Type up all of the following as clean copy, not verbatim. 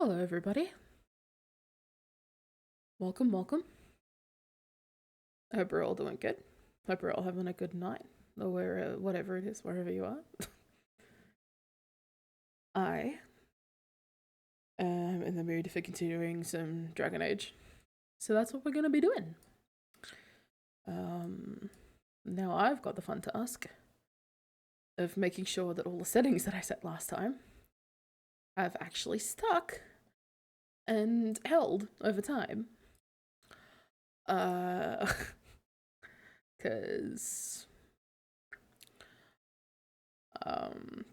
Hello, everybody. Welcome, welcome. I hope we're all doing good. Hope we're all having a good night, or whatever it is, wherever you are. I am in the mood for continuing some Dragon Age, so that's what we're going to be doing. Now I've got the fun task of making sure that all the settings that I set last time have actually stuck and held over time. Because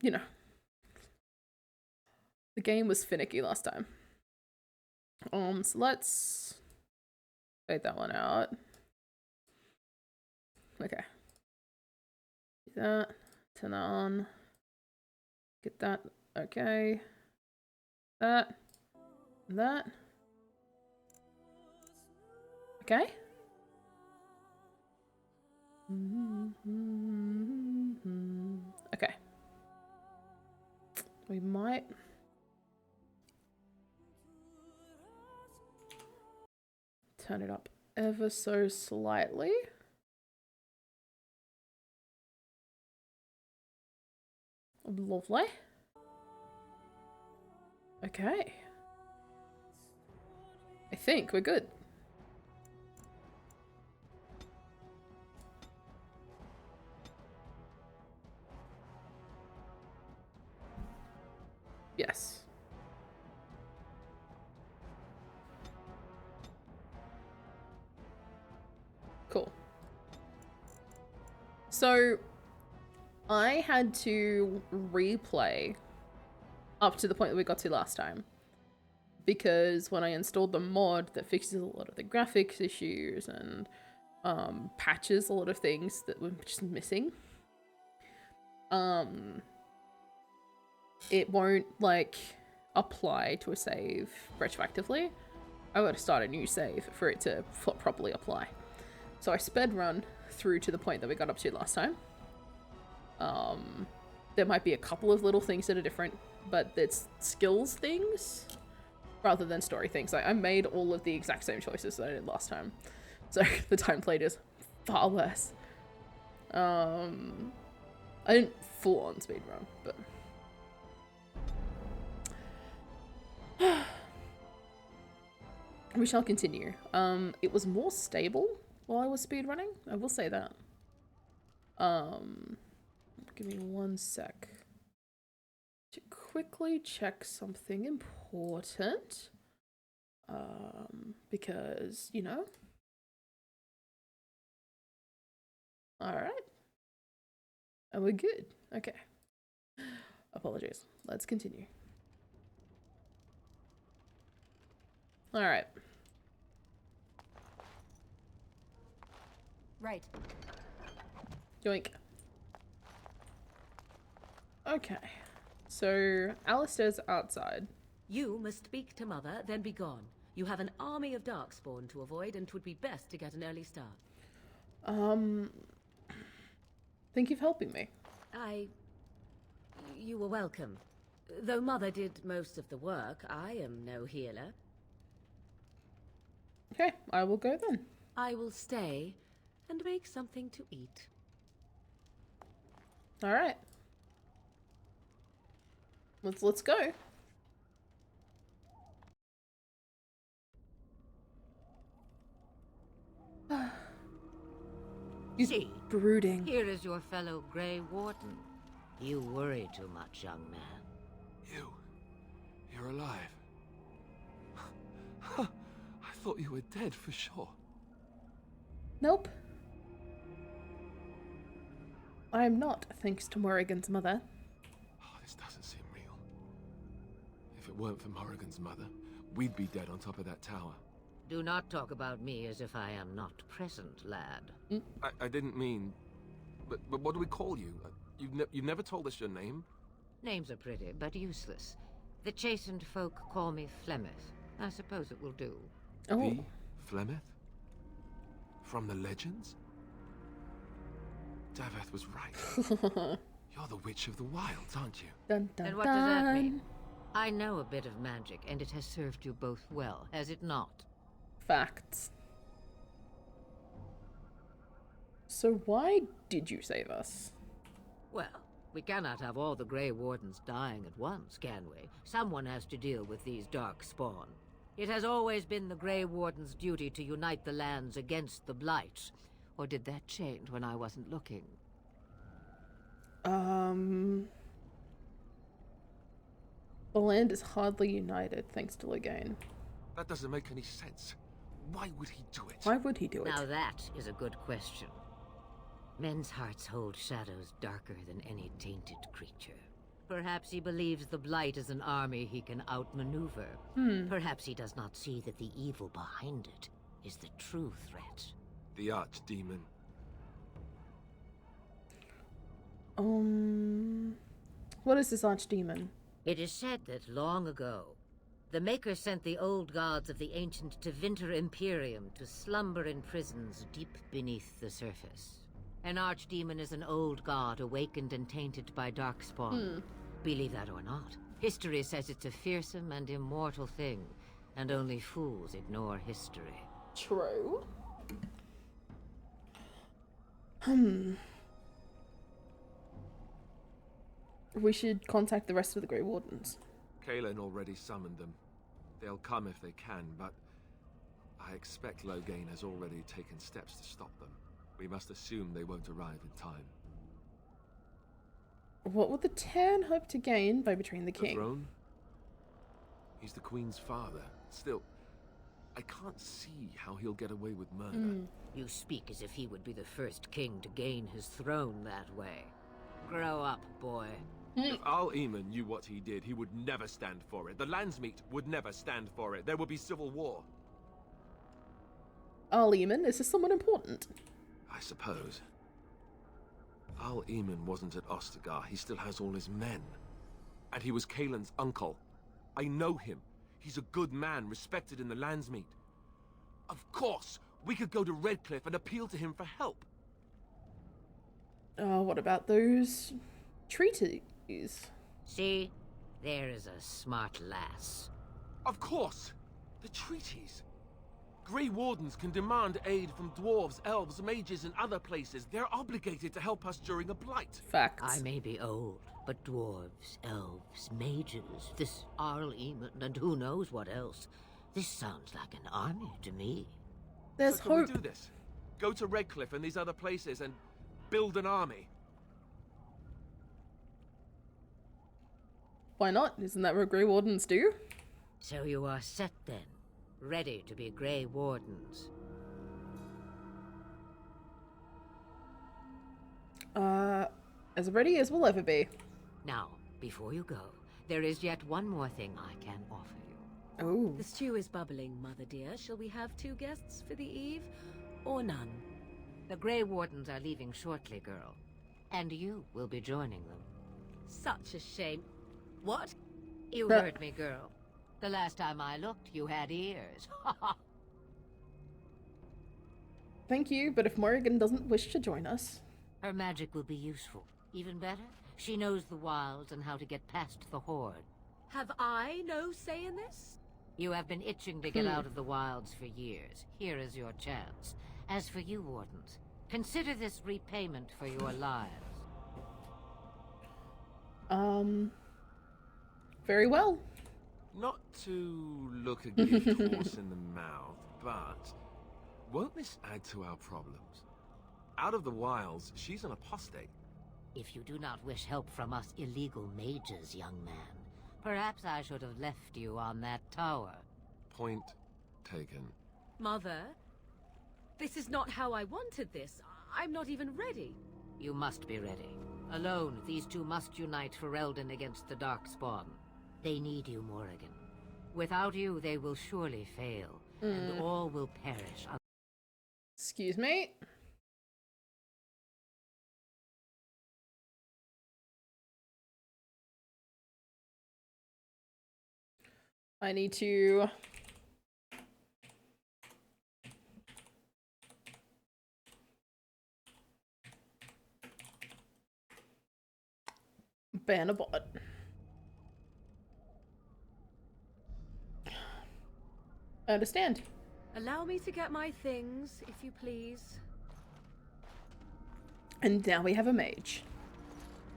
you know, the game was finicky last time. So let's fade that one out. Okay. Do that. Turn that on. Get that. Okay. That. That. Okay. Okay. We might turn it up ever so slightly. Lovely. Okay. I think we're good. Yes. Cool. So, I had to replay up to the point that we got to last time, because when I installed the mod that fixes a lot of the graphics issues and patches a lot of things that were just missing, it won't like apply to a save retroactively. I gotta start a new save for it to properly apply. So I sped run through to the point that we got up to last time. There might be a couple of little things that are different, but it's skills things rather than story things. I made all of the exact same choices that I did last time, so the time played is far less. I didn't full on speed run, but we shall continue. It was more stable while I was speed running. I will say that. Give me one sec to quickly check something important. Because, you know. Alright. And we're good. Okay. Apologies. Let's continue. Alright. Right. Yoink. Okay. So, Alistair's outside. You must speak to Mother, then be gone. You have an army of Darkspawn to avoid, and 'twould be best to get an early start. Thank you for helping me. You were welcome. Though Mother did most of the work, I am no healer. Okay, I will go then. I will stay and make something to eat. Alright. Let's go. He's See, brooding. here is your fellow Grey Warden. You worry too much, young man. You're alive. I thought you were dead for sure. Nope. I am not, thanks to Morrigan's mother. Oh, this doesn't seem real. If it weren't for Morrigan's mother, we'd be dead on top of that tower. Do not talk about me as if I am not present, lad. I didn't mean... But what do we call you? You've never told us your name? Names are pretty, but useless. The chastened folk call me Flemeth. I suppose it will do. Oh. V. Flemeth? From the legends? Daveth was right. You're the Witch of the Wilds, aren't you? Dun dun And what does that dun. mean? I know a bit of magic, and it has served you both well, has it not? Facts. So why did you save us? Well, we cannot have all the Grey Wardens dying at once, can we? Someone has to deal with these dark spawn. It has always been the Grey Warden's duty to unite the lands against the Blight. Or did that change when I wasn't looking? The land is hardly united, thanks to Loghain. That doesn't make any sense. Why would he do it? Why would he do it? Now that is a good question. Men's hearts hold shadows darker than any tainted creature. Perhaps he believes the Blight is an army he can outmaneuver. Perhaps he does not see that the evil behind it is the true threat. The Archdemon. What is this Archdemon? It is said that long ago, the Maker sent the old gods of the ancient Tevinter Imperium to slumber in prisons deep beneath the surface. An Archdemon is an old god awakened and tainted by darkspawn. Believe that or not, history says it's a fearsome and immortal thing, and only fools ignore history. True. We should contact the rest of the Grey Wardens. Kaelin already summoned them. They'll come if they can, but I expect Loghain has already taken steps to stop them. We must assume they won't arrive in time. What would the Terran hope to gain by betraying the The king? throne? He's the Queen's father. Still, I can't see how he'll get away with murder. You speak as if he would be the first king to gain his throne that way. Grow up, boy. If Al-Eamon knew what he did, he would never stand for it. The Landsmeet would never stand for it. There would be civil war. Al-Eamon, is this someone important? I suppose. Al-Eamon wasn't at Ostagar. He still has all his men. And he was Kaelin's uncle. I know him. He's a good man, respected in the Landsmeet. Of course, we could go to Redcliffe and appeal to him for help. What about those treaties? See? There is a smart lass. Of course! The treaties! Grey Wardens can demand aid from dwarves, elves, mages, and other places. They're obligated to help us during a blight. Facts. I may be old, but dwarves, elves, mages, this Al-Eamon, and who knows what else. This sounds like an army to me. There's So can hope. we do this? Go to Redcliffe and these other places and build an army? Why not? Isn't that what Grey Wardens do? So you are set then, ready to be Grey Wardens. As ready as we'll ever be. Now, before you go, there is yet one more thing I can offer you. Oh. The stew is bubbling, Mother dear. Shall we have 2 guests for the eve? Or none? The Grey Wardens are leaving shortly, girl. And you will be joining them. Such a shame. What? You The- heard me, girl. The last time I looked, you had ears. Thank you, but if Morrigan doesn't wish to join us... Her magic will be useful. Even better, she knows the wilds and how to get past the Horde. Have I no say in this? You have been itching to get out of the wilds for years. Here is your chance. As for you, Wardens, consider this repayment for your lives. Very well. Not to look a gift horse in the mouth, but won't this add to our problems? Out of the wilds, she's an apostate. If you do not wish help from us illegal mages, young man, perhaps I should have left you on that tower. Point taken. Mother, this is not how I wanted this. I'm not even ready. You must be ready. Alone, these two must unite for Eldon against the Darkspawn. They need you, Morrigan. Without you, they will surely fail, and all will perish. Excuse me. I need to... ban a bot. I understand. Allow me to get my things, if you please. And now we have a mage.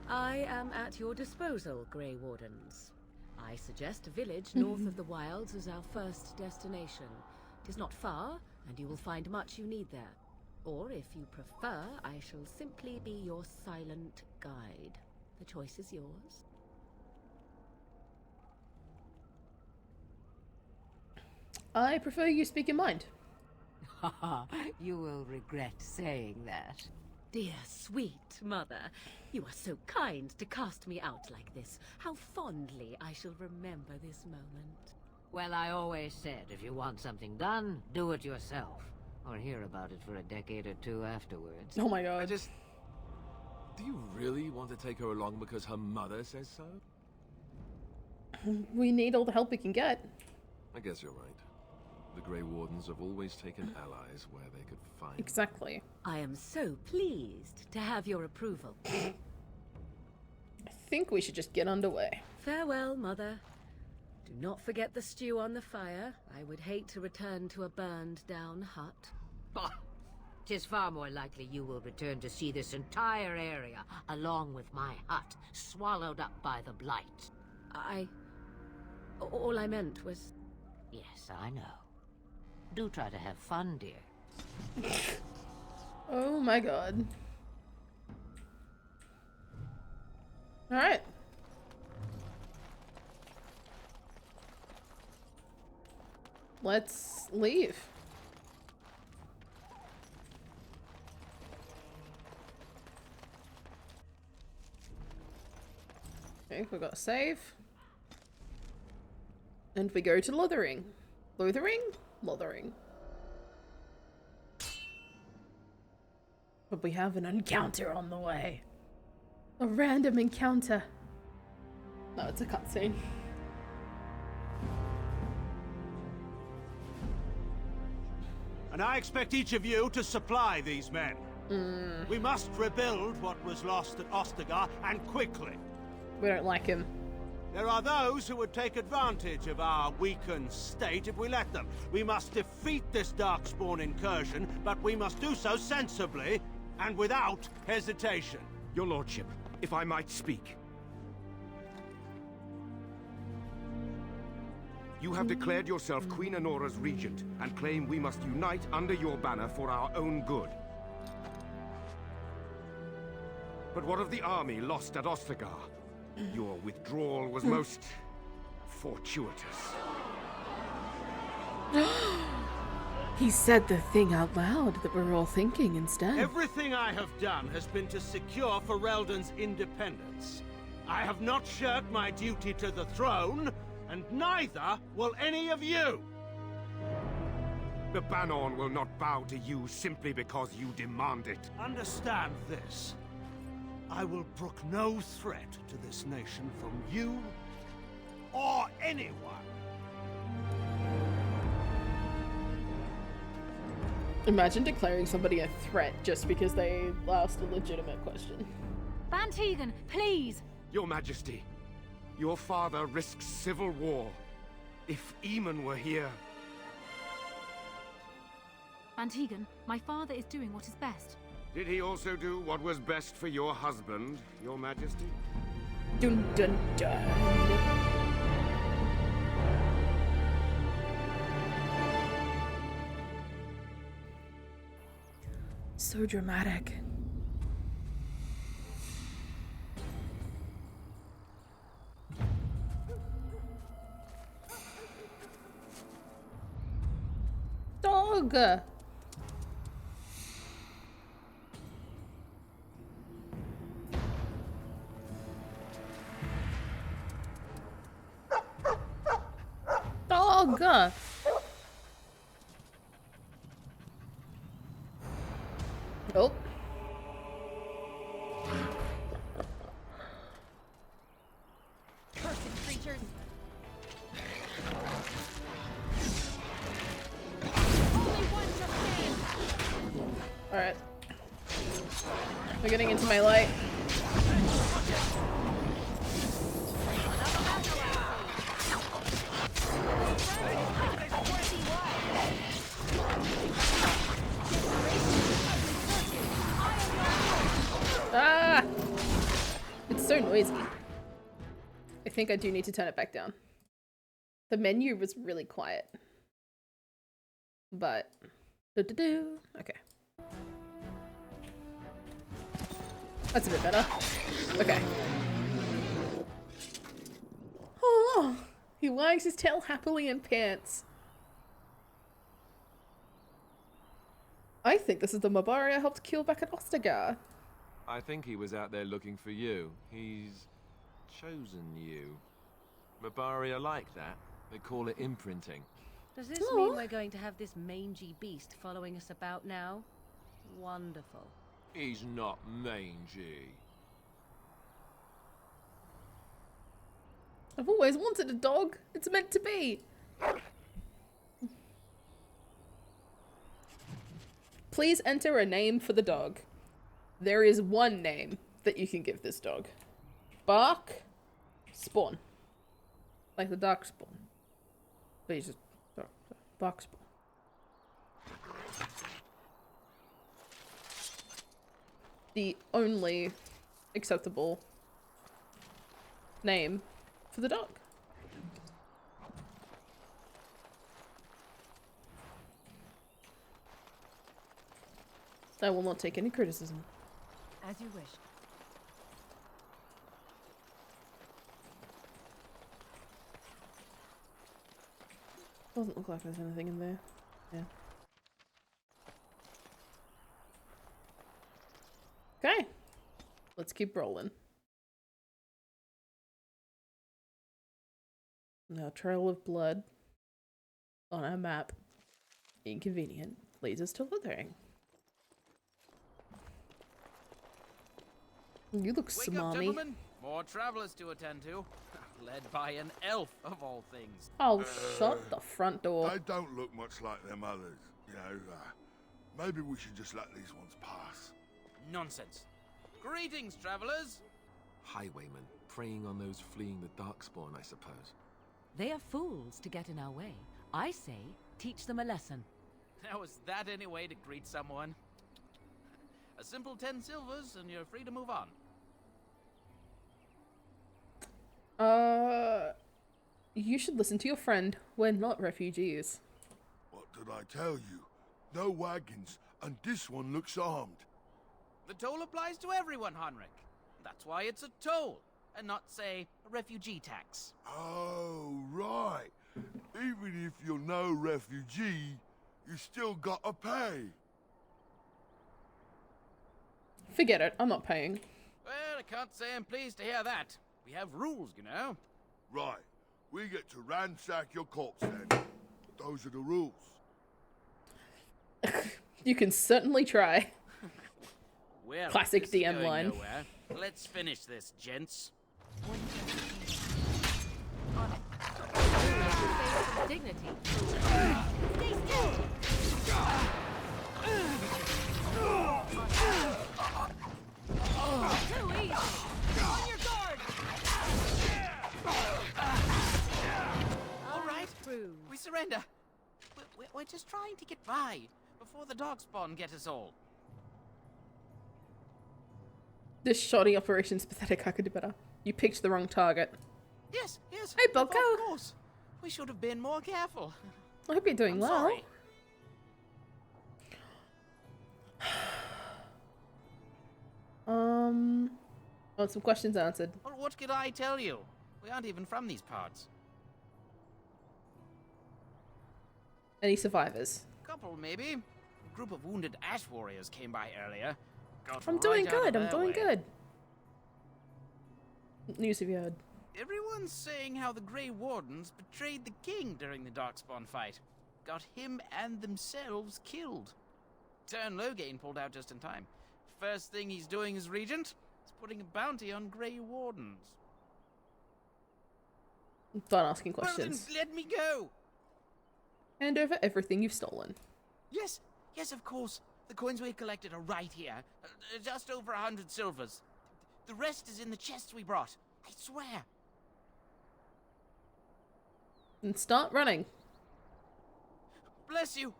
I am at your disposal, Grey Wardens. I suggest a village north of the wilds as our first destination. It is not far, and you will find much you need there. Or, if you prefer, I shall simply be your silent guide. The choice is yours. I prefer you speak your mind. You will regret saying that. Dear sweet mother, you are so kind to cast me out like this. How fondly I shall remember this moment. Well, I always said, if you want something done, do it yourself. Or hear about it for a decade or two afterwards. Oh my god. Do you really want to take her along because her mother says so? We need all the help we can get. I guess you're right. The Grey Wardens have always taken allies where they could find... Exactly. I am so pleased to have your approval. I think we should just get underway. Farewell, mother. Do not forget the stew on the fire. I would hate to return to a burned-down hut. Bah! 'Tis far more likely you will return to see this entire area, along with my hut, swallowed up by the blight. All I meant was... Yes, I know. Do try to have fun, dear. Oh my god. Alright. Let's leave. Okay, we've got a save. And we go to Lothering. Lothering? Lothering. But we have an encounter on the way. A random encounter. No, it's a cutscene. And I expect each of you to supply these men. We must rebuild what was lost at Ostagar, and quickly. We don't like him. There are those who would take advantage of our weakened state if we let them. We must defeat this Darkspawn incursion, but we must do so sensibly and without hesitation. Your lordship, if I might speak. You have declared yourself Queen Anora's regent, and claim we must unite under your banner for our own good. But what of the army lost at Ostagar? Your withdrawal was most... fortuitous. He said the thing out loud that we're all thinking instead. Everything I have done has been to secure Ferelden's independence. I have not shirked my duty to the throne, and neither will any of you! The Bannorn will not bow to you simply because you demand it. Understand this. I will brook no threat to this nation from you or anyone. Imagine declaring somebody a threat just because they asked a legitimate question. Van Tegan, please! Your Majesty, your father risks civil war. If Eamon were here... Van Tegan, my father is doing what is best. Did he also do what was best for your husband, your Majesty? Dun dun dun. So dramatic. Dog. Dog. Oh. Cursed creatures! Only one to stand! Alright. We're getting into my light. Ah! It's so noisy. I think I do need to turn it back down. The menu was really quiet. But... Okay. That's a bit better. Okay. Oh! He wags his tail happily in pants. I think this is the Mabari I helped kill back at Ostagar. I think he was out there looking for you. He's chosen you. Mabari are like that. They call it imprinting. Does this mean we're going to have this mangy beast following us about now? Wonderful. He's not mangy. I've always wanted a dog. It's meant to be. Please enter a name for the dog. There is one name that you can give this dog. Bark Spawn. Like the dark spawn. But he's just Bark Spawn. The only acceptable name for the dog. I will not take any criticism. As you wish. Doesn't look like there's anything in there. Yeah. Okay. Let's keep rolling. Now, trail of blood on our map. Inconvenient. Leads us to Lothering. You look Wake up, smarmy. gentlemen. More travelers to attend to. Led by an elf, of all things. Oh, shut the front door. They don't look much like them others, you know. Maybe we should just let these ones pass. Nonsense. Greetings, travelers. Highwaymen, preying on those fleeing the Darkspawn, I suppose. They are fools to get in our way. I say, teach them a lesson. Now, is that any way to greet someone? A simple 10 silvers, and you're free to move on. You should listen to your friend. We're not refugees. What did I tell you? No wagons, and this one looks armed. The toll applies to everyone, Henrik. That's why it's a toll, and not, say, a refugee tax. Oh, right. Even if you're no refugee, you still gotta pay. Forget it. I'm not paying. Well, I can't say I'm pleased to hear that. We have rules, you know. Right. We get to ransack your corpse then. Those are the rules. You can certainly try. Well, Classic this is DM going line. nowhere. Let's finish this, gents. Dignity. Stay still! Too easy. On your guard. All right, True. we surrender. We're just trying to get by before the Darkspawn get us all. This shoddy operation's pathetic. I could do better. You picked the wrong target. Yes, yes. Hey, Bobco. Of course. We should have been more careful. I hope you're doing I'm well. sorry. Want some questions answered. Well, what could I tell you? We aren't even from these parts. Any survivors? Couple, maybe. A group of wounded ash warriors came by earlier. Got I'm right doing out of good. I'm their doing way. good. News have you heard? Everyone's saying how the Grey Wardens betrayed the king during the Darkspawn fight. Got him and themselves killed. Tern Loghain pulled out just in time. First thing he's doing as regent is putting a bounty on Grey Wardens. Done asking Well, then questions. let me go! Hand over everything you've stolen. Yes, yes, of course. The coins we collected are right here. Just over 100 silvers. The rest is in the chests we brought. I swear. And start running. Bless you!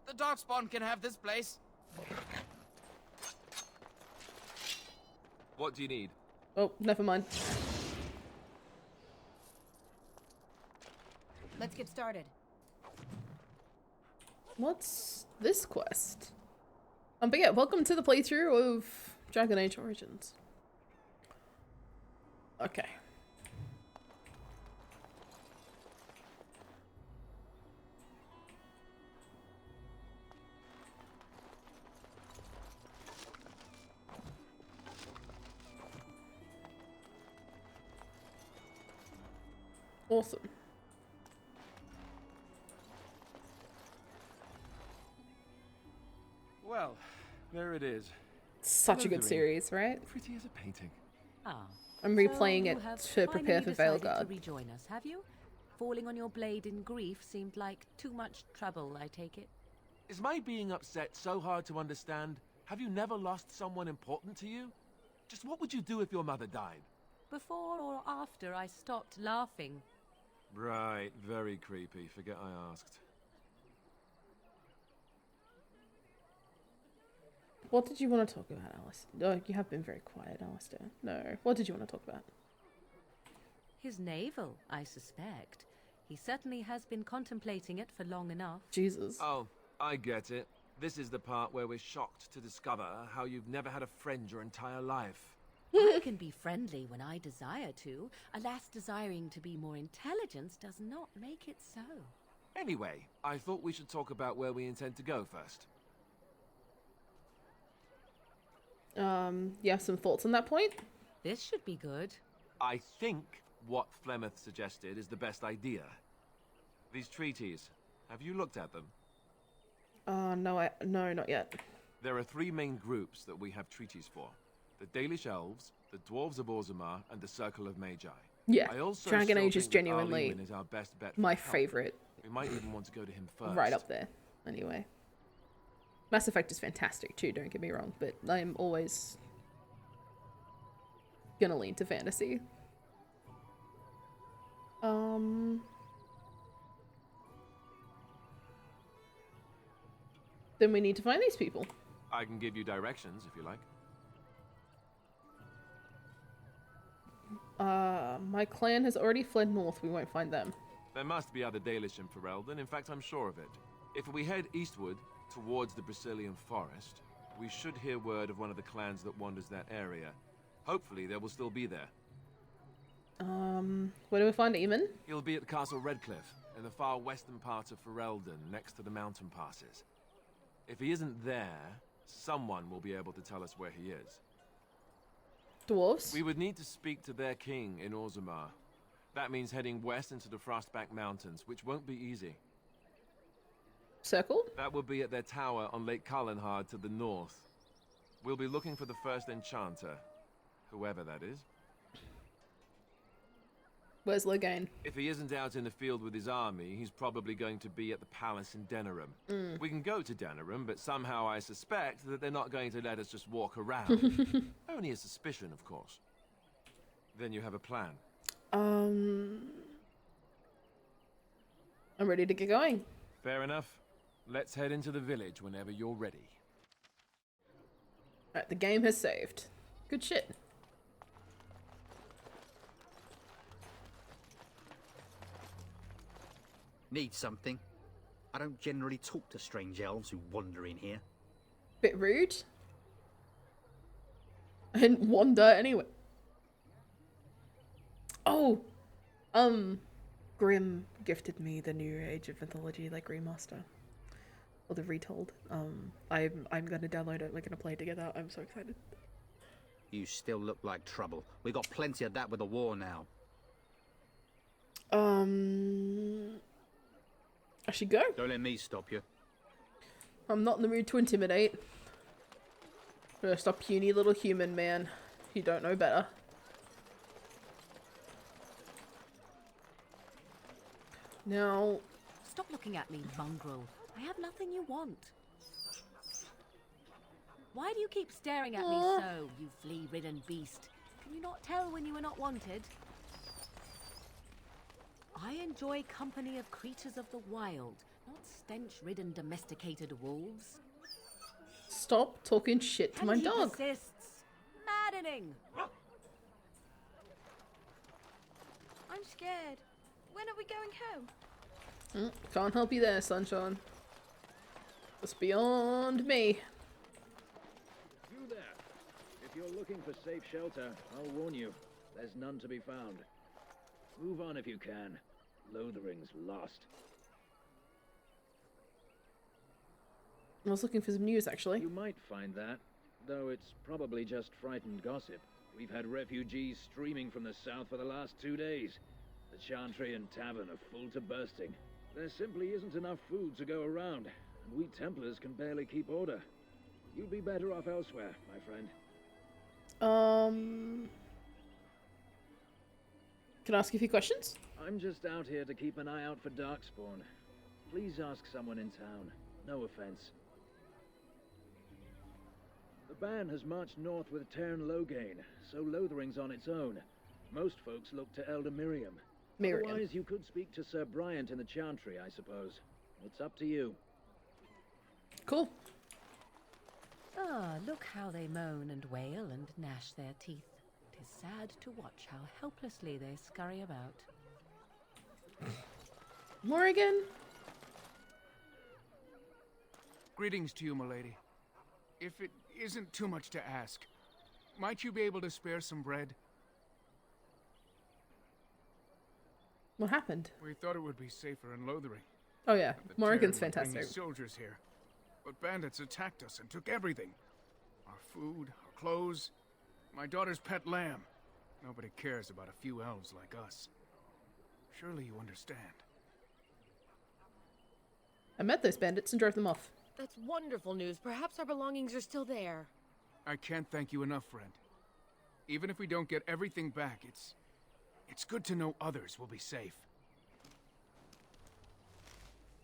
The Darkspawn can have this place. What do you need? Oh, never mind. Let's get started. What's this quest? But yeah, welcome to the playthrough of Dragon Age Origins. Okay. Awesome. Well, there it is. Such a good Slytherin. series, right? Pretty as a painting. Ah. I'm replaying it to prepare for finally decided Veilguard. to rejoin us, have you? Falling on your blade in grief seemed like too much trouble, I take it. Is my being upset so hard to understand? Have you never lost someone important to you? Just what would you do if your mother died? Before or after I stopped laughing. Right, very creepy. Forget I asked. What did you want to talk about, Alice? Oh, you have been very quiet, Alistair. No. What did you want to talk about? His navel, I suspect. He certainly has been contemplating it for long enough. Jesus. Oh, I get it. This is the part where we're shocked to discover how you've never had a friend your entire life. I can be friendly when I desire to. Alas, desiring to be more intelligent does not make it so. Anyway, I thought we should talk about where we intend to go first. You have some thoughts on that point? This should be good. I think what Flemeth suggested is the best idea. These treaties, have you looked at them? No, not yet. There are three main groups that we have treaties for. The Dalish Elves, the Dwarves of Orzammar, and the Circle of Magi. Yeah, I also Dragon still Age is think that genuinely Arlewin is our best bet for my help. favorite. We might even want to go to him first. Right up there, anyway. Mass Effect is fantastic too, don't get me wrong, but I'm always gonna lean to fantasy. Then we need to find these people. I can give you directions if you like. My clan has already fled north. We won't find them. There must be other Dalish in Ferelden. In fact, I'm sure of it. If we head eastward, towards the Brazilian forest, we should hear word of one of the clans that wanders that area. Hopefully, they will still be there. Where do we find Eamon? He'll be at Castle Redcliffe, in the far western part of Ferelden, next to the mountain passes. If he isn't there, someone will be able to tell us where he is. Dwarves? We would need to speak to their king in Orzammar. That means heading west into the Frostback Mountains, which won't be easy. Circle? That will be at their tower on Lake Kalenhard to the north. We'll be looking for the first enchanter, whoever that is. Where's Loghain? If he isn't out in the field with his army, he's probably going to be at the palace in Denerim. We can go to Denerim, but somehow I suspect that they're not going to let us just walk around. Only a suspicion, of course. Then you have a plan. I'm ready to get going. Fair enough. Let's head into the village whenever you're ready. Alright, the game has saved. Good shit. Need something? I don't generally talk to strange elves who wander in here. Bit rude. I didn't wander anyway. Oh! Grimm gifted me the new Age of Mythology, like remaster. Or the retold. I'm gonna download it, we're gonna play it together. I'm so excited. You still look like trouble. We got plenty of that with the war now. I should go. Don't let me stop you. I'm not in the mood to intimidate. Just a puny little human man. You don't know better. Now... Stop looking at me, mongrel. I have nothing you want. Why do you keep staring at me so, you flea-ridden beast? Can you not tell when you are not wanted? I enjoy company of creatures of the wild, Not stench-ridden domesticated wolves. Stop talking shit to my And he dog. persists. Maddening. I'm scared. When are we going home? Can't help you there, Sunshine. It's beyond me. You there. If you're looking for safe shelter, I'll warn you. There's none to be found. Move on if you can. Lothering's lost. I was looking for some news, actually. You might find that, though it's probably just frightened gossip. We've had refugees streaming from the south for the last 2 days. The Chantry and Tavern are full to bursting. There simply isn't enough food to go around, and we Templars can barely keep order. You'd be better off elsewhere, my friend. Can I ask you a few questions? I'm just out here to keep an eye out for Darkspawn. Please ask someone in town. No offense. The band has marched north with Tern Loghain, so Lothering's on its own. Most folks look to Elder Miriam. Otherwise, you could speak to Sir Bryant in the Chantry, I suppose. It's up to you. Cool. Ah, look how they moan and wail and gnash their teeth. 'Tis sad to watch how helplessly they scurry about. Morrigan? Greetings to you, milady. If it isn't too much to ask, might you be able to spare some bread? What happened? We thought it would be safer in Lothering. Oh yeah, Morrigan's Terran were bringing fantastic. soldiers here, but bandits attacked us and took everything. Our food, our clothes, my daughter's pet lamb. Nobody cares about a few elves like us. Surely you understand. I met those bandits and drove them off. That's wonderful news. Perhaps our belongings are still there. I can't thank you enough, friend. Even if we don't get everything back, it's good to know others will be safe.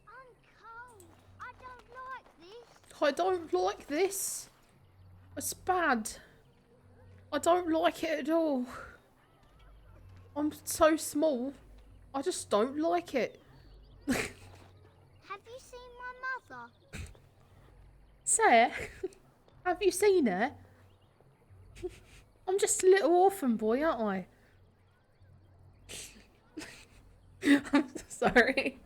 I'm cold. I don't like this. I don't like this. It's bad. I don't like it at all. I'm so small. I just don't like it. Have you seen my mother? Sarah, have you seen her? I'm just a little orphan boy, aren't I? I'm sorry.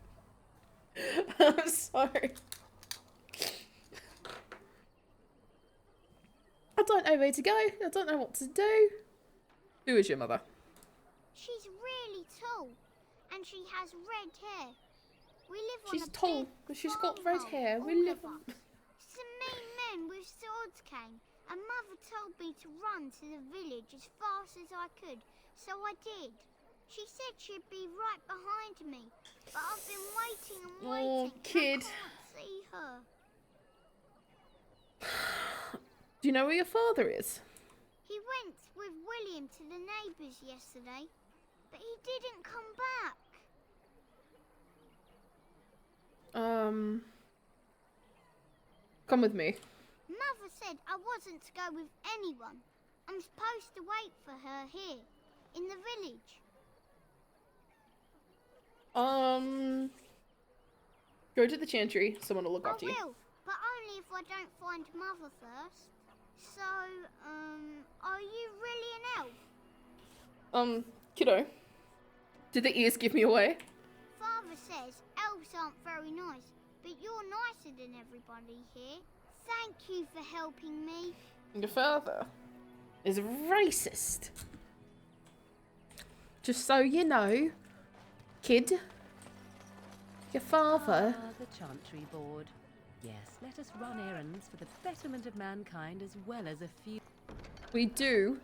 I'm sorry. I don't know where to go. I don't know what to do. Who is your mother? She's really tall, and she has red hair. We live on She's a tall. big She's got red farmhouse, hair. all We live of on... us. Some mean men with swords came, and Mother told me to run to the village as fast as I could, so I did. She said she'd be right behind me, but I've been waiting and waiting. Oh, kid. I can't see her. Do you know where your father is? He went with William to the neighbours yesterday, but he didn't come back. Come with me. Mother said I wasn't to go with anyone. I'm supposed to wait for her here, in the village. Go to the Chantry. Someone will look after you. I will, but only if I don't find Mother first. So, are you really an elf? Kiddo. Did the ears give me away? Father says elves aren't very nice, but you're nicer than everybody here. Thank you for helping me. Your father is racist. Just so you know, kid. Your father... Ah, the Chantry Board. Yes, let us run errands for the betterment of mankind as well as a few... We do.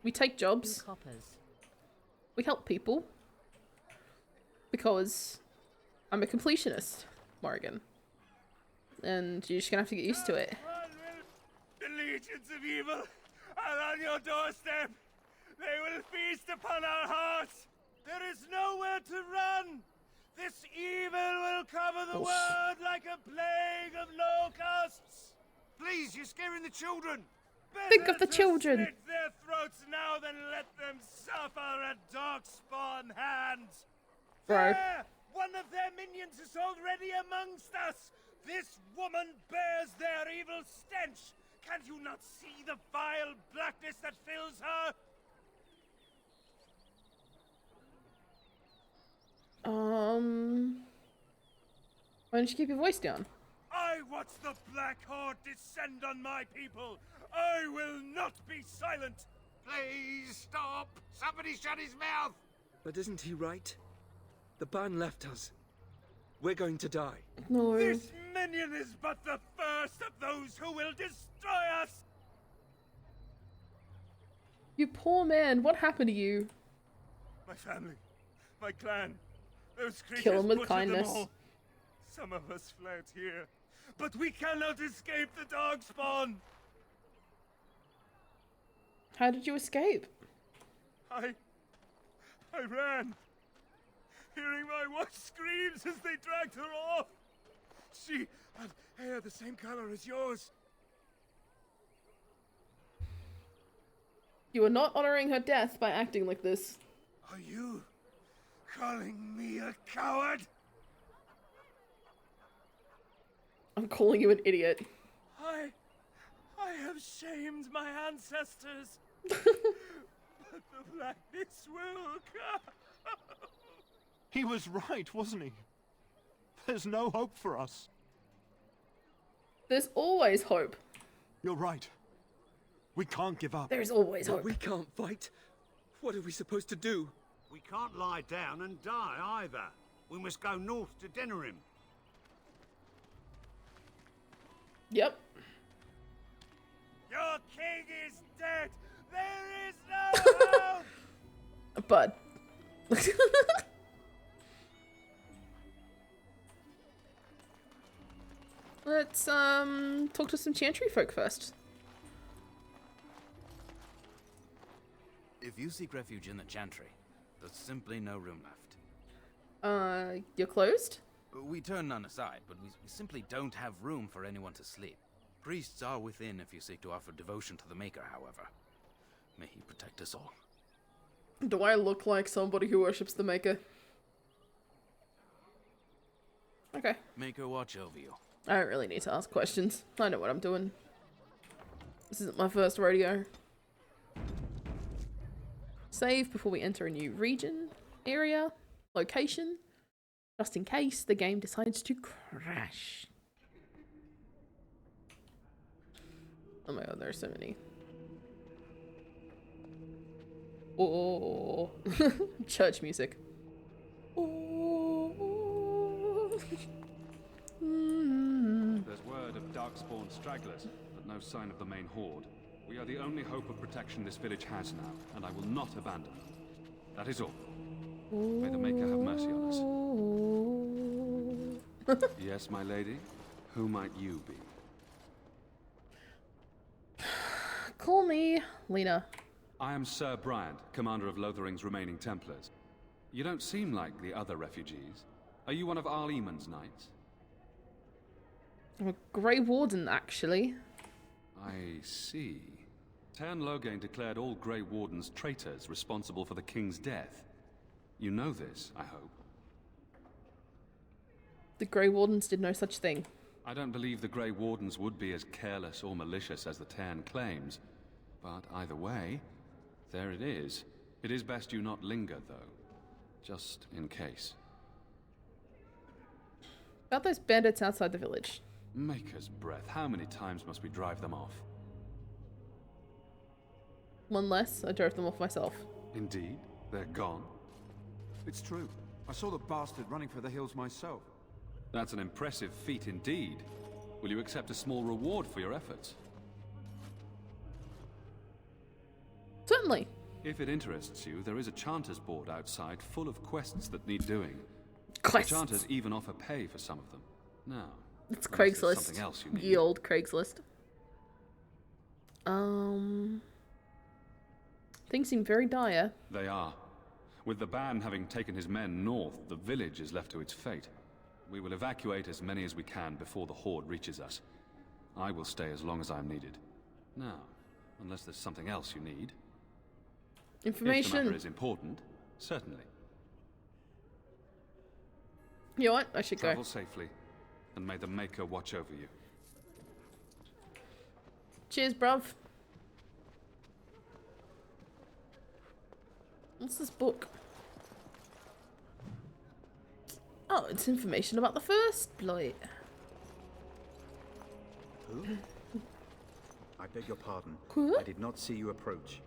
We take jobs. Coppers. We help people. Because I'm a completionist, Morrigan. And you're just gonna have to get used to it. The legions of evil are on your doorstep. They will feast upon our hearts. There is nowhere to run. This evil will cover the world like a plague of locusts. Please, you're scaring the children. Think of the children. Slit their throats now than let them suffer at Darkspawn hands. Bro. There! One of their minions is already amongst us. This woman bears their evil stench. Can't you not see the vile blackness that fills her? Why don't you keep your voice down? I watch the Black Horde descend on my people. I will not be silent. Please stop! Somebody shut his mouth! But isn't he right? The ban left us. We're going to die. No. This minion is but the first of those who will destroy us. You poor man, what happened to you? My family, my clan, those creatures Kill him with butchered kindness. them all. Some of us fled here, but we cannot escape the Darkspawn. How did you escape? I ran, hearing my wife's screams as they dragged her off. She had hair the same color as yours. You are not honoring her death by acting like this. Are you calling me a coward? I'm calling you an idiot. I have shamed my ancestors. But the blackness will come. He was right, wasn't he? There's no hope for us. There's always hope. You're right. We can't give up. There's always But hope. we can't fight. What are we supposed to do? We can't lie down and die either. We must go north to Denerim. Yep. Your king is dead. There is no hope. Bud. Let's talk to some Chantry folk first. If you seek refuge in the Chantry, there's simply no room left. You're closed? We turn none aside, but we simply don't have room for anyone to sleep. Priests are within if you seek to offer devotion to the Maker, however. May he protect us all. Do I look like somebody who worships the Maker? Okay. Maker watch over you. I don't really need to ask questions. I know what I'm doing. This isn't my first rodeo. Save before we enter a new region, area, location, just in case the game decides to crash. Oh my god, there are so many. Oh, church music. Oh. There's word of Darkspawn stragglers, but no sign of the main horde. We are the only hope of protection this village has now, and I will not abandon them. That is all. May the Maker have mercy on us. Yes, my lady? Who might you be? Call me Lena. I am Sir Bryant, commander of Lothering's remaining Templars. You don't seem like the other refugees. Are you one of Arl Eamon's knights? I'm a Grey Warden, actually. I see. Tern Loghain declared all Grey Wardens traitors responsible for the king's death. You know this, I hope. The Grey Wardens did no such thing. I don't believe the Grey Wardens would be as careless or malicious as the Tern claims. But either way, there it is. It is best you not linger, though. Just in case. About those bandits outside the village. Maker's breath, how many times must we drive them off? One less, I drove them off myself. Indeed, they're gone. It's true. I saw the bastard running for the hills myself. That's an impressive feat indeed. Will you accept a small reward for your efforts? Certainly. If it interests you, there is a Chanters board outside full of quests that need doing. Quests? The Chanters even offer pay for some of them. Now, it's unless there's Craigslist. Something else you need. Ye old Craigslist. Things seem very dire. They are. With the ban having taken his men north, the village is left to its fate. We will evacuate as many as we can before the horde reaches us. I will stay as long as I am needed. Now, Unless there's something else you need. If the Information. matter is important, certainly. You know what? I should Travel go. safely, and may the Maker watch over you. Cheers, bruv. What's this book? Oh, it's information about the First Blight. Who? I beg your pardon. Huh? I did not see you approach.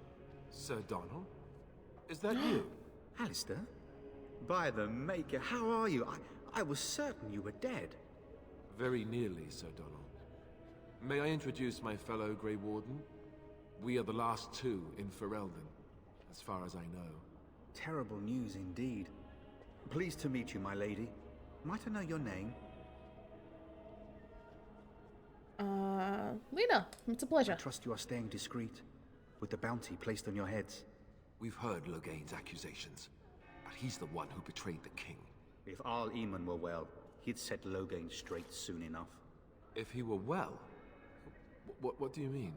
Sir Donald? Is that you? Alistair? By the Maker, how are you? I was certain you were dead. Very nearly, Sir Donald. May I introduce my fellow Grey Warden? We are the last two in Ferelden, as far as I know. Terrible news indeed. Pleased to meet you, my lady. Might I know your name? Lena, it's a pleasure. I trust you are staying discreet, with the bounty placed on your heads. We've heard Loghain's accusations, but he's the one who betrayed the king. If Arl Eamon were well, he'd set Loghain straight soon enough. If he were well? What do you mean?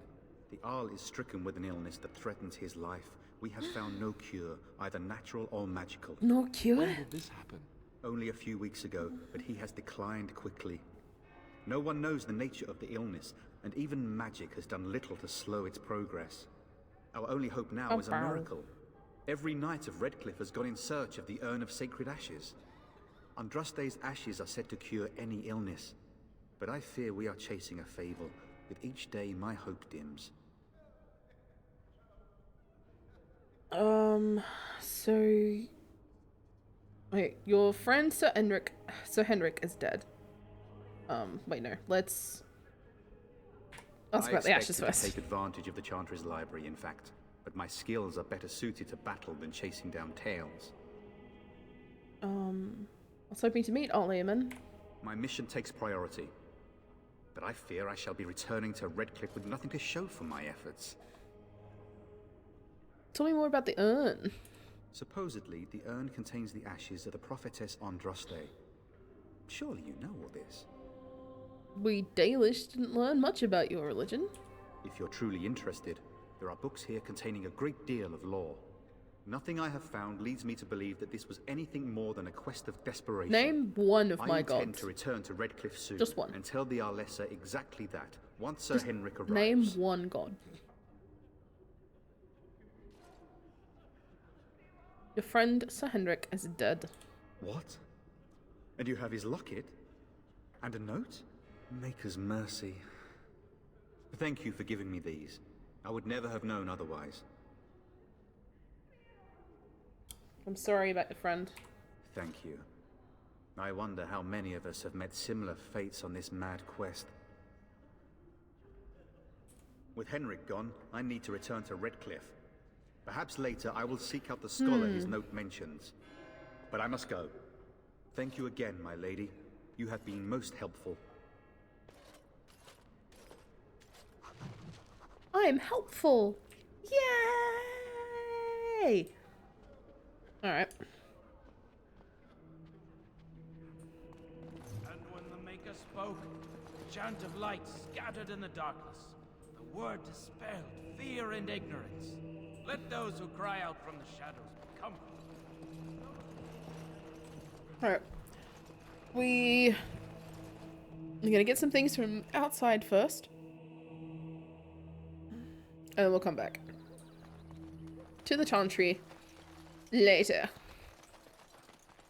The Arl is stricken with an illness that threatens his life. We have found no cure, either natural or magical. No cure? When did this happen? Only a few weeks ago, but he has declined quickly. No one knows the nature of the illness, and even magic has done little to slow its progress. Our only hope now is a miracle. Every knight of Redcliffe has gone in search of the Urn of Sacred Ashes. Andraste's ashes are said to cure any illness, but I fear we are chasing a fable. With each day, my hope dims. So... Wait, your friend Sir Henrik is dead. Wait, no, let's... Ask about the ashes I first. take advantage of the Chantry's library, in fact, but my skills are better suited to battle than chasing down tales. I was hoping to meet Arl Eamon. My mission takes priority, but I fear I shall be returning to Redcliffe with nothing to show for my efforts. Tell me more about the urn. Supposedly, the urn contains the ashes of the prophetess Andraste. Surely you know all this. We Dalish didn't learn much about your religion. If you're truly interested, there are books here containing a great deal of lore. Nothing I have found leads me to believe that this was anything more than a quest of desperation. Name one of my I intend gods. to return to Redcliffe soon. Just one. And tell the Arlessa exactly that, once Sir Just Henrik arrives. Name one god. Your friend Sir Henrik is dead. What? And you have his locket? And a note? Maker's mercy. Thank you for giving me these. I would never have known otherwise. I'm sorry about your friend. Thank you. I wonder how many of us have met similar fates on this mad quest. With Henrik gone, I need to return to Redcliffe. Perhaps later I will seek out the scholar his note mentions. But I must go. Thank you again, my lady. You have been most helpful. I am helpful. Yay! Alright. And when the Maker spoke, the chant of light scattered in the darkness. The word dispelled fear and ignorance. Let those who cry out from the shadows be comforted. Alright. We're gonna get some things from outside first. And then we'll come back to the Chantry later.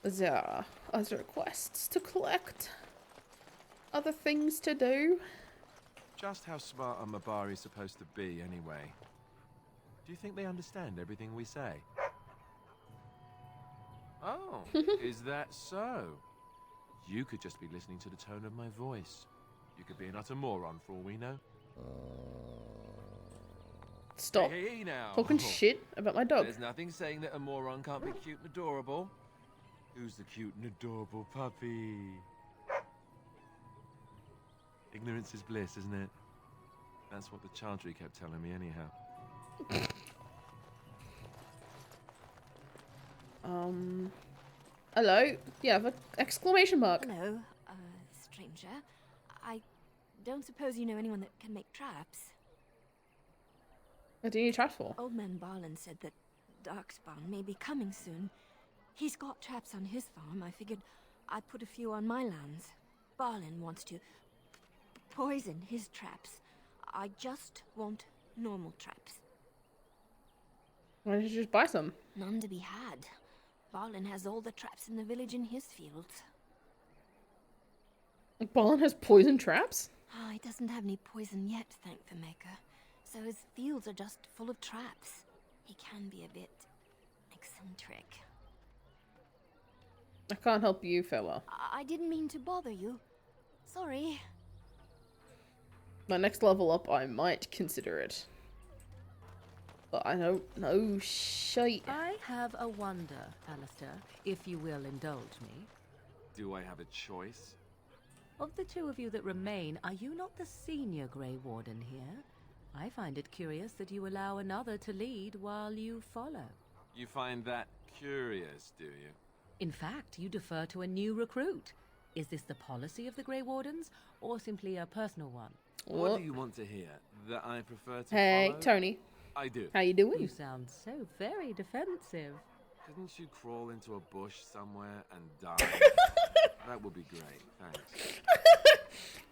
There are other quests to collect. Other things to do. Just how smart are Mabari supposed to be, anyway? Do you think they understand everything we say? Oh, is that so? You could just be listening to the tone of my voice. You could be an utter moron for all we know. Stop Hey, now. talking shit about my dog. There's nothing saying that a moron can't be cute and adorable. Who's the cute and adorable puppy? Ignorance is bliss, isn't it? That's what the Chantry kept telling me anyhow. Hello? Yeah, but exclamation mark. Hello, stranger. I don't suppose you know anyone that can make traps? What do you need traps for? Old man Barlin said that Darkspawn may be coming soon. He's got traps on his farm. I figured I'd put a few on my lands. Barlin wants to poison his traps. I just want normal traps. Why don't you just buy some? None to be had. Barlin has all the traps in the village in his fields. Barlin has poison traps? Ah, he doesn't have any poison yet, thank the Maker. So his fields are just full of traps. He can be a bit eccentric. I can't help you, fella. I didn't mean to bother you. Sorry. My next level up, I might consider it. But I don't know shite. I have a wonder, Alistair, if you will indulge me. Do I have a choice? Of the two of you that remain, are you not the senior Grey Warden here? I find it curious that you allow another to lead while you follow. You find that curious, do you? In fact, you defer to a new recruit. Is this the policy of the Grey Wardens, or simply a personal one? What do you want to hear? That I prefer to Hey, follow? Tony. I do. How you doing? You sound so very defensive. Couldn't you crawl into a bush somewhere and die? That would be great, thanks.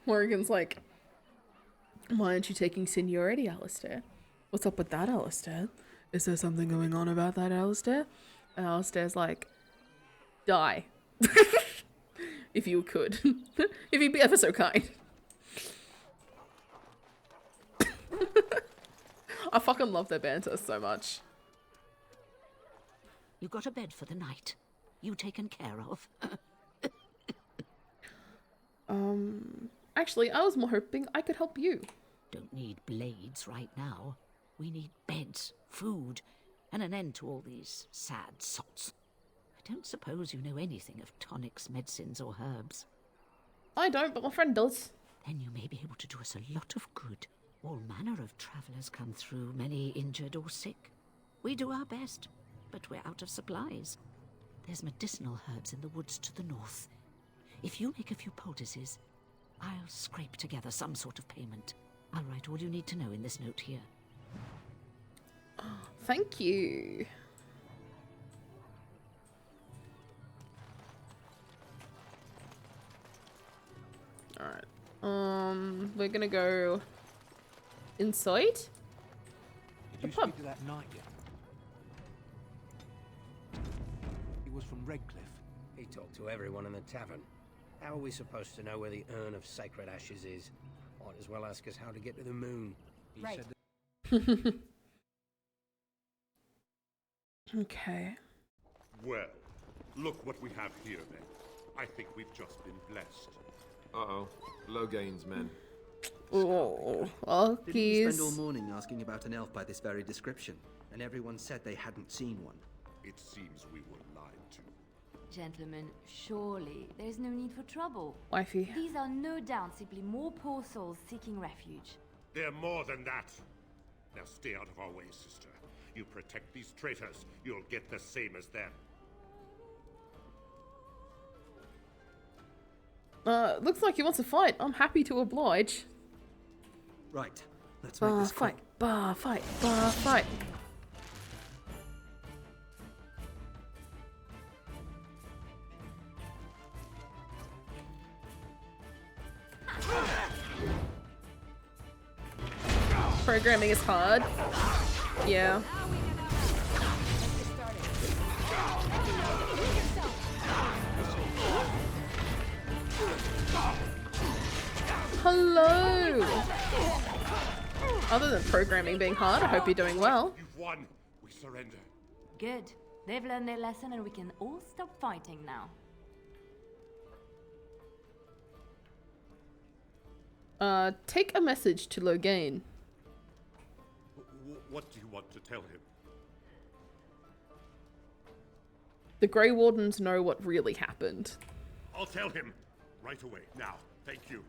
Morrigan's like, why aren't you taking seniority, Alistair? What's up with that, Alistair? Is there something going on about that, Alistair? And Alistair's like, die. If you could. If you'd be ever so kind. I fucking love their banter so much. You got a bed for the night. You taken care of. Actually, I was more hoping I could help you. Don't need blades right now. We need beds, food, and an end to all these sad sots. I don't suppose you know anything of tonics, medicines, or herbs. I don't, but my friend does. Then you may be able to do us a lot of good. All manner of travellers come through, many injured or sick. We do our best, but we're out of supplies. There's medicinal herbs in the woods to the north. If you make a few poultices, I'll scrape together some sort of payment. I'll write all you need to know in this note here. Thank you. Alright. We're gonna go inside. Did you speak to that knight yet? He was from Redcliffe. He talked to everyone in the tavern. How are we supposed to know where the urn of sacred ashes is? Might as well ask us how to get to the moon. He Right. said Okay. Well, look what we have here then. I think we've just been blessed. Uh-oh. Loghain's men. Oh, Didn't you spend all morning asking about an elf by this very description, and everyone said they hadn't seen one? It seems we were lied to. Gentlemen, surely there's no need for trouble. Wifey. These are no doubt simply more poor souls seeking refuge. They're more than that. Now stay out of our way, sister. You protect these traitors, you'll get the same as them. Looks like he wants to fight. I'm happy to oblige. Right, let's make this quick. Bar fight, bar fight. Programming is hard. Yeah. Hello! Other than programming being hard, I hope you're doing well. You've won. We surrender. Good. They've learned their lesson and we can all stop fighting now. Take a message to Loghain. What do you want to tell him? The Grey Wardens know what really happened. I'll tell him. Right away. Now. Thank you.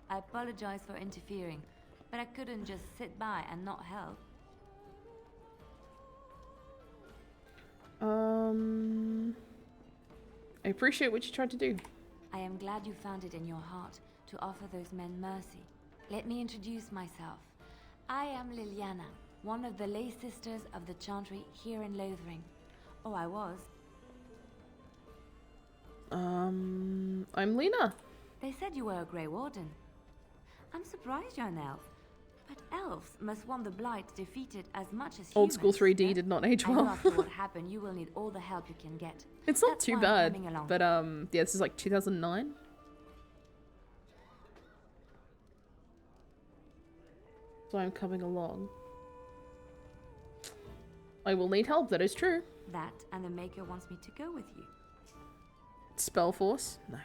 I apologize for interfering, but I couldn't just sit by and not help. I appreciate what you tried to do. I am glad you found it in your heart to offer those men mercy. Let me introduce myself. I am Liliana, one of the lay sisters of the Chantry here in Lothering. Oh, I was. I'm Lena. They said you were a Grey Warden. I'm surprised you're an elf. But elves must want the Blight defeated as much as Old humans. school 3D did not age I know well. after what happened, you will need all the help you can get. It's not That's too why I'm bad, coming along. but yeah, this is like 2009. So I'm coming along. I will need help, that is true. That and the Maker wants me to go with you. Spellforce? No.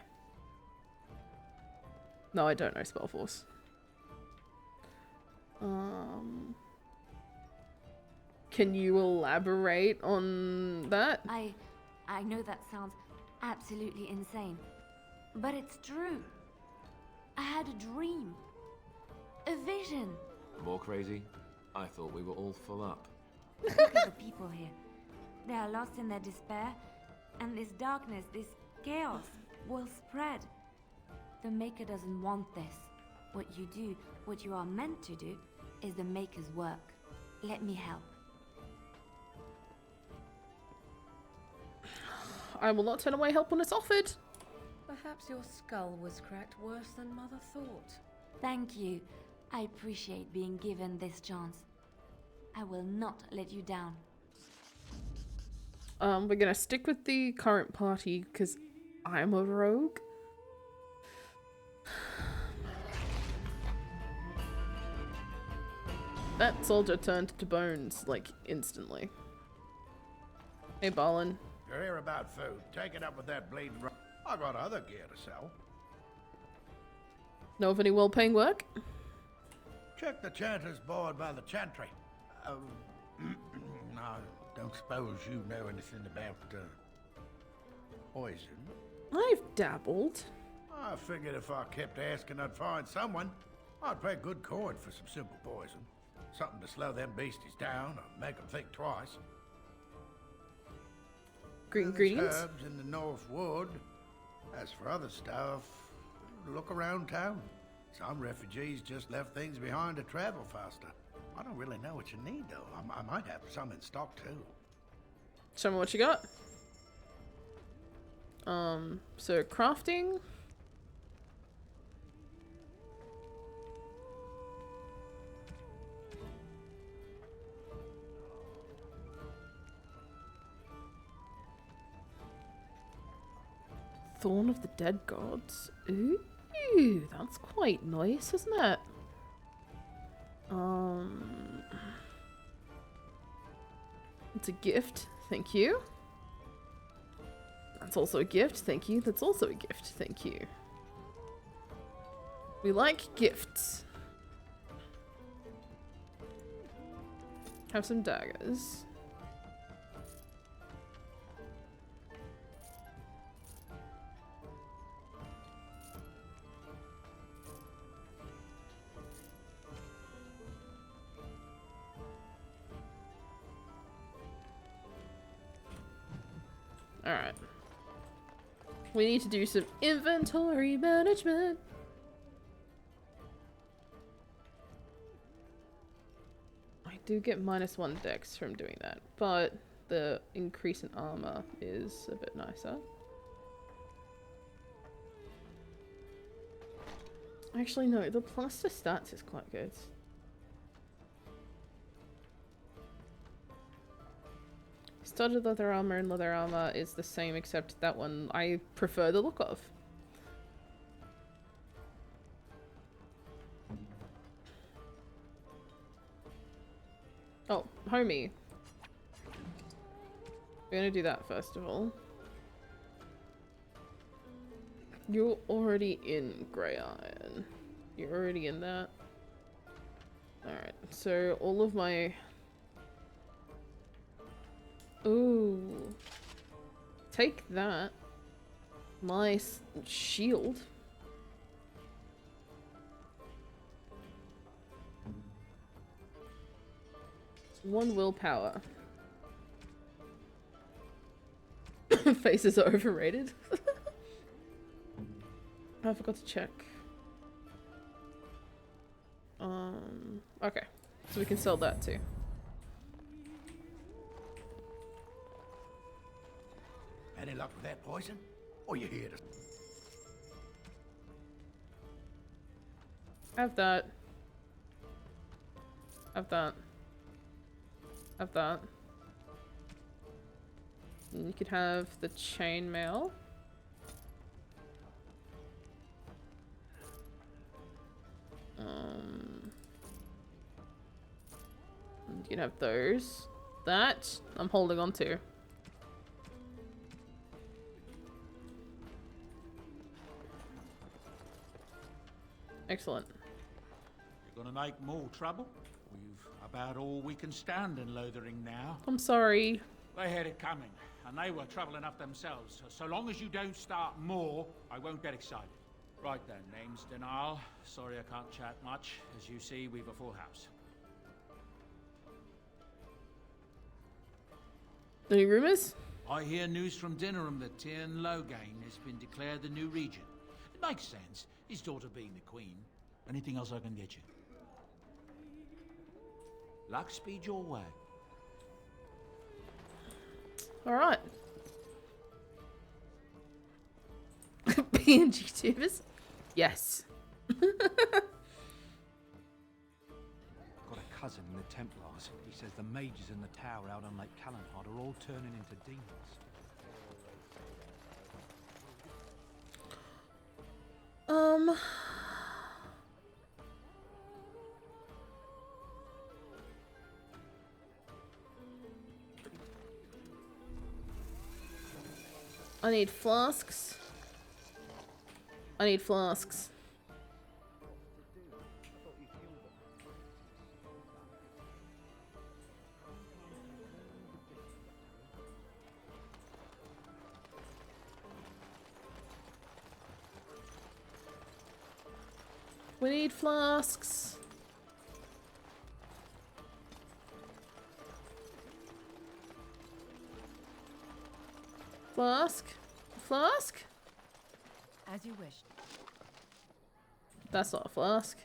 No, I don't know Spellforce. Can you elaborate on that? I know that sounds absolutely insane, but it's true. I had a dream. A vision. More crazy? I thought we were all full up. Look at the people here. They are lost in their despair, and this darkness, this chaos, will spread. The Maker doesn't want this. What you do, what you are meant to do, is the Maker's work. Let me help. I will not turn away help when it's offered. Perhaps your skull was cracked worse than Mother thought. Thank you. I appreciate being given this chance. I will not let you down. We're gonna stick with the current party because I'm a rogue. That soldier turned to bones, like, instantly. Hey, Balin. You're here about food. Take it up with that bleeding I got other gear to sell. Know of any well-paying work? Check the chanter's board by the chantry. I don't suppose you know anything about poison. I've dabbled. I figured if I kept asking, I'd find someone. I'd pay good coin for some simple poison. Something to slow them beasties down or make them think twice. Green There's ingredients? herbs in the North Wood. As for other stuff, look around town. Some refugees just left things behind to travel faster. I don't really know what you need, though. I might have some in stock, too. Show me what you got. So crafting. Thorn of the Dead Gods. Ooh, that's quite nice, isn't it? It's a gift, thank you. That's also a gift, thank you. That's also a gift, thank you. We like gifts. Have some daggers. Alright. We need to do some inventory management. I do get -1 dex from doing that, but the increase in armor is a bit nicer. Actually, no, the plus to stats is quite good. Studded leather armor and leather armor is the same, except that one I prefer the look of. Oh, homie. We're gonna do that first of all. You're already in Grey Iron. You're already in that. Alright, so all of my... Ooh. Take that. My shield. One willpower. Faces are overrated. I forgot to check. Okay. So we can sell that too. luck with that poison? Or you here to... Have that. Have that. Have that. And you could have the chainmail. You can have those. That I'm holding on to. Excellent. You're gonna make more trouble? We've about all we can stand in Lothering now. I'm sorry. They had it coming, and they were trouble enough themselves. So long as you don't start more, I won't get excited. Right then, name's Denal. Sorry I can't chat much. As you see, we've a full house. Any rumors? I hear news from Dinnerham that Tyrn Loghain has been declared the new regent. It makes sense, his daughter being the queen. Anything else I can get you? Luck speed your way. Alright. PNG tubers? Yes. Got a cousin in the Templars. He says the mages in the tower out on Lake Calenhard are all turning into demons. I need flasks. I need flasks. We need flasks. Flask? Flask? As you wish. That's not a flask.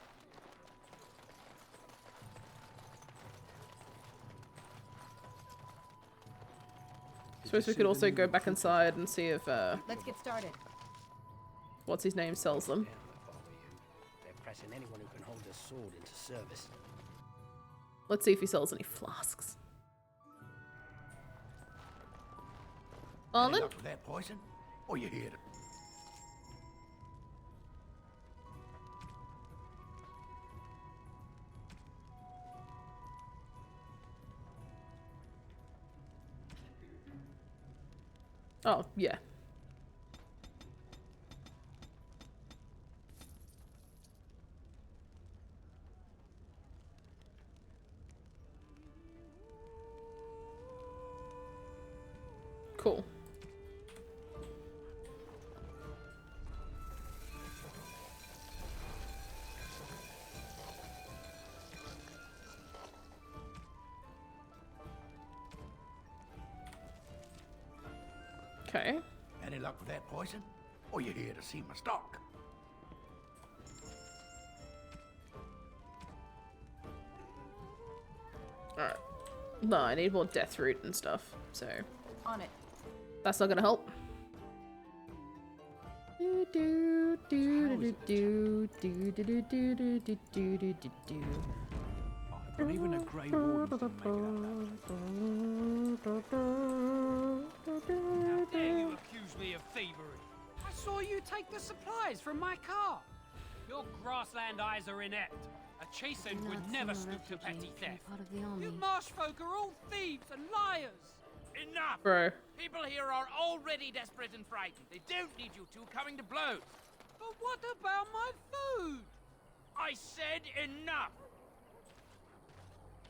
Suppose we could also go back inside and see if Let's get started. what's his name sells them. They're pressing anyone who can hold a sword into service. Let's see if he sells any flasks. Any Arlen? luck with that poison? Or you here to... Oh, yeah. Cool. Okay. Any luck with that poison? Or you here to see my stock? Alright. No, I need more death root and stuff, so On it. that's not gonna help. Do do do do do do do do do do do do do do. But even a Grey Warden can make it How dare you accuse me of thievery? I saw you take the supplies from my car. Your grassland eyes are inept. A chastened would never stoop to petty theft. You marsh folk are all thieves and liars. Enough! Bro. People here are already desperate and frightened. They don't need you two coming to blows. But what about my food? I said enough!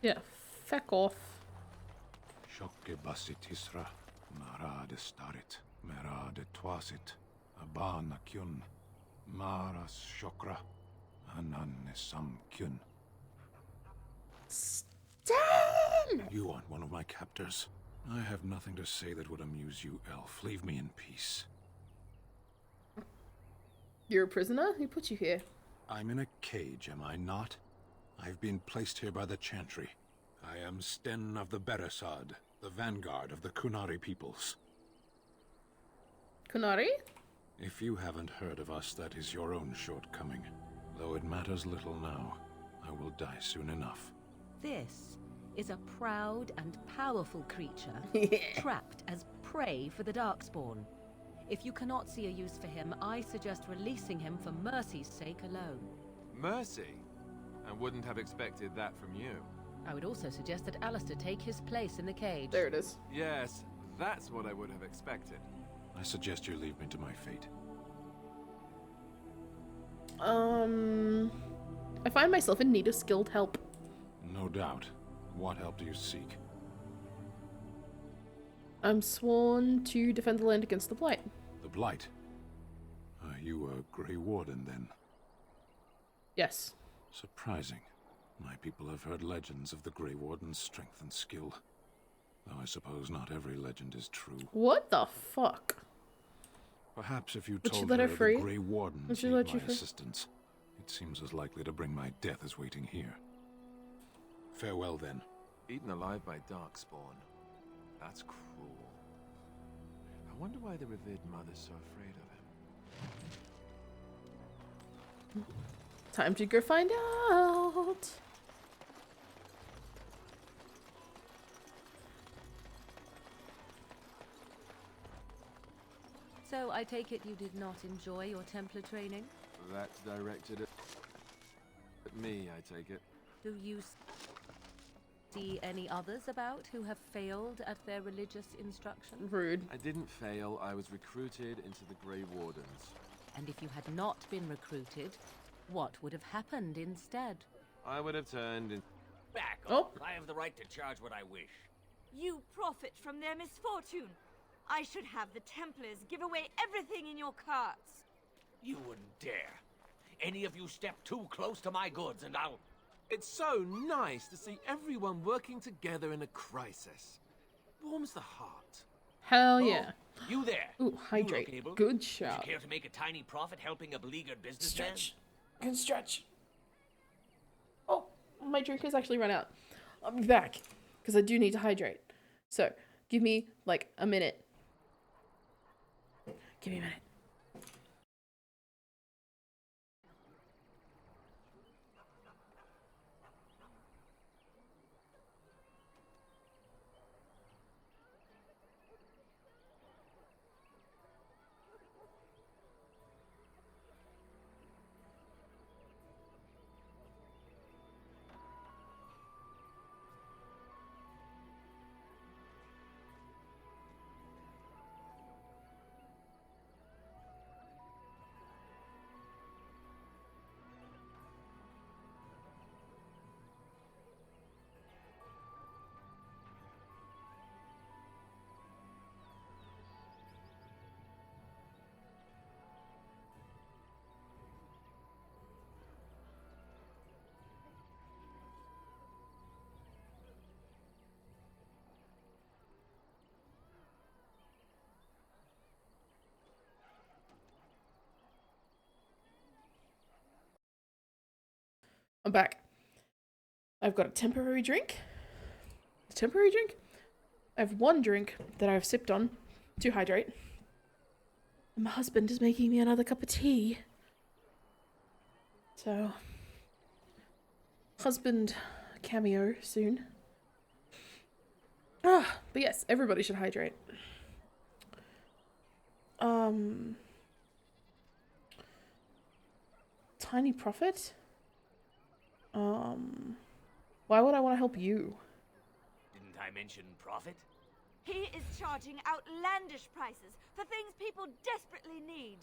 Yeah, feck off. Shokke basit Isra, Mara de starit, Mera de twasit, Abana kyun, Maras shokra, Anan sam kyun. Stan! You aren't one of my captors. I have nothing to say that would amuse you, elf. Leave me in peace. You're a prisoner? Who put you here? I'm in a cage, am I not? I've been placed here by the Chantry. I am Sten of the Beresad, the vanguard of the Kunari peoples. Kunari? If you haven't heard of us, that is your own shortcoming. Though it matters little now. I will die soon enough. This is a proud and powerful creature trapped as prey for the Darkspawn. If you cannot see a use for him, I suggest releasing him for mercy's sake alone. Mercy? I wouldn't have expected that from you. I would also suggest that Alistair take his place in the cage. There it is. Yes, that's what I would have expected. I suggest you leave me to my fate. I find myself in need of skilled help. No doubt. What help do you seek? I'm sworn to defend the land against the Blight. The Blight? Are you a Grey Warden, then? Yes. Surprising. My people have heard legends of the Grey Warden's strength and skill. Though I suppose not every legend is true. What the fuck? Perhaps if you Would told she let her her free? the Grey Warden Would she need let my you free? assistance, it seems as likely to bring my death as waiting here. Farewell, then. Eaten alive by Darkspawn. That's cruel. I wonder why the revered mother's so afraid of him. Time to go find out. So I take it you did not enjoy your Templar training? That's directed at me, I take it. Do you see any others about who have failed at their religious instruction? Rude. I didn't fail. I was recruited into the Grey Wardens. And if you had not been recruited, what would have happened instead? I would have turned in... Back Oh. off. I have the right to charge what I wish. You profit from their misfortune. I should have the Templars give away everything in your carts. You wouldn't dare. Any of you step too close to my goods and I'll... It's so nice to see everyone working together in a crisis. Warms the heart. Hell yeah. You there. Ooh, You look hydrate. able. Good Would shout. you care to make a tiny profit helping a beleaguered businessman? Stretch. Good stretch. Oh, my drink has actually run out. I'll be back, because I do need to hydrate. So, give me, like, a minute. Give me a minute. I'm back. I've got a temporary drink. A temporary drink? I have one drink that I've sipped on to hydrate. And my husband is making me another cup of tea. So, husband cameo soon. But yes, everybody should hydrate. Tiny profit? Why would I want to help you? Didn't I mention profit? He is charging outlandish prices for things people desperately need.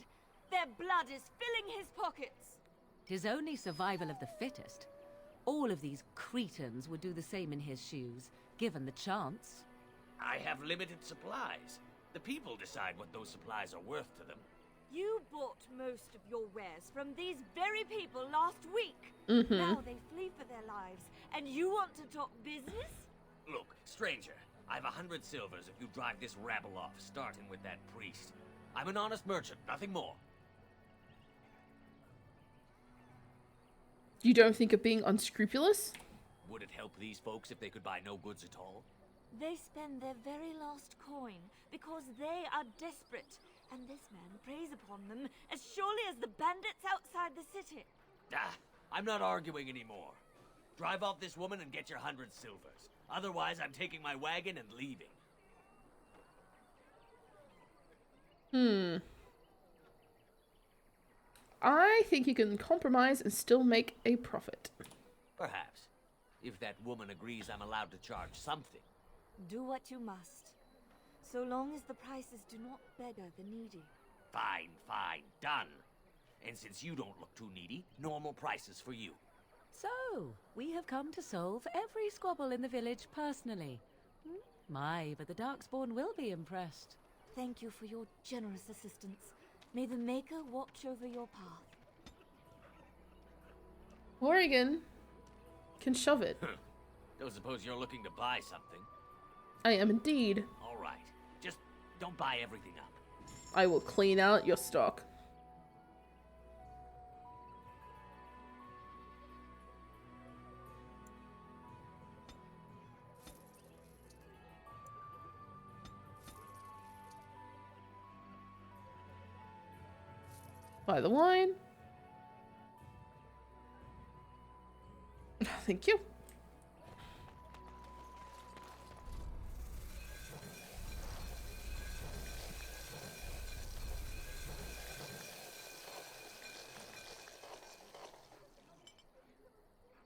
Their blood is filling his pockets. 'Tis only survival of the fittest. All of these cretins would do the same in his shoes, given the chance. I have limited supplies. The people decide what those supplies are worth to them. You bought most of your wares from these very people last week. Mm-hmm. Now they flee for their lives, and you want to talk business? Look, stranger, I've 100 silvers if you drive this rabble off, starting with that priest. I'm an honest merchant, nothing more. You don't think of being unscrupulous? Would it help these folks if they could buy no goods at all? They spend their very last coin because they are desperate, And this man preys upon them as surely as the bandits outside the city. Ah, I'm not arguing anymore. Drive off this woman and get your 100 silvers. Otherwise, I'm taking my wagon and leaving. I think you can compromise and still make a profit. Perhaps. If that woman agrees I'm allowed to charge something. Do what you must. So long as the prices do not beggar the needy. Fine, fine, done. And since you don't look too needy, normal prices for you. So, we have come to solve every squabble in the village personally. My, but the Darkspawn will be impressed. Thank you for your generous assistance. May the Maker watch over your path. Morrigan can shove it. Don't suppose you're looking to buy something? I am indeed. All right. Just don't buy everything up. I will clean out your stock. Buy the wine. Thank you.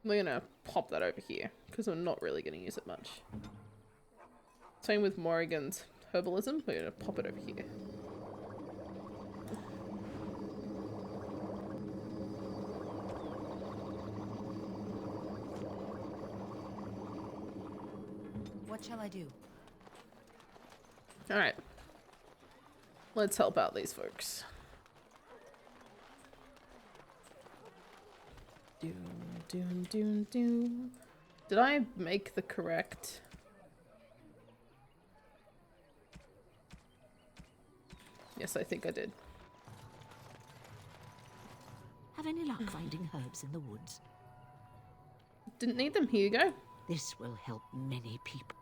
We're gonna pop that over here because we're not really gonna use it much. Same with Morrigan's herbalism. We're gonna pop it over here. What shall I do? Alright. Let's help out these folks. Did I make the correct... Yes, I think I did. Have any luck finding herbs in the woods? Didn't need them. Here you go. This will help many people.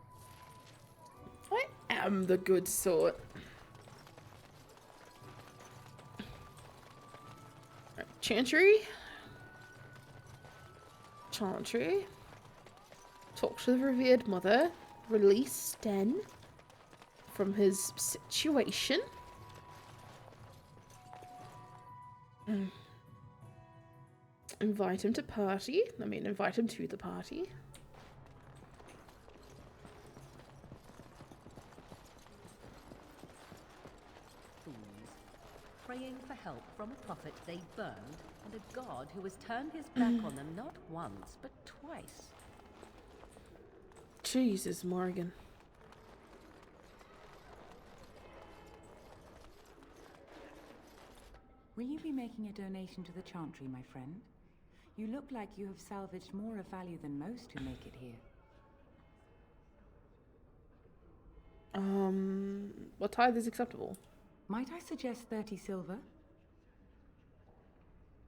I am the good sort. Right, Chantry. Chantry. Talk to the revered mother. Release Sten from his situation. Invite him to party. Invite him to the party. Praying for help from a prophet they burned, and a god who has turned his back on them not once, but twice. Jesus, Morrigan. Will you be making a donation to the Chantry, my friend? You look like you have salvaged more of value than most who make it here. What tithe is acceptable? Might I suggest 30 silver?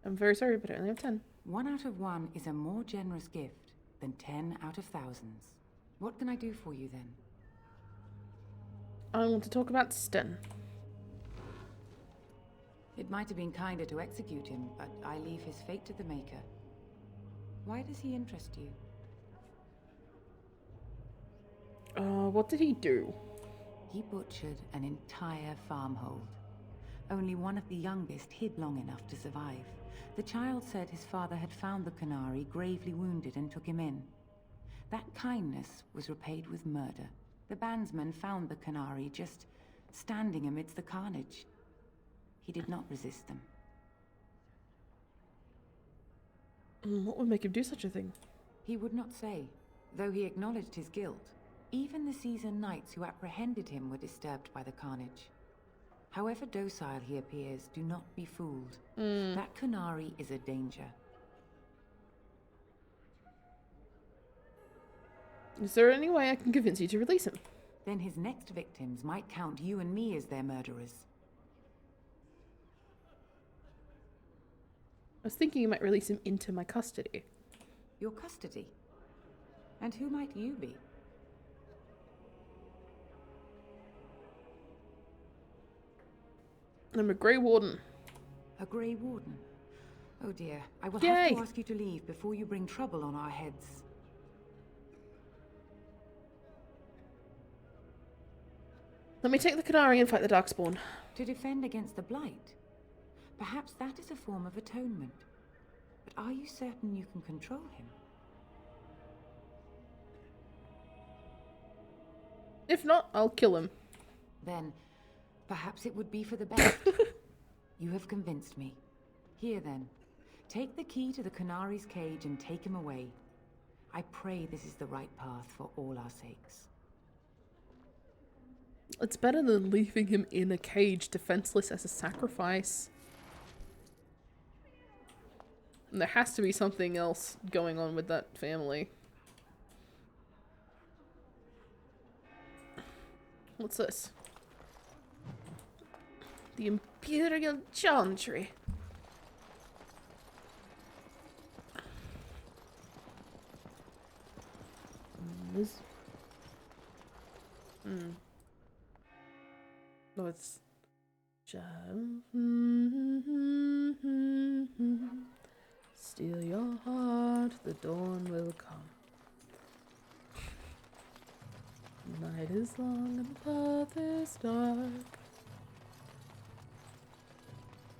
I'm very sorry, but I only have 10. 1 out of 1 is a more generous gift than 10 out of thousands. What can I do for you then? I want to talk about Sten. It might have been kinder to execute him, but I leave his fate to the Maker. Why does he interest you? What did he do? He butchered an entire farmhold. Only one of the youngest hid long enough to survive. The child said his father had found the Canary gravely wounded and took him in. That kindness was repaid with murder. The bandsman found the Canary just standing amidst the carnage. He did not resist them. What would make him do such a thing? He would not say, though he acknowledged his guilt. Even the seasoned knights who apprehended him were disturbed by the carnage. However docile he appears, do not be fooled. That Canary is a danger. Is there any way I can convince you to release him? Then his next victims might count you and me as their murderers. I was thinking you might release him into my custody. Your custody? And who might you be? And I'm a Grey Warden. A Grey Warden? Oh dear, I will Yay. have to ask you to leave before you bring trouble on our heads. Let me take the Qunari and fight the Darkspawn. To defend against the Blight? Perhaps that is a form of atonement. But are you certain you can control him? If not, I'll kill him. Then, perhaps it would be for the best. You have convinced me. Here then, take the key to the Qunari's cage and take him away. I pray this is the right path for all our sakes. It's better than leaving him in a cage defenseless as a sacrifice. And there has to be something else going on with that family. What's this? The Imperial Chantry. This... No, it's... Steal your heart, the dawn will come. The night is long and the path is dark.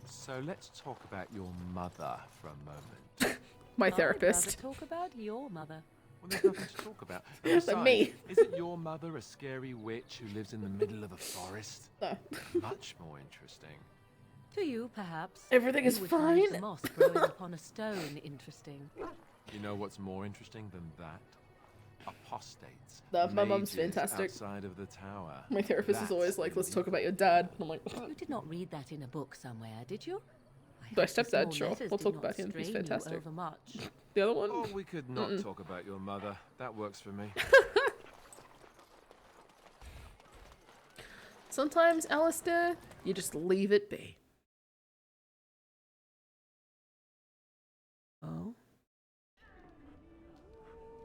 So let's talk about your mother for a moment. My therapist. I'd rather talk about your mother. Well, there's nothing to talk about. And besides, me. Isn't your mother a scary witch who lives in the middle of a forest? No. Much more interesting. To you, perhaps. Everything is You would find fine. the moss growing upon a stone interesting. You know what's more interesting than that? Apostates. My mum's Mages fantastic. Outside of the tower. My therapist is That's always like, let's talk about your dad. And I'm like, You did not read that in a book somewhere, did you? my hope the stepdad, small sure. letters We'll did talk not about him. He's strain you fantastic. overmuch. The other one? Oh, we could not talk about your mother. That works for me. Sometimes, Alistair, you just leave it be. Oh.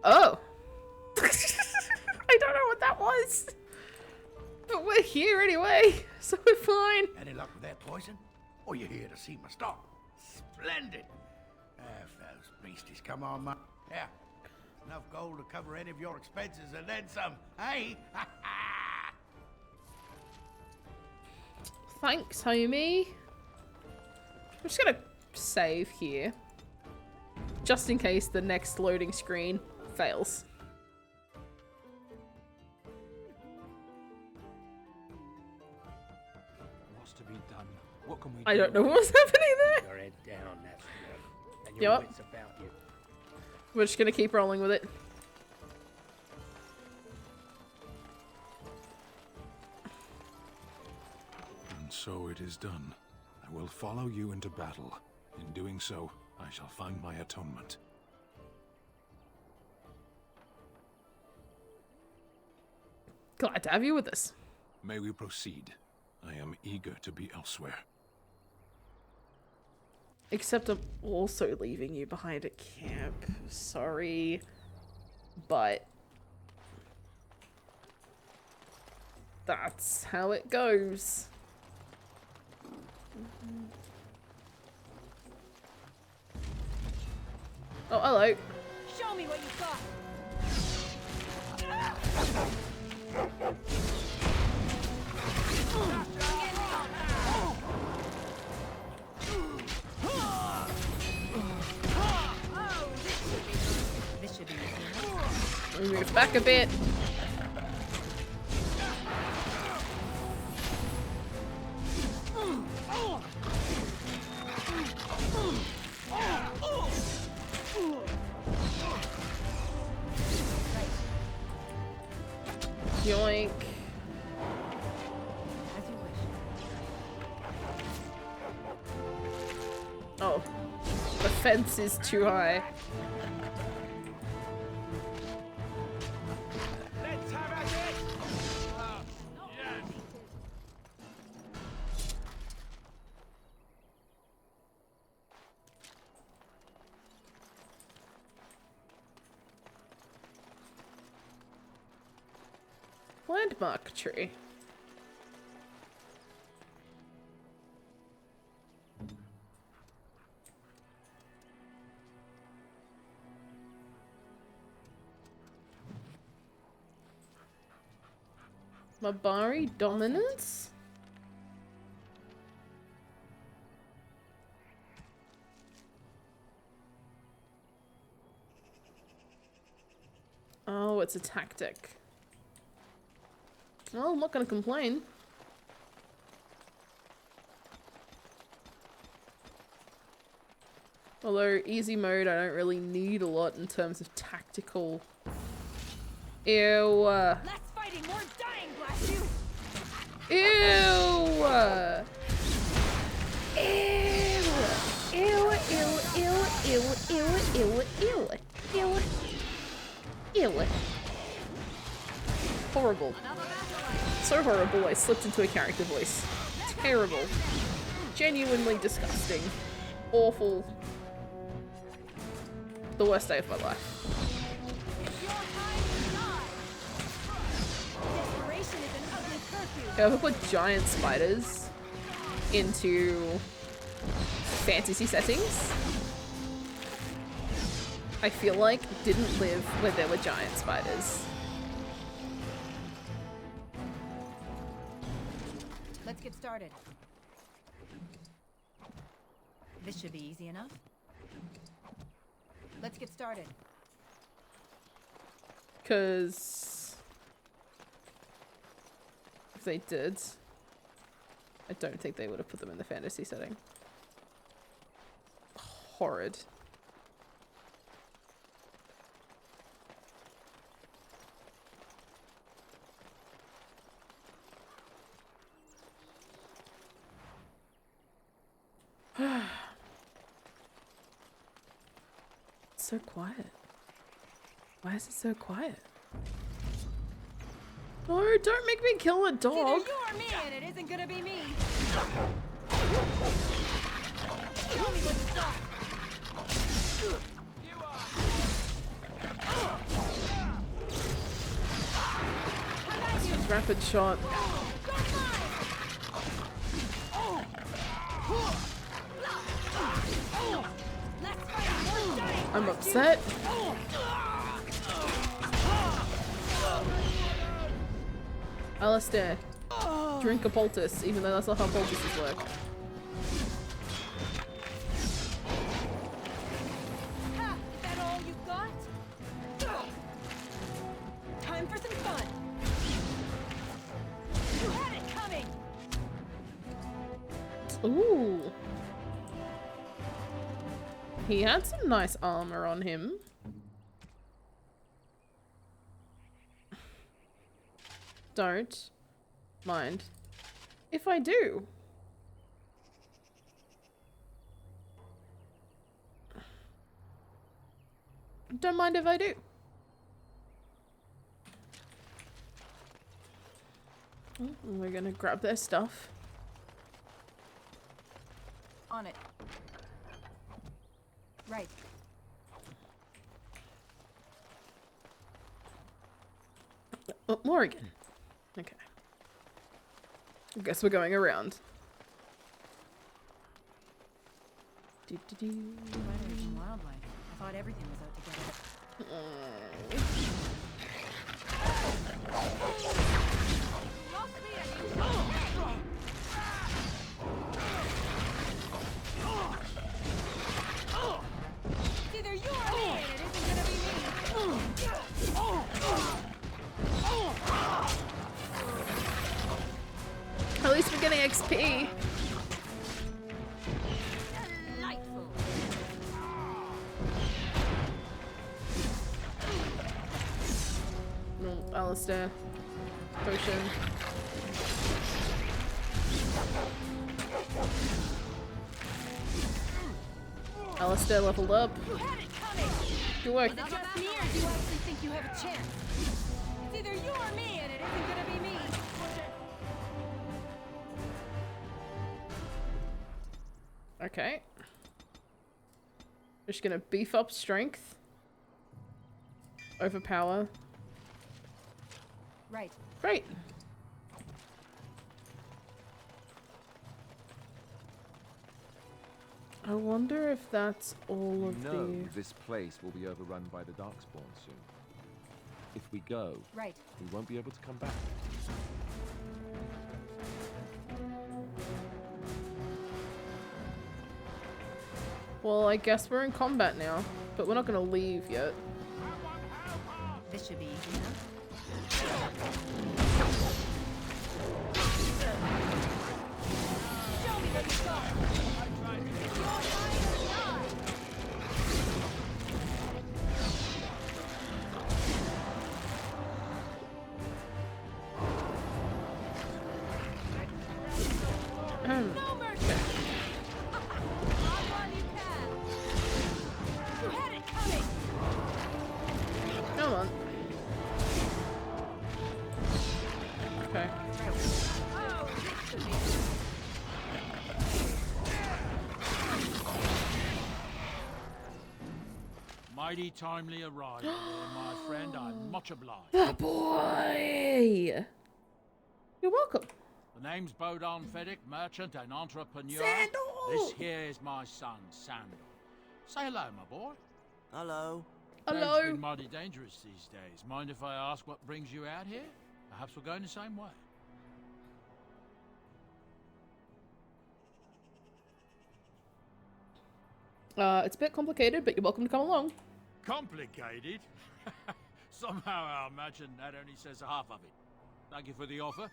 Oh! I don't know what that was! But we're here anyway, so we're fine. Any luck with that poison? Or you here to see my stock? Splendid! If those beasties come on my... Yeah, enough gold to cover any of your expenses and then some, hey? Thanks, homie. I'm just gonna save here. Just in case the next loading screen fails. What's to be done? What can we I do? don't know what's happening there. Your head down, that's good. And your Yep. wits about you. We're just gonna keep rolling with it. And so it is done. I will follow you into battle. In doing so, I shall find my atonement. Glad to have you with us. May we proceed? I am eager to be elsewhere. Except I'm also leaving you behind at camp. Sorry. But... that's how it goes. Oh, hello. Show me what you got. This should be Let me move back a bit. Yoink. as you wish. Oh. The fence is too high. Let's have at it! Landmark tree. Mabari dominance? Oh, it's a tactic. Well, I'm not gonna complain. Although, easy mode, I don't really need a lot in terms of tactical. Ew. Less fighting, more dying, blast you! Ew. Ew. Horrible. So horrible, I slipped into a character voice. Terrible. Genuinely disgusting. Awful. The worst day of my life. If I ever put giant spiders into fantasy settings, I feel like didn't live where there were giant spiders. Let's get started. This should be easy enough. Let's get started. 'Cause if they did, I don't think they would have put them in the fantasy setting. Horrid. It's so quiet. Why is it so quiet? No, don't make me kill a dog. Either you or me, and it isn't gonna be me. Show me what's up. Rapid shot. I'm upset. Alistair, drink a poultice, even though that's not how poultices work. Ha! Is that all you got? Time for some fun. You had it coming. Ooh. He had some nice armor on him. Don't mind if I do. Don't mind if I do. Oh, we're gonna grab their stuff. On it. Right. Oh, Morrigan. Okay. I guess we're going around. Predators and wildlife. I thought everything was out together. It's either you or me, and it isn't gonna be me. At least we're getting XP. Delightful. No, Alistair. Potion. Alistair leveled up. You had it coming. Good work. Is it just me, or do you actually think you have a chance? It's either you or me, and it isn't gonna be me. Okay. Just gonna beef up strength. Overpower. Right. Great. I wonder if that's all of You know the... this place will be overrun by the Darkspawn soon. If we go, Right. we won't be able to come back. Well, I guess we're in combat now, but we're not gonna leave yet. This should be easy enough. Show me what you No mercy! While you can! You had it coming! Come on. Okay. Mighty timely arrival there, my friend. I'm much obliged. The boy! You're welcome. The name's Bodon Fedek, merchant and entrepreneur. Sandal! This here is my son, Sandal. Say hello, my boy. Hello. Hello. It's been mighty dangerous these days. Mind if I ask what brings you out here? Perhaps we're going the same way. It's a bit complicated, but you're welcome to come along. Complicated? Somehow I imagine that only says half of it. Thank you for the offer.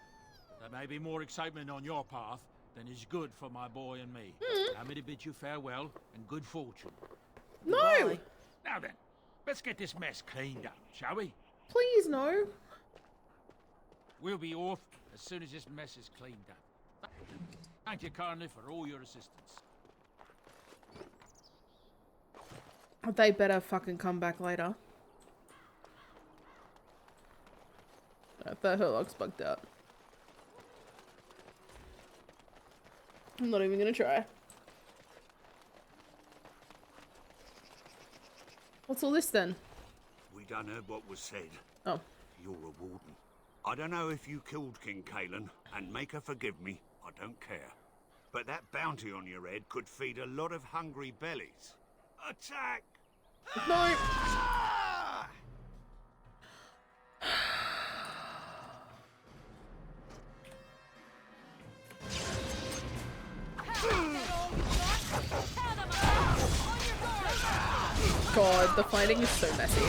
There may be more excitement on your path than is good for my boy and me. Allow me to bid you farewell and good fortune. No! Goodbye. Now then, let's get this mess cleaned up, shall we? Please, no. We'll be off as soon as this mess is cleaned up. Thank you kindly for all your assistance. They better fucking come back later. That Herlock's bugged out. I'm not even gonna try. What's all this then? We done heard what was said. Oh. You're a warden. I don't know if you killed King Kalen, and make her forgive me, I don't care. But that bounty on your head could feed a lot of hungry bellies. Attack! No! God, the fighting is so messy.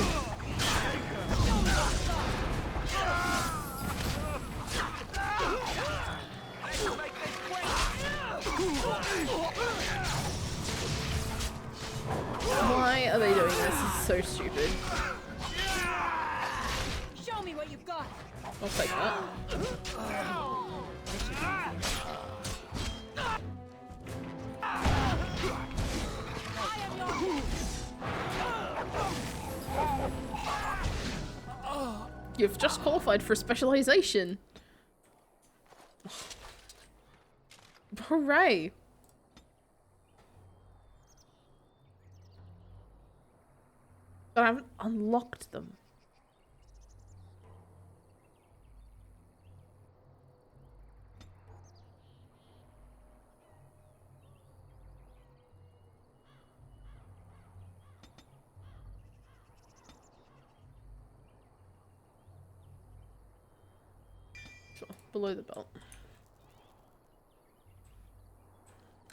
Why are they doing this? This is so stupid. Show me what you've got! I'll take that. You've just qualified for specialization. Hooray! But I haven't unlocked them. Sure, below the belt.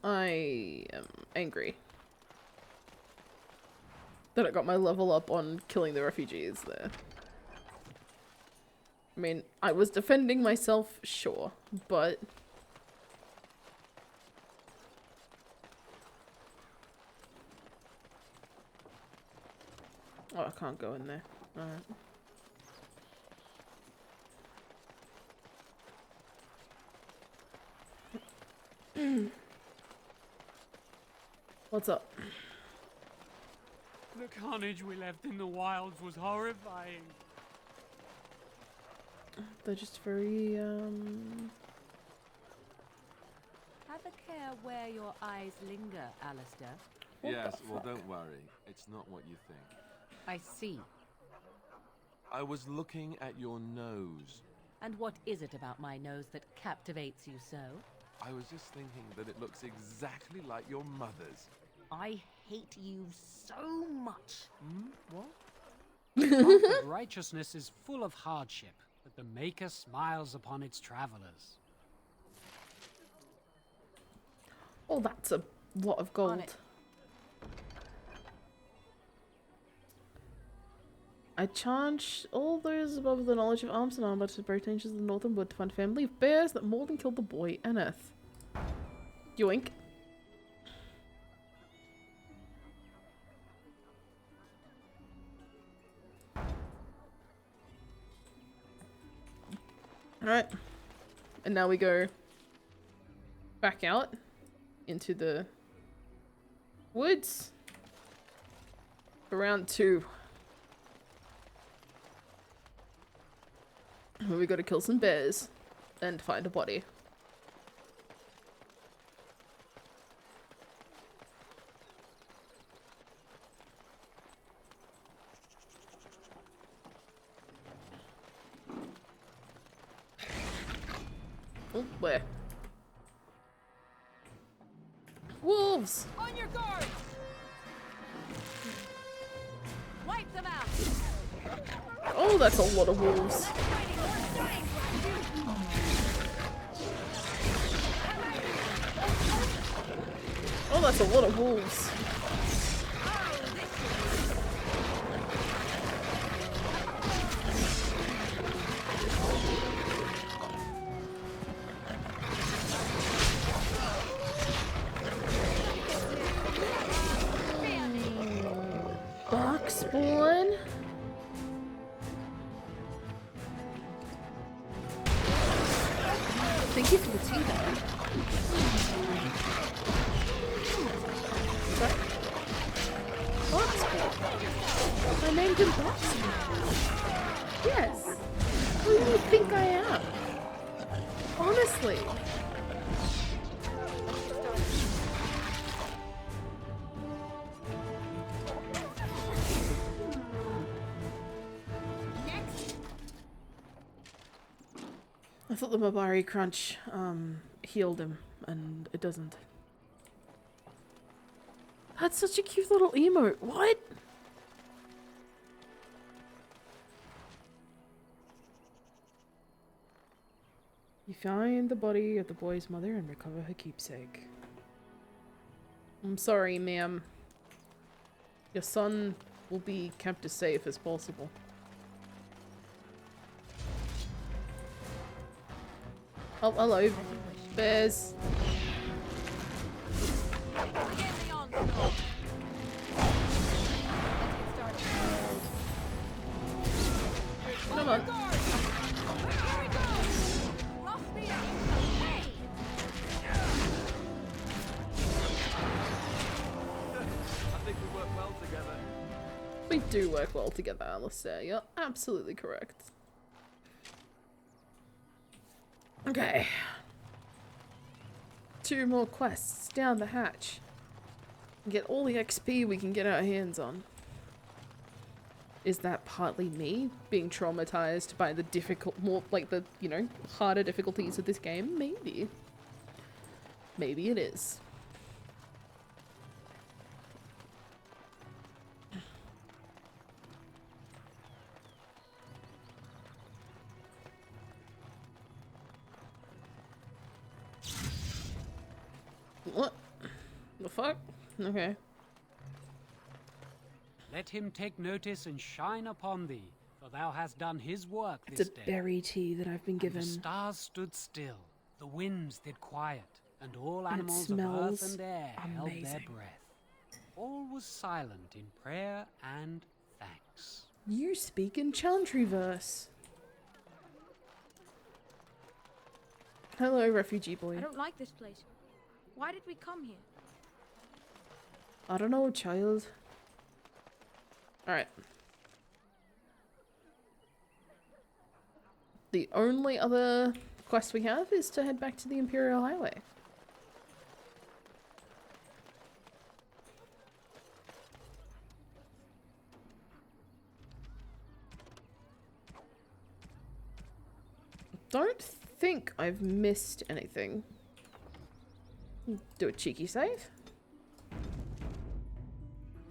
I am angry that I got my level up on killing the refugees there. I mean, I was defending myself, sure, but... Oh, I can't go in there. Alright. What's up? The carnage we left in the wilds was horrifying. They're just very, Have a care where your eyes linger, Alistair. Yes, well, don't worry. It's not what you think. I see. I was looking at your nose. And what is it about my nose that captivates you so? I was just thinking that it looks exactly like your mother's. I hate you so much. What? path of righteousness is full of hardship, but the Maker smiles upon its travelers. Oh, that's a lot of gold. I charge all those above the knowledge of arms and armor to break dangers of the northern wood to find a family of bears that more than killed the boy Eneth. Yoink. Alright. And now we go back out into the woods for round 2. Where we gotta kill some bears and find a body. Oh, where? Wolves! On your guard! Wipe them out! Oh, that's a lot of wolves. Oh, that's a lot of wolves. Darkspawn. Thank you for the tea, though. Darkspawn. I named him Darkspawn. Yes. Who do you think I am? Honestly. I thought the Mabari Crunch healed him, and it doesn't. That's such a cute little emote. What? You find the body of the boy's mother and recover her keepsake. I'm sorry, ma'am. Your son will be kept as safe as possible. Oh, hello, bears. Come on. I think we work well together. We do work well together, Alistair. You're absolutely correct. Okay. 2 more quests down the hatch. Get all the XP we can get our hands on. Is that partly me being traumatized by the more like the, you know, harder difficulties of this game? Maybe. Maybe it is. What? The fuck? Okay. Let him take notice and shine upon thee, for thou hast done his work It's this a day. berry tea that I've been And given. the stars stood still, the winds did quiet, and all And it animals of earth smells and air held their amazing. breath. All was silent in prayer and thanks. You speak in Chantry verse. Hello, refugee boy. I don't like this place. Why did we come here? I don't know, child. Alright. The only other quest we have is to head back to the Imperial Highway. Don't think I've missed anything. Do a cheeky save.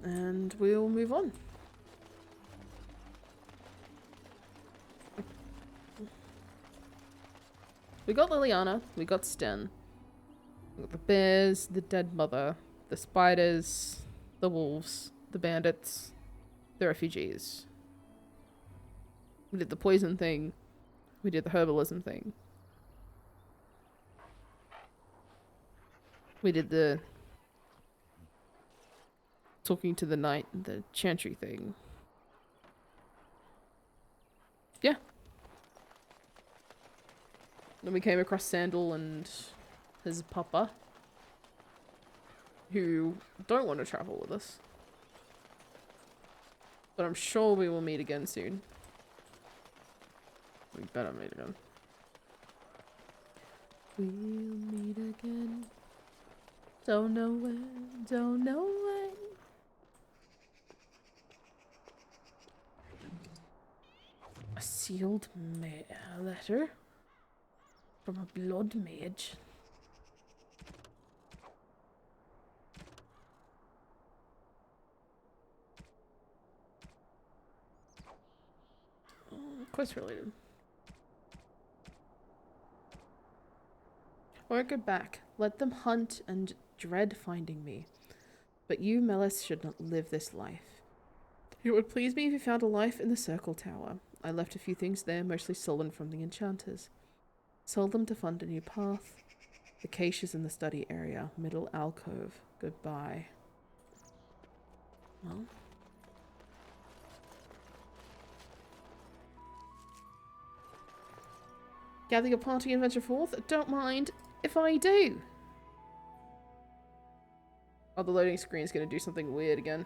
And we'll move on. We got Liliana, we got Sten. We got the bears, the dead mother, the spiders, the wolves, the bandits, the refugees. We did the poison thing. We did the herbalism thing. We did the talking to the knight, the chantry thing. Yeah. Then we came across Sandal and his papa, who don't want to travel with us. But I'm sure we will meet again soon. We better meet again. We'll meet again. Don't know when, don't know when. A sealed letter from a blood mage. Quest related. Won't go back. Let them hunt and dread finding me. But you, Melis, should not live this life. It would please me if you found a life in the Circle Tower. I left a few things there, mostly stolen from the enchanters. Sold them to fund a new path. The cache is in the study area. Middle alcove. Goodbye. Well. Gather your party and venture forth. Don't mind if I do. Oh, the loading screen is going to do something weird again.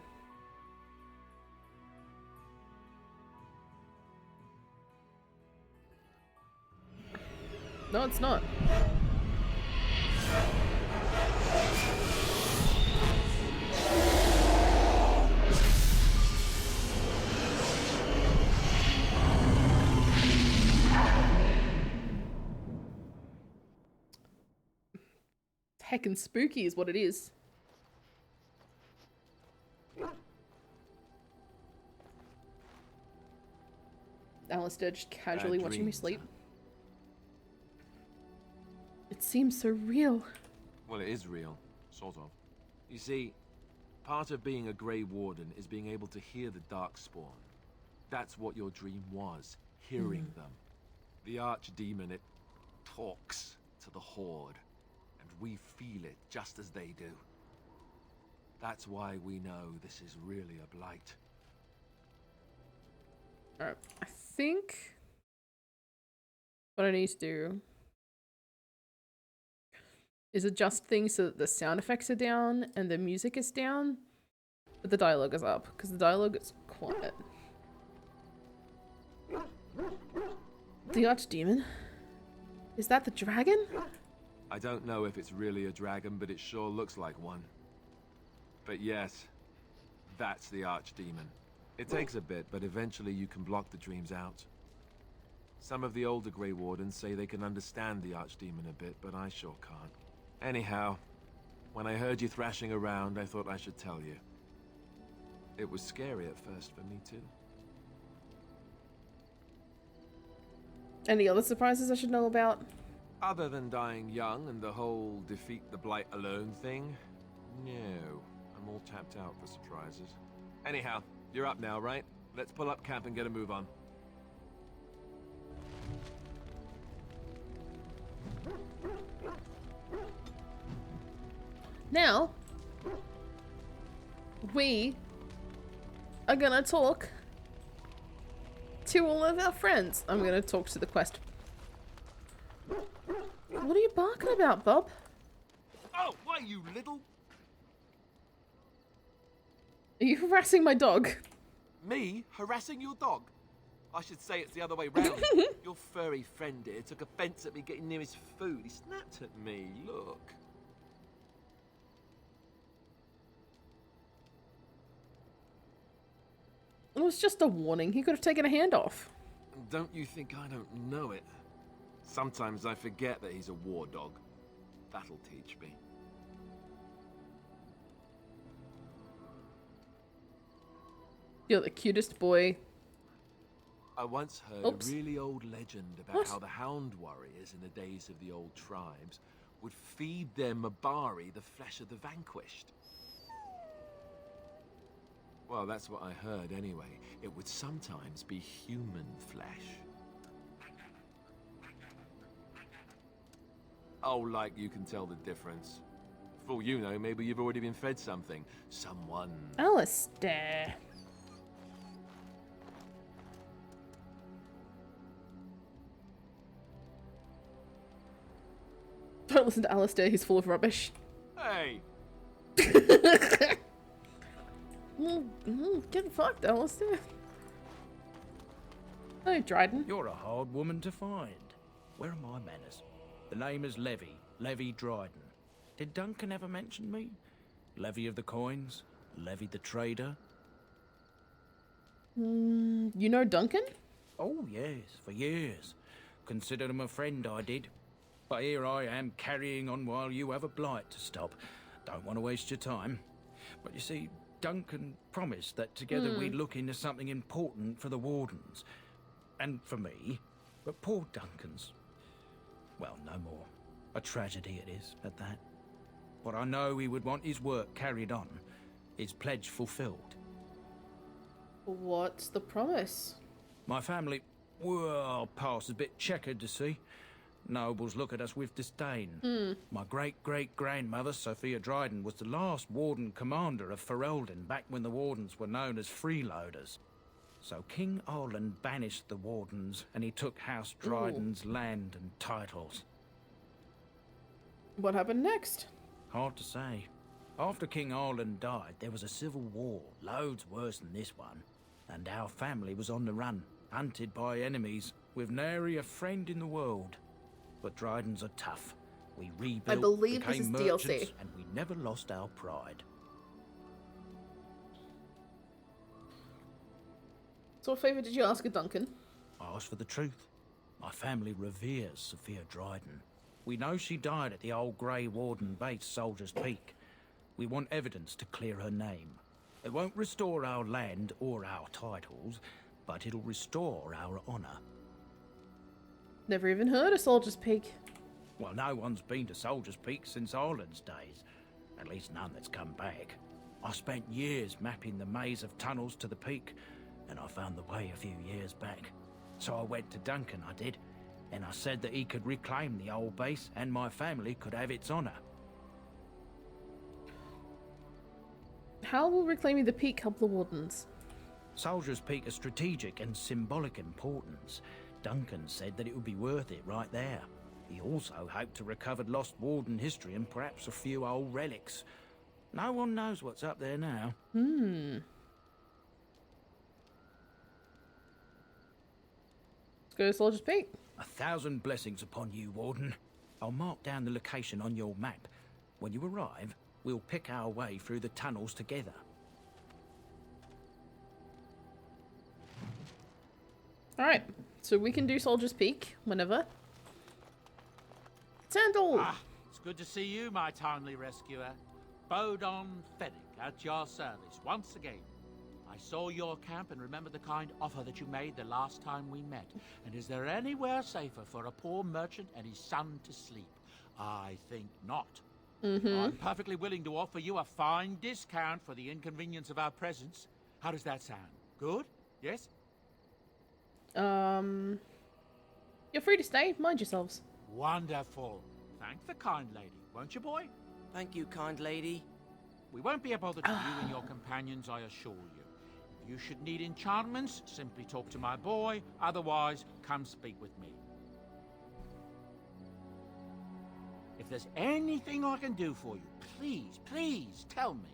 No, it's not. Heckin' spooky is what it is. Alistair just casually watching me sleep. It seems so real. Well, it is real. Sort of. You see, part of being a Grey Warden is being able to hear the Darkspawn. That's what your dream was, hearing them. The Archdemon, it talks to the Horde, and we feel it just as they do. That's why we know this is really a blight. Alright, I think what I need to do is adjust things so that the sound effects are down and the music is down, but the dialogue is up, because the dialogue is quiet. The Archdemon? Is that the dragon? I don't know if it's really a dragon, but it sure looks like one. But yes, that's the Archdemon. It takes a bit, but eventually you can block the dreams out. Some of the older Grey Wardens say they can understand the Archdemon a bit, but I sure can't. Anyhow, when I heard you thrashing around, I thought I should tell you. It was scary at first for me too. Any other surprises I should know about? Other than dying young and the whole defeat the Blight alone thing, no. I'm all tapped out for surprises. Anyhow, you're up now, right? Let's pull up camp and get a move on. Now, we are gonna talk to all of our friends. I'm gonna talk to the quest. What are you barking about, Bob? Oh, why, you little... Are you harassing my dog? Me? Harassing your dog? I should say it's the other way round. Your furry friend here took offense at me getting near his food. He snapped at me, look. It was just a warning. He could have taken a hand off. Don't you think I don't know it? Sometimes I forget that he's a war dog. That'll teach me. You're the cutest boy I once heard Oops. a really old legend about What? how the Hound warriors in the days of the old tribes would feed their Mabari the flesh of the vanquished. Well, that's what I heard anyway. It would sometimes be human flesh. Oh, like you can tell the difference. For all you know, maybe you've already been fed something. Someone. Alistair. Don't listen to Alistair, he's full of rubbish. Hey! Get fucked, Alistair. Oh, Dryden. You're a hard woman to find. Where are my manners? The name is Levy. Levy Dryden. Did Duncan ever mention me? Levy of the coins? Levy the trader? You know Duncan? Oh, yes, for years. Considered him a friend, I did. But here I am carrying on while you have a blight to stop. Don't want to waste your time. But you see, Duncan promised that together we'd look into something important for the Wardens. And for me. But poor Duncan's... well, no more. A tragedy it is, at that. But I know he would want his work carried on. His pledge fulfilled. What's the promise? My family, well, past is a bit checkered to see. Nobles look at us with disdain. My great-great-grandmother, Sophia Dryden, was the last Warden commander of Ferelden back when the Wardens were known as freeloaders. So King Arlen banished the Wardens and he took House Dryden's land and titles. What happened next? Hard to say. After King Arlen died, there was a civil war, loads worse than this one. And our family was on the run, hunted by enemies, with nary a friend in the world. But Drydens are tough. We rebuilt, I believe this became is merchants, DLC. and we never lost our pride. So what favour did you ask of Duncan? I asked for the truth. My family reveres Sophia Dryden. We know she died at the old Grey Warden base, Soldier's Peak. We want evidence to clear her name. It won't restore our land or our titles, but it'll restore our honour. Never even heard of Soldier's Peak. Well, no one's been to Soldier's Peak since Arlen's days. At least none that's come back. I spent years mapping the maze of tunnels to the peak, and I found the way a few years back. So I went to Duncan, I did, and I said that he could reclaim the old base and my family could have its honour. How will reclaiming the peak help the Wardens? Soldier's Peak is strategic and symbolic importance. Duncan said that it would be worth it right there. He also hoped to recover lost Warden history and perhaps a few old relics. No one knows what's up there now. Let's go to Soldier's Peak. 1,000 blessings upon you, Warden. I'll mark down the location on your map. When you arrive, we'll pick our way through the tunnels together. Alright, so we can do Soldier's Peak whenever. Sandal! Ah, it's good to see you, my timely rescuer. Bodon Fennick at your service once again. I saw your camp and remember the kind offer that you made the last time we met. And is there anywhere safer for a poor merchant and his son to sleep? I think not. I'm perfectly willing to offer you a fine discount for the inconvenience of our presence. How does that sound? Good? Yes? You're free to stay. Mind yourselves. Wonderful. Thank the kind lady, won't you, boy? Thank you, kind lady. We won't be a bother to you and your companions, I assure you. If you should need enchantments, simply talk to my boy. Otherwise, come speak with me. If there's anything I can do for you, please, please tell me.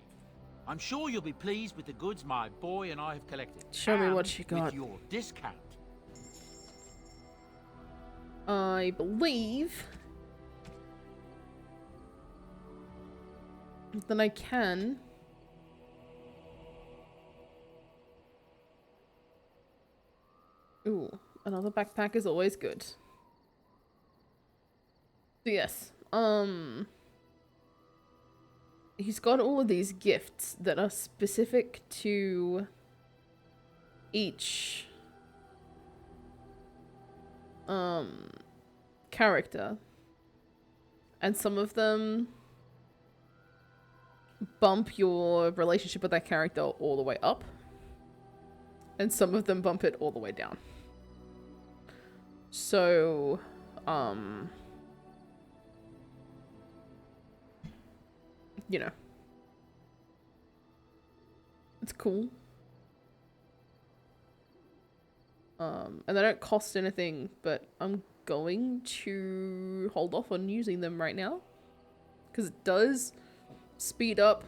I'm sure you'll be pleased with the goods my boy and I have collected. Show me and what you got. With your discount. I believe that I can. Ooh, another backpack is always good. So yes, he's got all of these gifts that are specific to each character, and some of them bump your relationship with that character all the way up, and some of them bump it all the way down. So, you know, it's cool. And they don't cost anything, but I'm going to hold off on using them right now, because it does speed up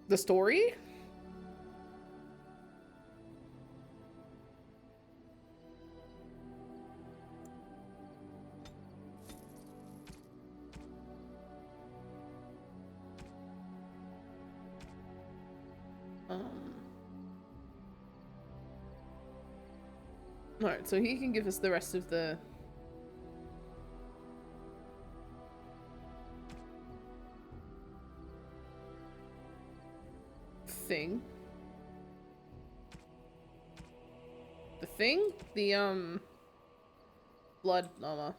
the story. Alright, so he can give us the rest of the thing. The blood armor.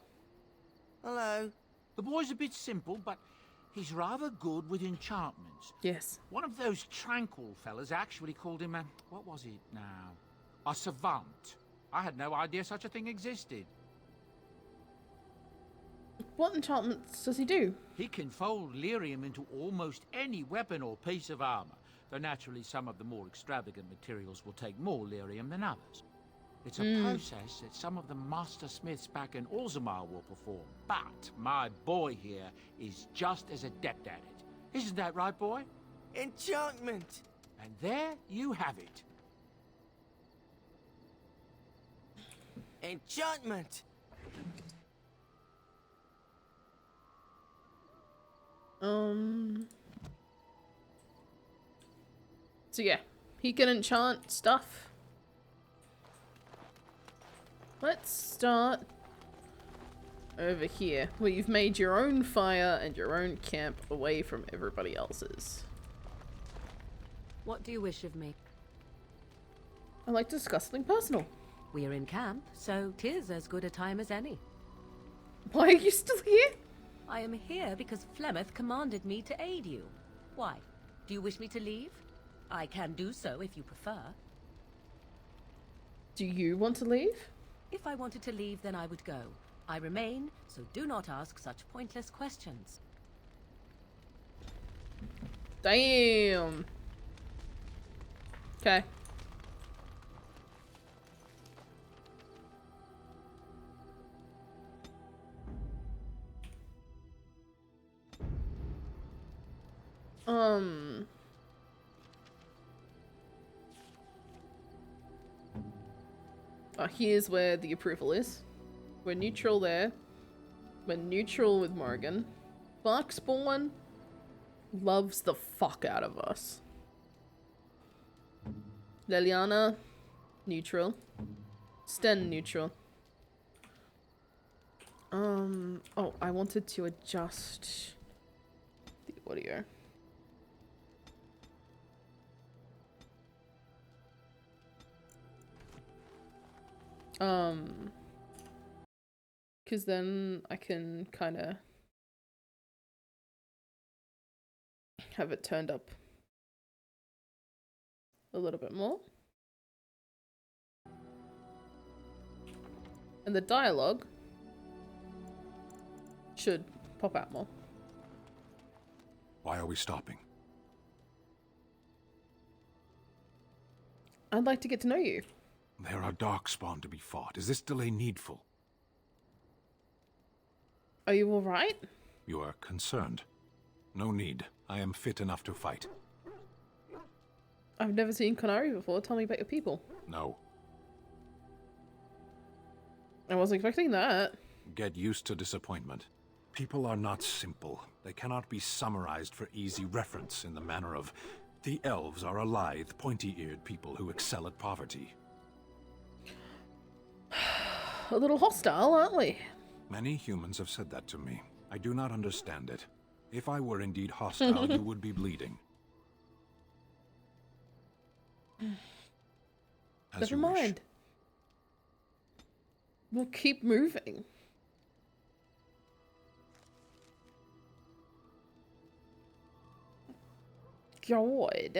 Hello. The boy's a bit simple, but he's rather good with enchantments. Yes. One of those tranquil fellas actually called him a... what was it now? A savant. I had no idea such a thing existed. What enchantments does he do? He can fold lyrium into almost any weapon or piece of armor, though naturally some of the more extravagant materials will take more lyrium than others. It's a process that some of the master smiths back in Orzammar will perform, but my boy here is just as adept at it. Isn't that right, boy? Enchantment! And there you have it. Enchantment! So yeah, he can enchant stuff. Let's start over here, where you've made your own fire and your own camp away from everybody else's. What do you wish of me? I'd like to discuss something personal. We're in camp, so 'tis as good a time as any. Why are you still here? I am here because Flemeth commanded me to aid you. Why? Do you wish me to leave? I can do so if you prefer. Do you want to leave? If I wanted to leave, then I would go. I remain, so do not ask such pointless questions. Damn. Okay. Here's where the approval is. We're neutral there. We're neutral with Morrigan. Darkspawn loves the fuck out of us. Leliana, neutral. Sten, neutral. Oh, I wanted to adjust the audio. Because then I can kind of have it turned up a little bit more. And the dialogue should pop out more. Why are we stopping? I'd like to get to know you. There are Darkspawn to be fought. Is this delay needful? Are you alright? You are concerned. No need. I am fit enough to fight. I've never seen Qunari before. Tell me about your people. No. I wasn't expecting that. Get used to disappointment. People are not simple. They cannot be summarized for easy reference in the manner of, the elves are a lithe, pointy-eared people who excel at poverty. A little hostile, aren't we? Many humans have said that to me. I do not understand it. If I were indeed hostile, you would be bleeding. Never mind. We'll keep moving. God.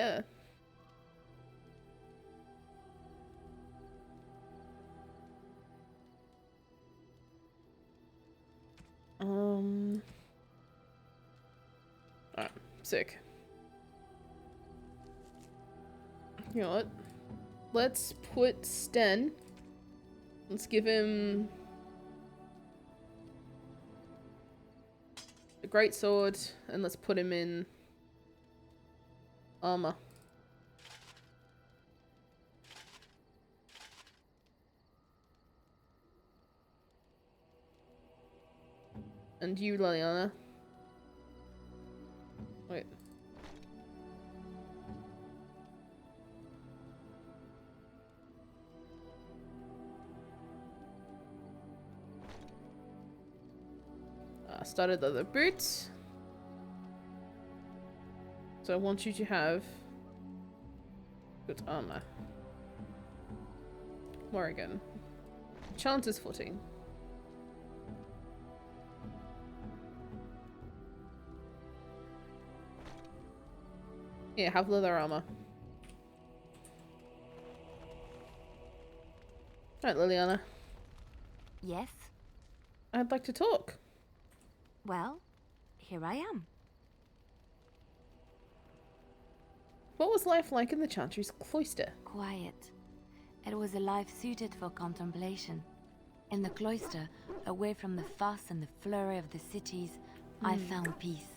Alright, sick. You know what? Let's put Sten. Let's give him a great sword, and let's put him in armor. And you, Leliana. Wait. Started leather boots. So I want you to have good armor. Morrigan. Chanter's footing. Yeah, have leather armor. Alright, Leliana. Yes? I'd like to talk. Well, here I am. What was life like in the Chantry's cloister? Quiet. It was a life suited for contemplation. In the cloister, away from the fuss and the flurry of the cities, I found peace.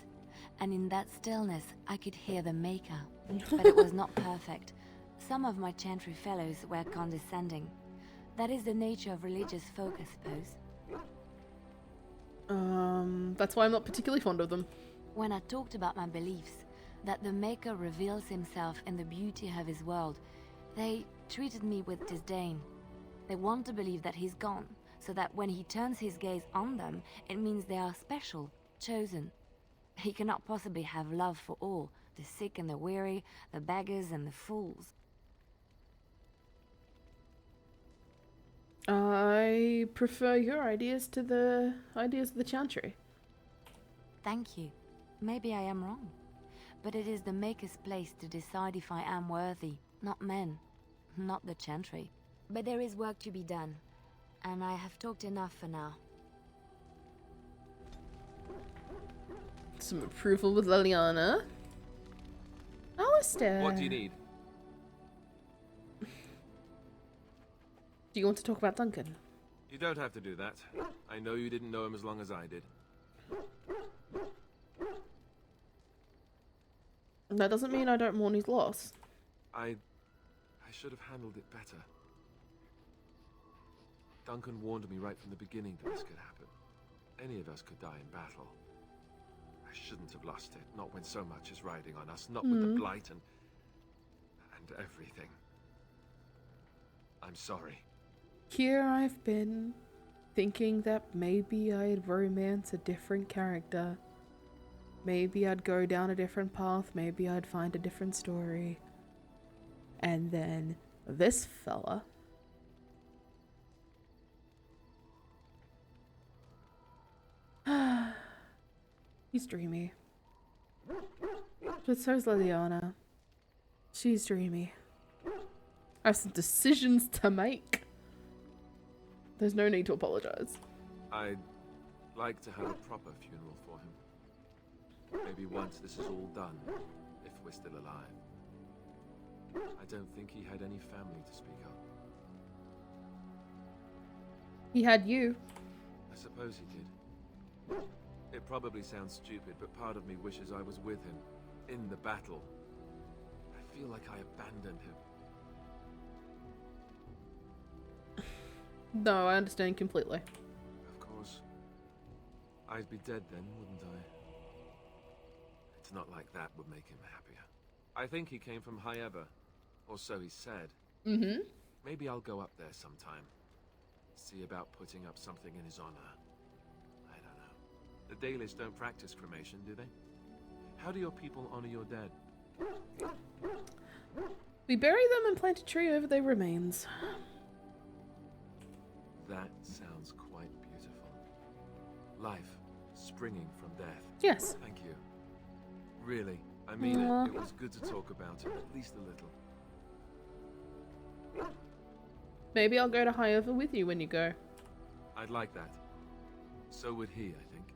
And in that stillness, I could hear the Maker. But it was not perfect. Some of my Chantry fellows were condescending. That is the nature of religious folk, I suppose. That's why I'm not particularly fond of them. When I talked about my beliefs, that the Maker reveals himself in the beauty of his world, they treated me with disdain. They want to believe that he's gone, so that when he turns his gaze on them, it means they are special, chosen. He cannot possibly have love for all, the sick and the weary, the beggars and the fools. I prefer your ideas to the ideas of the Chantry. Thank you. Maybe I am wrong. But it is the Maker's place to decide if I am worthy, not men, not the Chantry. But there is work to be done, and I have talked enough for now. Some approval with Leliana. Alistair. What do you need? Do you want to talk about Duncan? You don't have to do that. I know you didn't know him as long as I did. That doesn't mean I don't mourn his loss. I should have handled it better. Duncan warned me right from the beginning that this could happen. Any of us could die in battle. I shouldn't have lost it, not when so much is riding on us, not with the Blight and everything. I'm sorry. Here I've been, thinking that maybe I'd romance a different character. Maybe I'd go down a different path, maybe I'd find a different story. And then this fella. He's dreamy. But so's Leliana. She's dreamy. I have some decisions to make. There's no need to apologize. I'd like to have a proper funeral for him. Maybe once this is all done, if we're still alive. I don't think he had any family to speak of. He had you. I suppose he did. It probably sounds stupid, but part of me wishes I was with him, in the battle. I feel like I abandoned him. No, I understand completely. Of course. I'd be dead then, wouldn't I? It's not like that would make him happier. I think he came from Hyeva, or so he said. Mm-hmm. Maybe I'll go up there sometime. See about putting up something in his honor. I don't know. The Dalish don't practice cremation, do they? How do your people honor your dead? We bury them and plant a tree over their remains. That sounds quite beautiful. Life springing from death. Yes. Thank you. Really, I mean it. It was good to talk about it, at least a little. Maybe I'll go to Highover with you when you go. I'd like that. So would he, I think.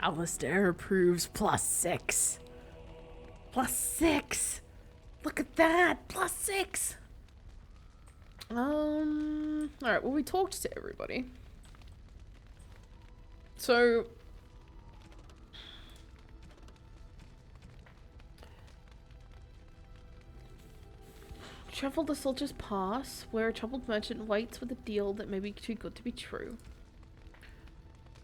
Alistair approves +6. +6! Look at that! +6! Alright, well we talked to everybody. So... Travel the Soldier's Pass, where a troubled merchant waits with a deal that may be too good to be true.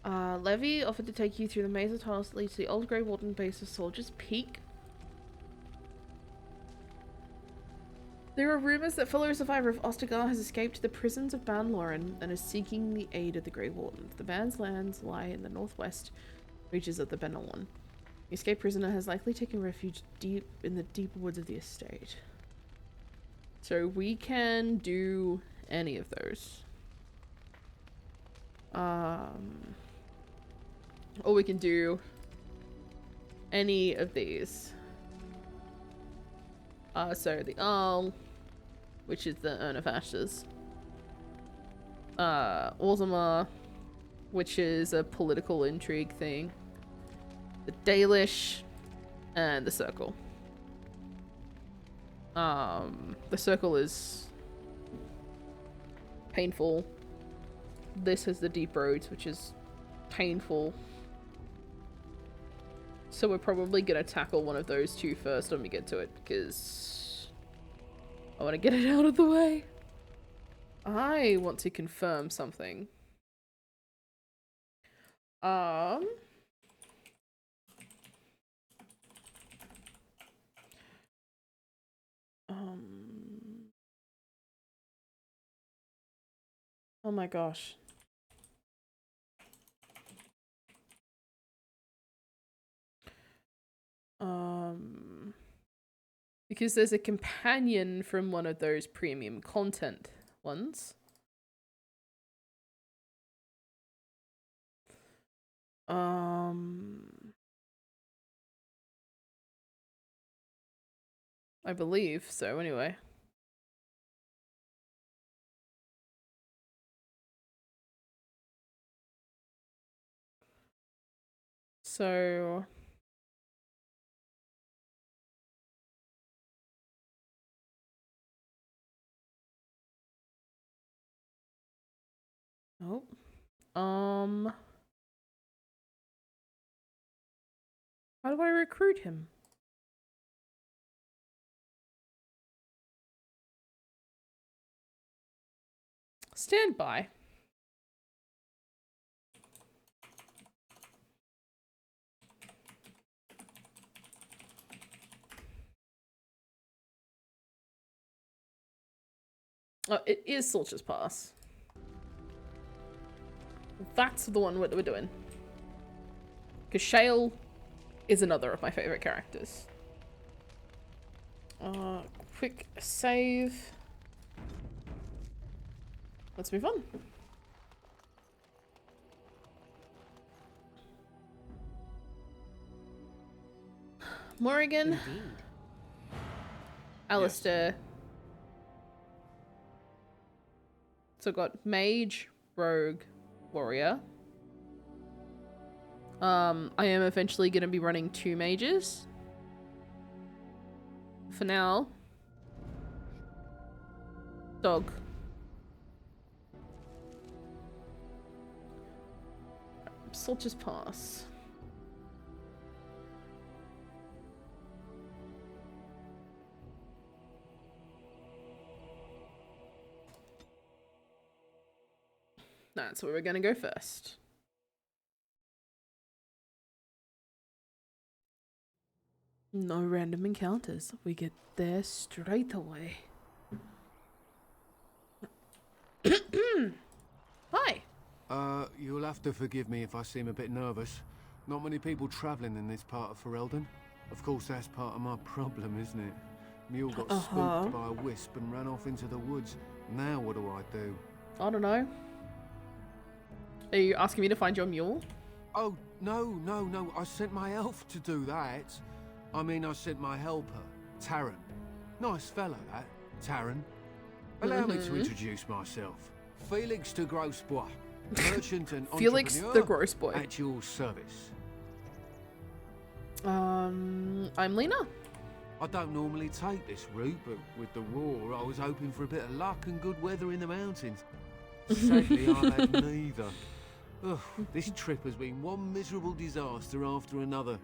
Levy offered to take you through the maze of tunnels that lead to the old Grey Warden base of Soldier's Peak. There are rumors that fellow survivor of Ostagar has escaped the prisons of Ban Loren and is seeking the aid of the Grey Wardens. The band's lands lie in the northwest reaches of the Benelon. The escaped prisoner has likely taken refuge deep in the deep woods of the estate. So we can do any of those. Or we can do any of these. So the Arl, which is the Urn of Ashes. Orzammar, which is a political intrigue thing. The Dalish, and the Circle. The Circle is painful. This has the Deep Roads, which is painful. So we're probably gonna tackle one of those two first when we get to it, because I want to get it out of the way. I want to confirm something. Oh my gosh. Because there's a companion from one of those premium content ones. I believe so, anyway. So... Oh. How do I recruit him? Stand by. Oh, it is Soldier's Pass. That's the one we're doing. Because Shale is another of my favorite characters. Quick save. Let's move on. Morrigan. Indeed. Alistair. Yes. So I've got Mage, Rogue, Warrior. I am eventually going to be running 2 mages. For now. Dog. Soldier's Pass. That's where we're going to go first. No random encounters. We get there straight away. Hi. You'll have to forgive me if I seem a bit nervous. Not many people travelling in this part of Ferelden. Of course, that's part of my problem, isn't it? Mule got spooked by a wisp and ran off into the woods. Now what do I do? I don't know. Are you asking me to find your mule? Oh, no. I sent my elf to do that. I mean, I sent my helper, Taran. Nice fellow, that, Taran. Allow me to introduce myself. Felix de Grosbois, merchant and Felix entrepreneur the Gross Boy. at your service. I'm Lena. I don't normally take this route, but with the war, I was hoping for a bit of luck and good weather in the mountains. Sadly, I've had neither. Ugh, this trip has been one miserable disaster after another.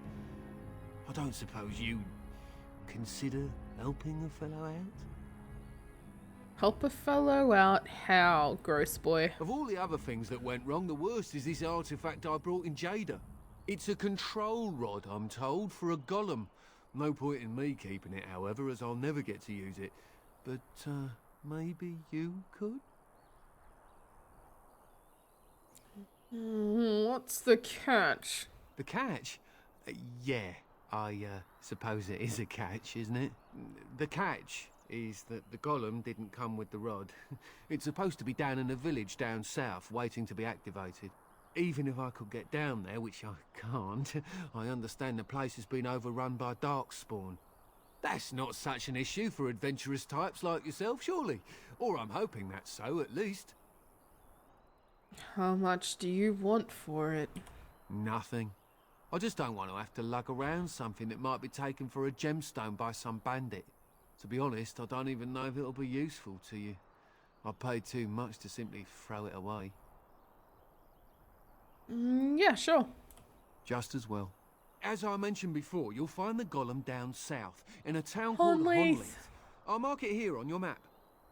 I don't suppose you consider helping a fellow out? Help a fellow out? How, Gross Boy? Of all the other things that went wrong, the worst is this artifact I brought in Jada. It's a control rod, I'm told, for a golem. No point in me keeping it, however, as I'll never get to use it. But, maybe you could? What's the catch? The catch? Yeah, I suppose it is a catch, isn't it? The catch is that the golem didn't come with the rod. It's supposed to be down in a village down south, waiting to be activated. Even if I could get down there, which I can't, I understand the place has been overrun by darkspawn. That's not such an issue for adventurous types like yourself, surely? Or I'm hoping that's so, at least. How much do you want for it? Nothing. I just don't want to have to lug around something that might be taken for a gemstone by some bandit. To be honest, I don't even know if it'll be useful to you. I paid too much to simply throw it away. Yeah, sure. Just as well. As I mentioned before, you'll find the golem down south, in a town called Honleith. I'll mark it here on your map.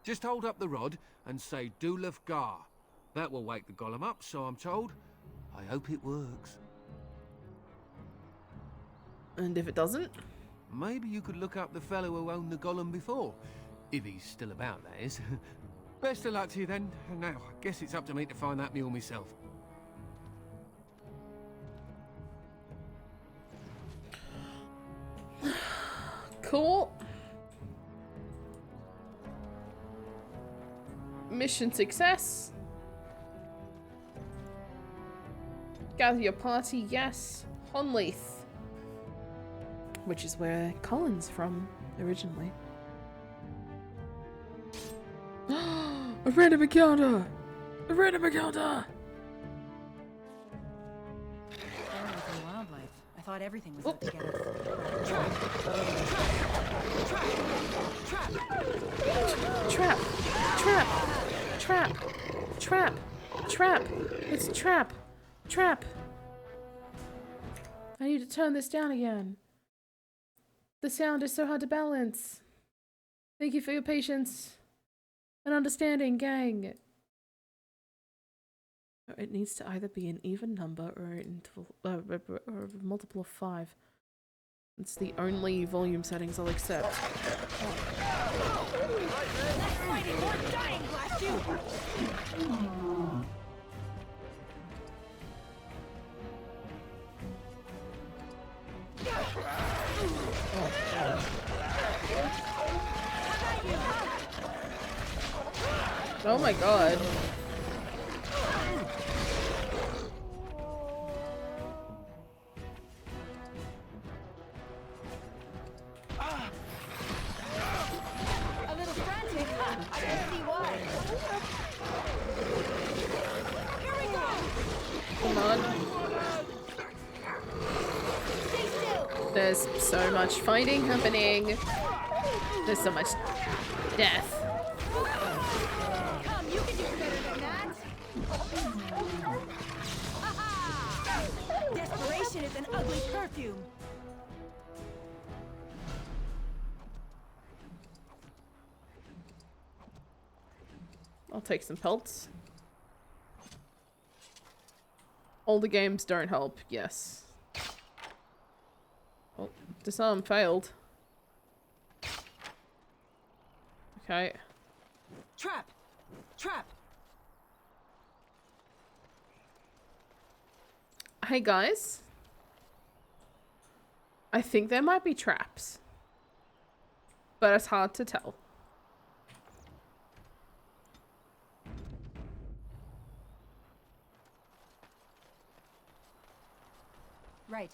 Just hold up the rod and say Dulaf Gar. That will wake the golem up, so I'm told. I hope it works. And if it doesn't? Maybe you could look up the fellow who owned the golem before. If he's still about, that is. Best of luck to you then. Now, I guess it's up to me to find that mule myself. Cool. Mission success. Gather your party, yes. Honleith. Which is where Colin's from, originally. A random encounter! A random encounter! Wildlife. I thought everything was out to get us. Trap! Trap! Trap! Trap! Trap! It's a trap! Trap! I need to turn this down again. The sound is so hard to balance. Thank you for your patience and understanding, gang. It needs to either be an even number or an interval, or a multiple of 5. It's the only volume settings I'll accept. Oh my god. A little frantic, huh? I can see why. Here we go! Come on. There's so much fighting happening. There's so much death. Come, you can do better than that. Desperation is an ugly perfume. I'll take some pelts. All the games don't help, yes. Oh, disarm failed. Okay. Trap! Trap! Hey guys. I think there might be traps. but it's hard to tell. Right.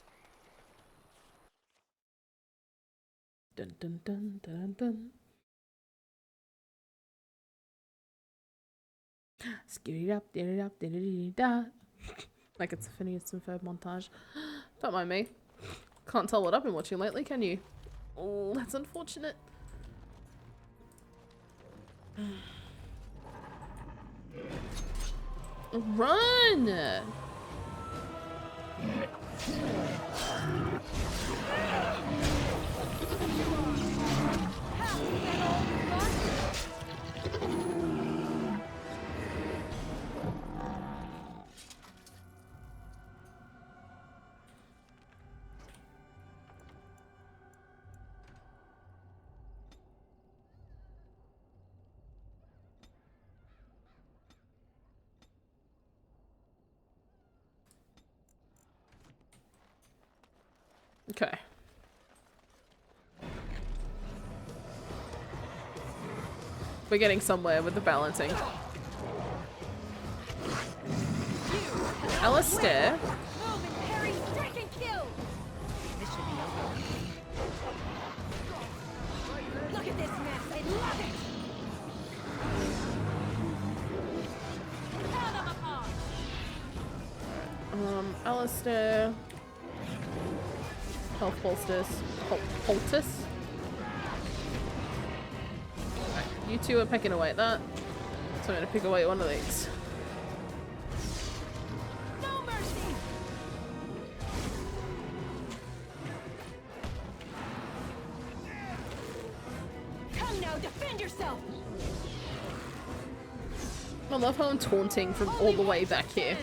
Dun dun dun dun dun. Skitty up, diddy up, diddy da. Like it's a Phineas and Ferb montage. Don't mind me. Can't tell what I've been watching lately, can you? Oh, that's unfortunate. Run! Okay. We're getting somewhere with the balancing. Alistair. Look at this mess. I love it. Tear them apart. Alistair. Health poultice. Poultice. You two are pecking away at that. So I'm gonna pick away one of these. No mercy. Come now, defend yourself. I love how I'm taunting from all the way back here.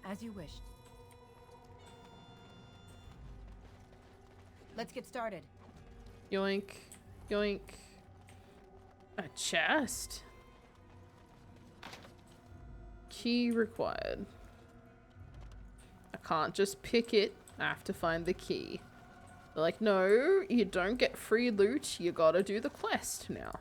As you wish. Let's get started. Yoink. Yoink. A chest. Key required. I can't just pick it. I have to find the key. They're like, no, you don't get free loot. You gotta do the quest now.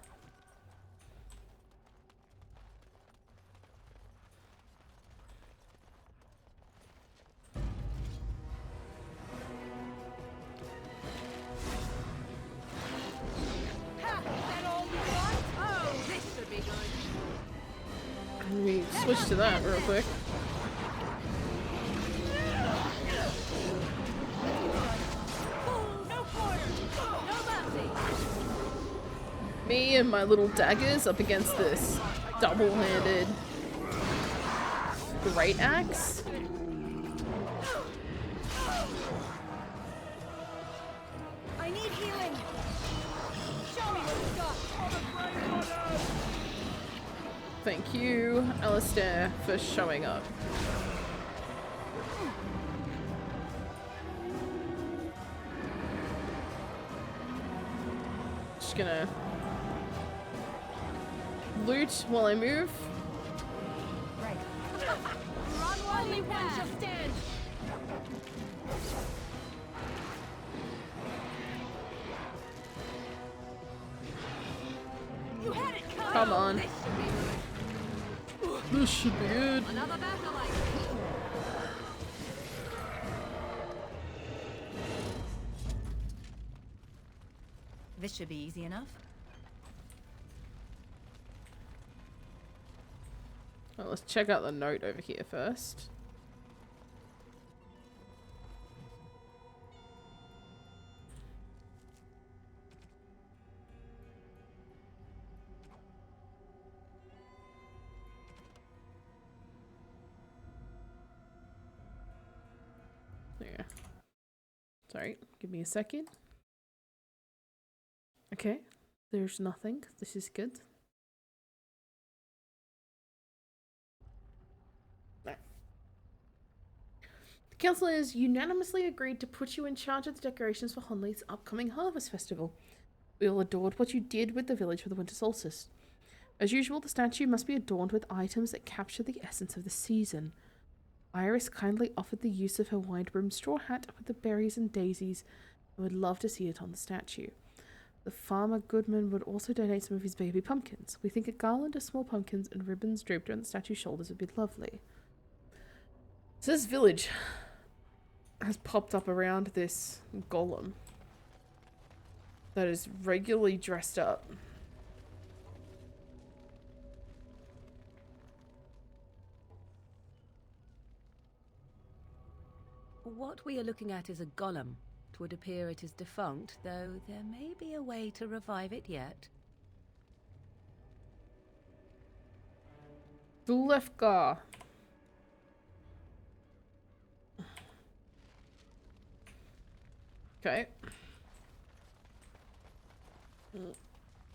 Let me switch to that real quick. Me and my little daggers up against this double-handed great axe. I need healing. Show me what you got. Thank you, Alistair, for showing up. Just gonna loot while I move. Right. Only one shall stand. You had it coming. Come on. This should be good. Another battle like This should be easy enough. Well, let's check out the note over here first. There. Sorry, give me a second. Okay, there's nothing. This is good. Right. The council has unanimously agreed to put you in charge of the decorations for Honley's upcoming Harvest Festival. We all adored what you did with the village for the winter solstice. As usual, the statue must be adorned with items that capture the essence of the season. Iris kindly offered the use of her wide-brimmed straw hat with the berries and daisies and would love to see it on the statue. The farmer Goodman would also donate some of his baby pumpkins. We think a garland of small pumpkins and ribbons draped around the statue's shoulders would be lovely. So this village has popped up around this golem that is regularly dressed up. What we are looking at is a golem. It would appear it is defunct, though there may be a way to revive it yet. Dulefgar. Okay.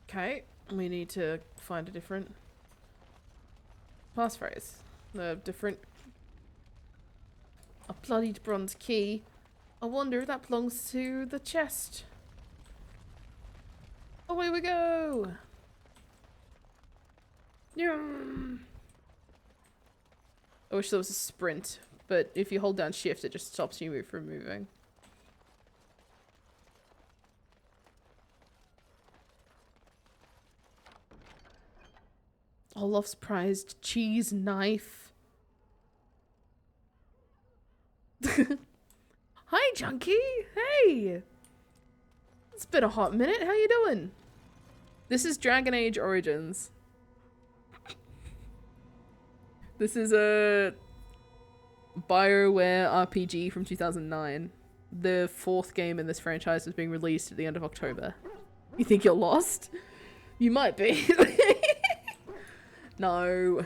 Okay, we need to find a different passphrase. A bloodied bronze key. I wonder if that belongs to the chest. Away we go! Yeah. I wish there was a sprint, but if you hold down shift, it just stops you from moving. Olaf's prized cheese knife. Hi, Junkie! Hey! It's been a hot minute. How you doing? This is Dragon Age Origins. This is a BioWare RPG from 2009. The 4th game in this franchise is being released at the end of October. You think you're lost? You might be. No.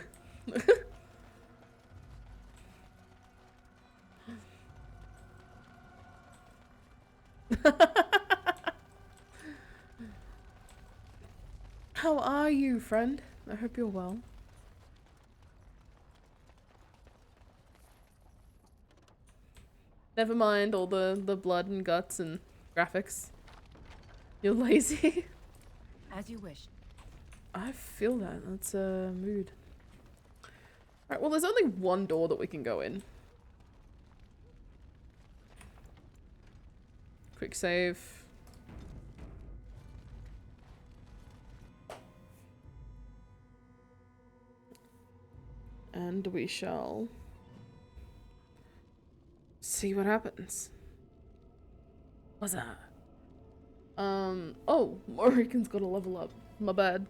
How are you, friend? I hope you're well. Never mind all the blood and guts and graphics. You're lazy. As you wish. I feel that. That's a mood. Alright, well there's only one door that we can go in. Quick save. And we shall see what happens. What's that? Oh, Morrigan's got to level up. My bad.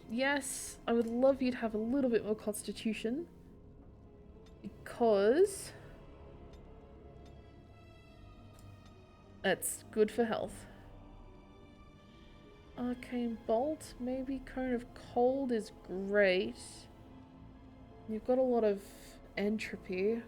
Yes, I would love you to have a little bit more constitution. Because that's good for health. Arcane Bolt, maybe Cone of Cold is great. You've got a lot of entropy.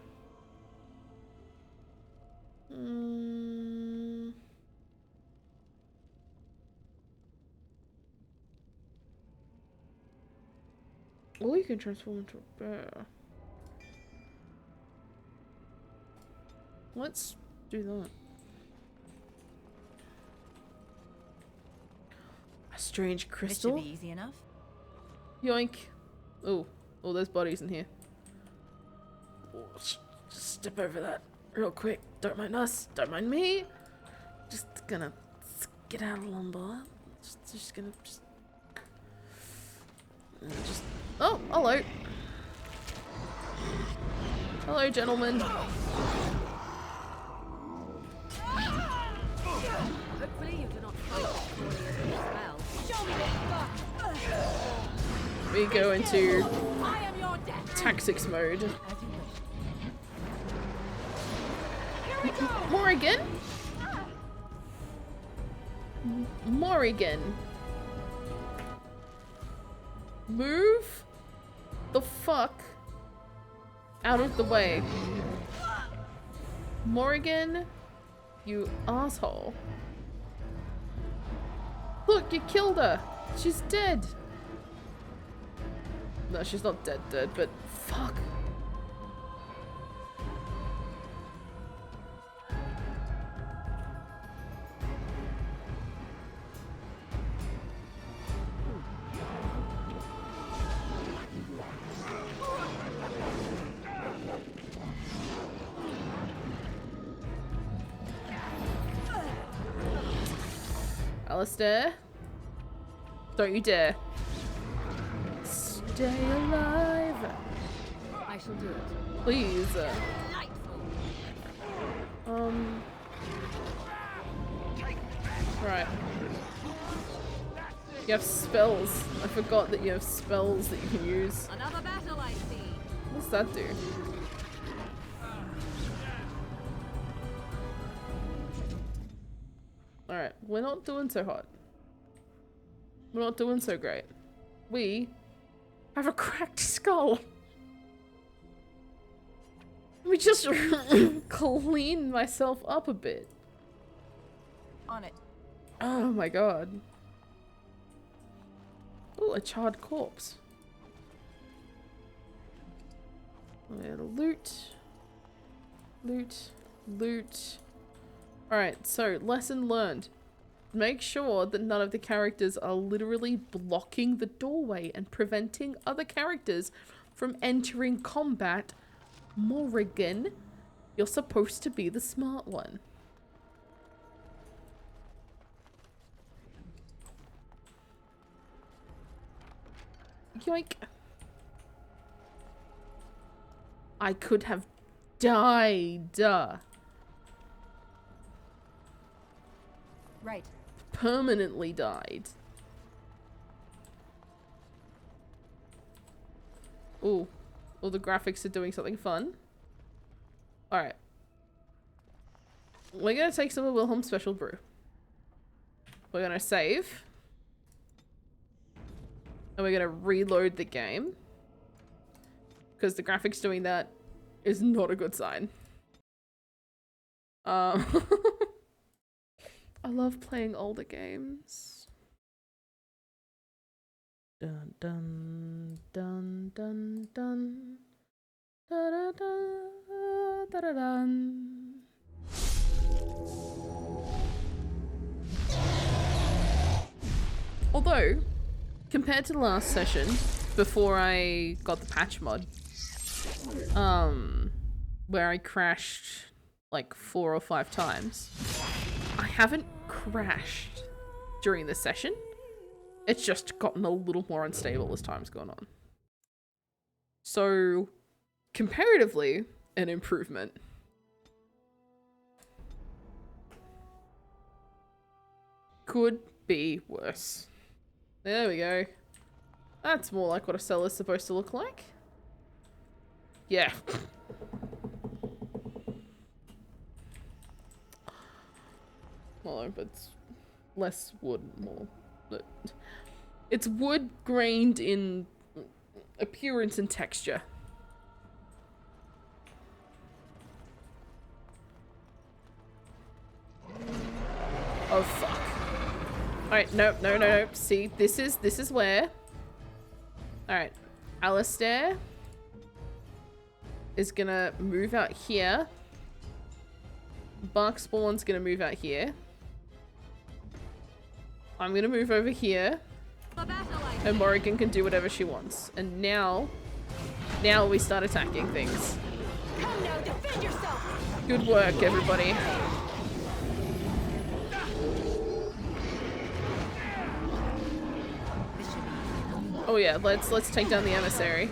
Or you can transform into a bear. Let's do that. A strange crystal? This should be easy enough. Yoink. Oh, there's bodies in here. Oh, just step over that real quick. Don't mind us. Don't mind me. Just gonna get out of lumber. Just gonna Oh, hello. Hello, gentlemen. Hopefully you do not fight as well. We go into tactics mode. Morrigan? Morrigan. Move the fuck out of the way. Morrigan, you asshole. Look, you killed her. She's dead. No, she's not dead, but fuck. Alistair. Don't you dare. Stay alive. I shall do it. Please. Right. You have spells. I forgot that you have spells that you can use. Another battle, I see. What's that do? Alright, we're not doing so hot. We're not doing so great. We have a cracked skull. Let me just clean myself up a bit. On it. Oh my god. Oh, a charred corpse. Loot. Loot. Loot. Alright, so lesson learned. Make sure that none of the characters are literally blocking the doorway and preventing other characters from entering combat. Morrigan, you're supposed to be the smart one. Yoink. I could have died. Right. Permanently died. Ooh. All the graphics are doing something fun. Alright. We're gonna take some of Wilhelm's special brew. We're gonna save. And we're gonna reload the game. Because the graphics doing that is not a good sign. I love playing older games. Dun dun dun dun dun da da da da da dun. Although, compared to the last session, before I got the patch mod, where I crashed like 4 or 5 times, I haven't crashed during this session. It's just gotten a little more unstable as time's gone on. So, comparatively, an improvement. Could be worse. There we go. That's more like what a cell is supposed to look like. Yeah. Well, but it's less wood, more. It's wood grained in appearance and texture. Oh fuck. Alright, no. See, this is where. Alright. Alistair is gonna move out here. Barkspawn's gonna move out here. I'm gonna move over here. And Morrigan can do whatever she wants. And now we start attacking things. Come now, defend yourself. Good work, everybody. Oh yeah, let's take down the emissary.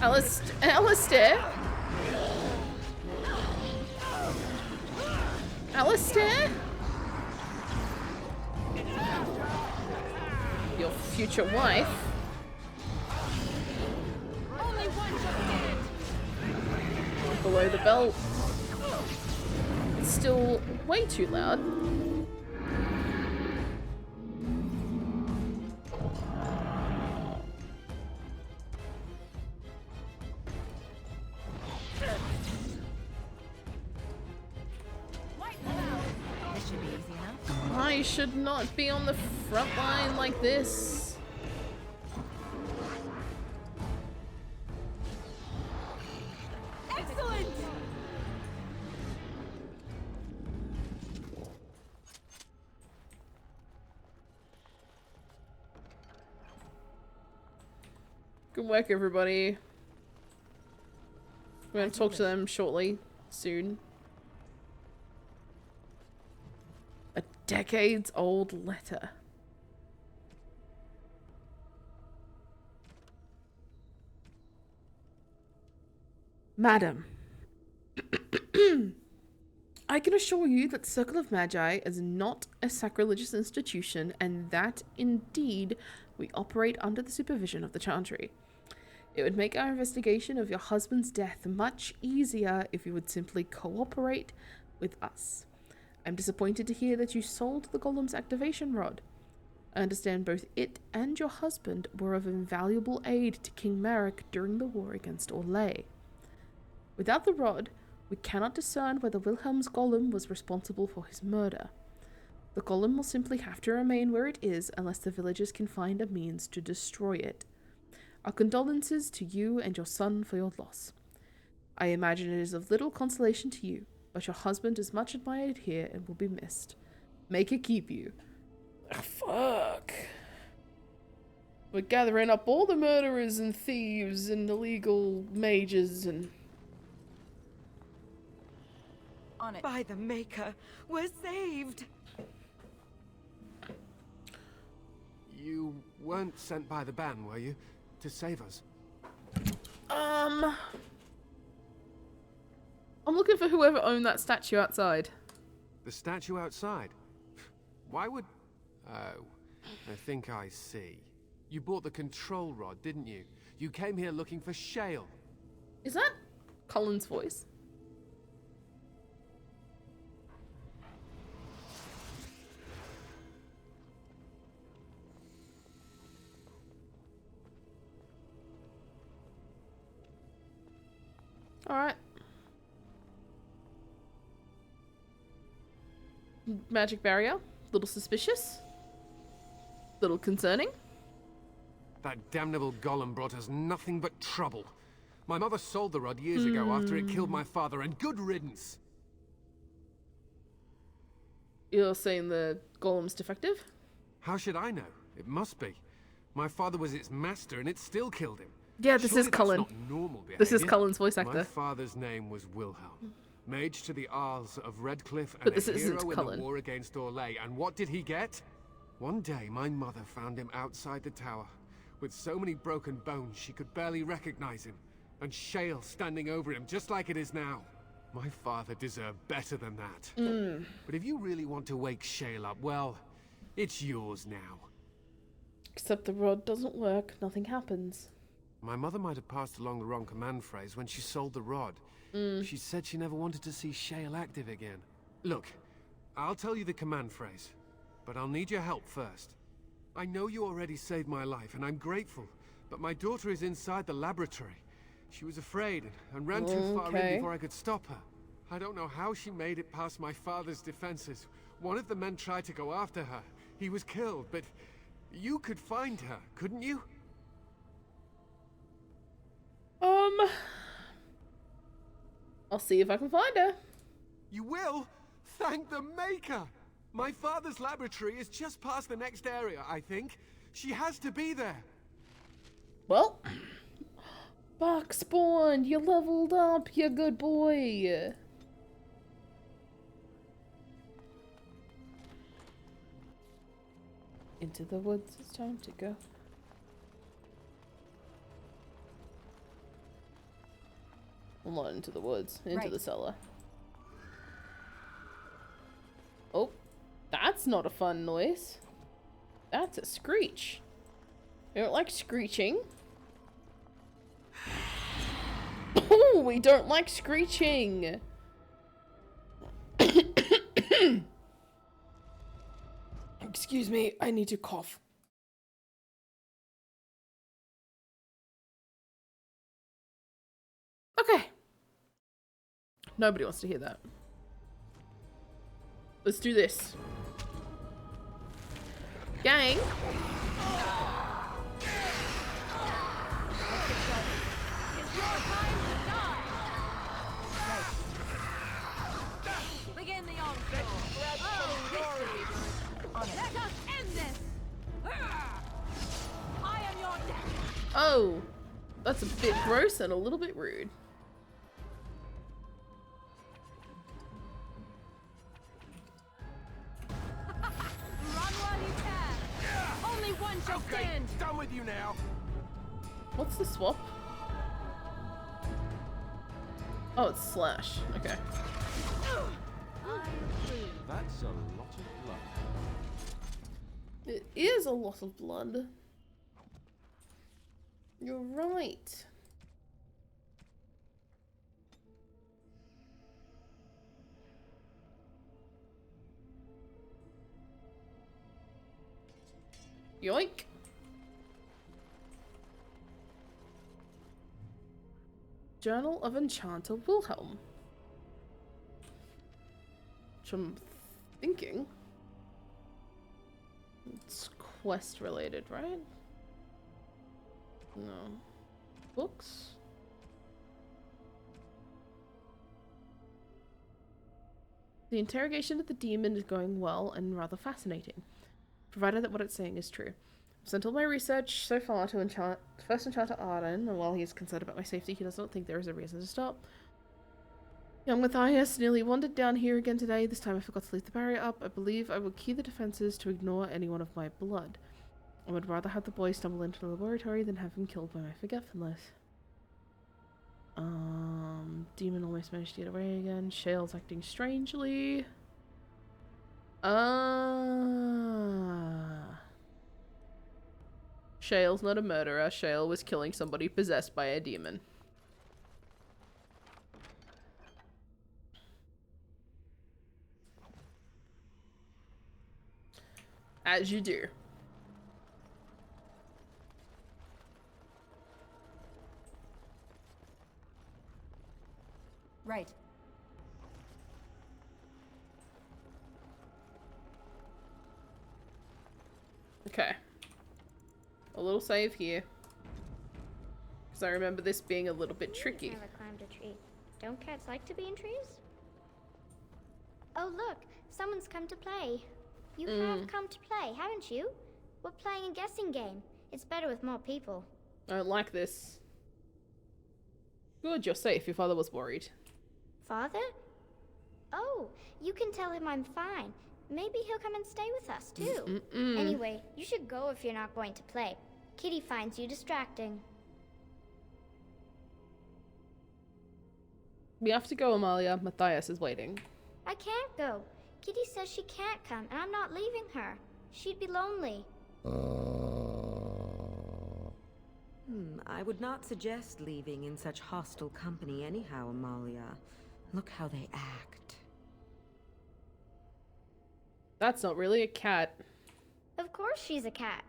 Alistair? Alistair? Your future wife? Only one just did it. Below the belt. It's still way too loud. I should not be on the front line like this. Excellent. Good work, everybody. We're gonna talk to them shortly. soon. A decades-old letter. Madam, I can assure you that the Circle of Magi is not a sacrilegious institution, and that, indeed, we operate under the supervision of the Chantry. It would make our investigation of your husband's death much easier if you would simply cooperate with us. I'm disappointed to hear that you sold the Golem's activation rod. I understand both it and your husband were of invaluable aid to King Merrick during the war against Orlais. Without the rod, we cannot discern whether Wilhelm's golem was responsible for his murder. The golem will simply have to remain where it is unless the villagers can find a means to destroy it. Our condolences to you and your son for your loss. I imagine it is of little consolation to you, but your husband is much admired here and will be missed. Make it keep you. Oh, fuck. We're gathering up all the murderers and thieves and illegal mages and... On it. By the Maker, we're saved! You weren't sent by the ban, were you? To save us? I'm looking for whoever owned that statue outside. The statue outside? Why would... Oh, I think I see. You bought the control rod, didn't you? You came here looking for Shale. Is that Colin's voice? Alright. Magic barrier. Little suspicious. Little concerning. That damnable golem brought us nothing but trouble. My mother sold the rod years ago after it killed my father, and good riddance. You're saying the golem's defective? How should I know? It must be. My father was its master, and it still killed him. Yeah, this Surely is Colin. That's not normal behavior. This is Colin's voice actor. My father's name was Wilhelm, mage to the Arls of Redcliffe and But this a hero isn't in Colin. the war against Orlais. And what did he get? One day, my mother found him outside the tower, with so many broken bones she could barely recognize him, and Shale standing over him, just like it is now. My father deserved better than that. But if you really want to wake Shale up, well, it's yours now. Except the rod doesn't work, nothing happens. My mother might have passed along the wrong command phrase when she sold the rod. She said she never wanted to see Shale active again. Look, I'll tell you the command phrase, but I'll need your help first. I know you already saved my life, and I'm grateful, but my daughter is inside the laboratory. She was afraid and ran too far in before I could stop her. I don't know how she made it past my father's defenses. One of the men tried to go after her. He was killed, but you could find her, couldn't you? I'll see if I can find her. You will? Thank the Maker! My father's laboratory is just past the next area, I think. She has to be there. Well, Bark spawned. You leveled up. You good boy. Into the woods. It's time to go. Well, not into the woods. Into the cellar. Oh, that's not a fun noise. That's a screech. We don't like screeching. Oh, we don't like screeching. Excuse me, I need to cough. Okay. Nobody wants to hear that. Let's do this. Gang. Begin the onslaught. Let us end this. I am your death. Oh, that's a bit gross and a little bit rude. hand! Done with you now. What's the swap? Oh, it's slash. Okay. That's a lot of blood. It is a lot of blood. You're right. Yoink. Journal of Enchanter Wilhelm. Which I'm thinking it's quest related, right? No. Books? The interrogation of the demon is going well and rather fascinating, provided that what it's saying is true. I've sent all my research so far to First Enchanter Arden, and while he is concerned about my safety, he does not think there is a reason to stop. Young Matthias nearly wandered down here again today. This time I forgot to leave the barrier up. I believe I will key the defenses to ignore anyone of my blood. I would rather have the boy stumble into the laboratory than have him killed by my forgetfulness. Demon almost managed to get away again. Shale's acting strangely. Shale's not a murderer. Shale was killing somebody possessed by a demon. As you do. Right. Okay. A little save here. Because I remember this being a little bit tricky. Never climbed a tree. Don't cats like to be in trees? Oh look, someone's come to play. You have come to play, haven't you? We're playing a guessing game. It's better with more people. I don't like this. Good, you're safe. Your father was worried. Father? Oh, you can tell him I'm fine. Maybe he'll come and stay with us, too. Anyway, you should go if you're not going to play. Kitty finds you distracting. We have to go, Amalia. Matthias is waiting. I can't go. Kitty says she can't come, and I'm not leaving her. She'd be lonely. I would not suggest leaving in such hostile company anyhow, Amalia. Look how they act. That's not really a cat. Of course she's a cat.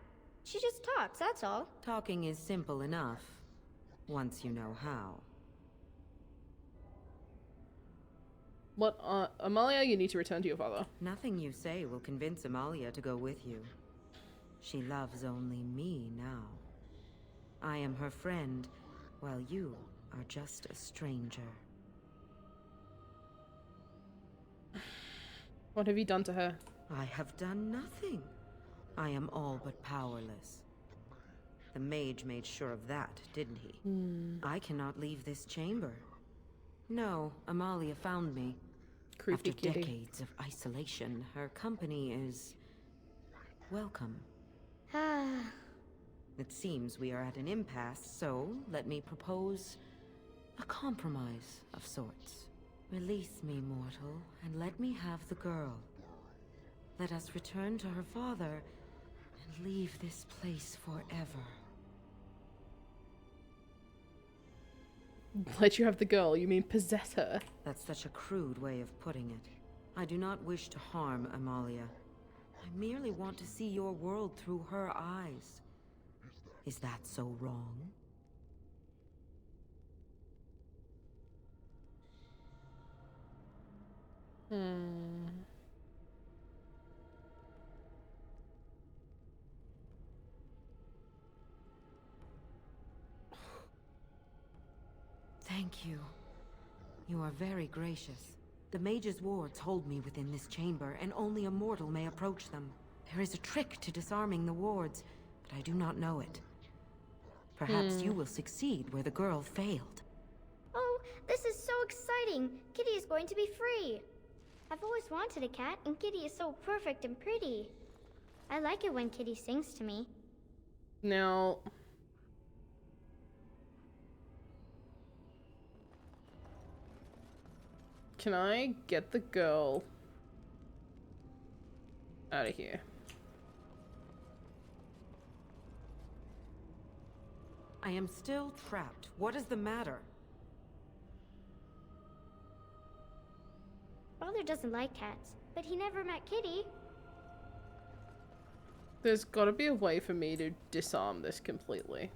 She just talks, that's all. Talking is simple enough, once you know how. What, Amalia, you need to return to your father. Nothing you say will convince Amalia to go with you. She loves only me now. I am her friend, while you are just a stranger. What have you done to her? I have done nothing. I am all but powerless. The mage made sure of that, didn't he? I cannot leave this chamber. No, Amalia found me. Creepy After kitty. decades of isolation, her company is welcome. It seems we are at an impasse, so let me propose a compromise of sorts. Release me, mortal, and let me have the girl. Let us return to her father and leave this place forever. Let you have the girl, you mean possess her? That's such a crude way of putting it. I do not wish to harm Amalia. I merely want to see your world through her eyes. Is that so wrong? Thank you. You are very gracious. The mage's wards hold me within this chamber, and only a mortal may approach them. There is a trick to disarming the wards, but I do not know it. Perhaps you will succeed where the girl failed. Oh, this is so exciting! Kitty is going to be free! I've always wanted a cat, and Kitty is so perfect and pretty. I like it when Kitty sings to me. Now... Can I get the girl out of here? I am still trapped. What is the matter? Father doesn't like cats, but he never met Kitty. There's gotta be a way for me to disarm this completely.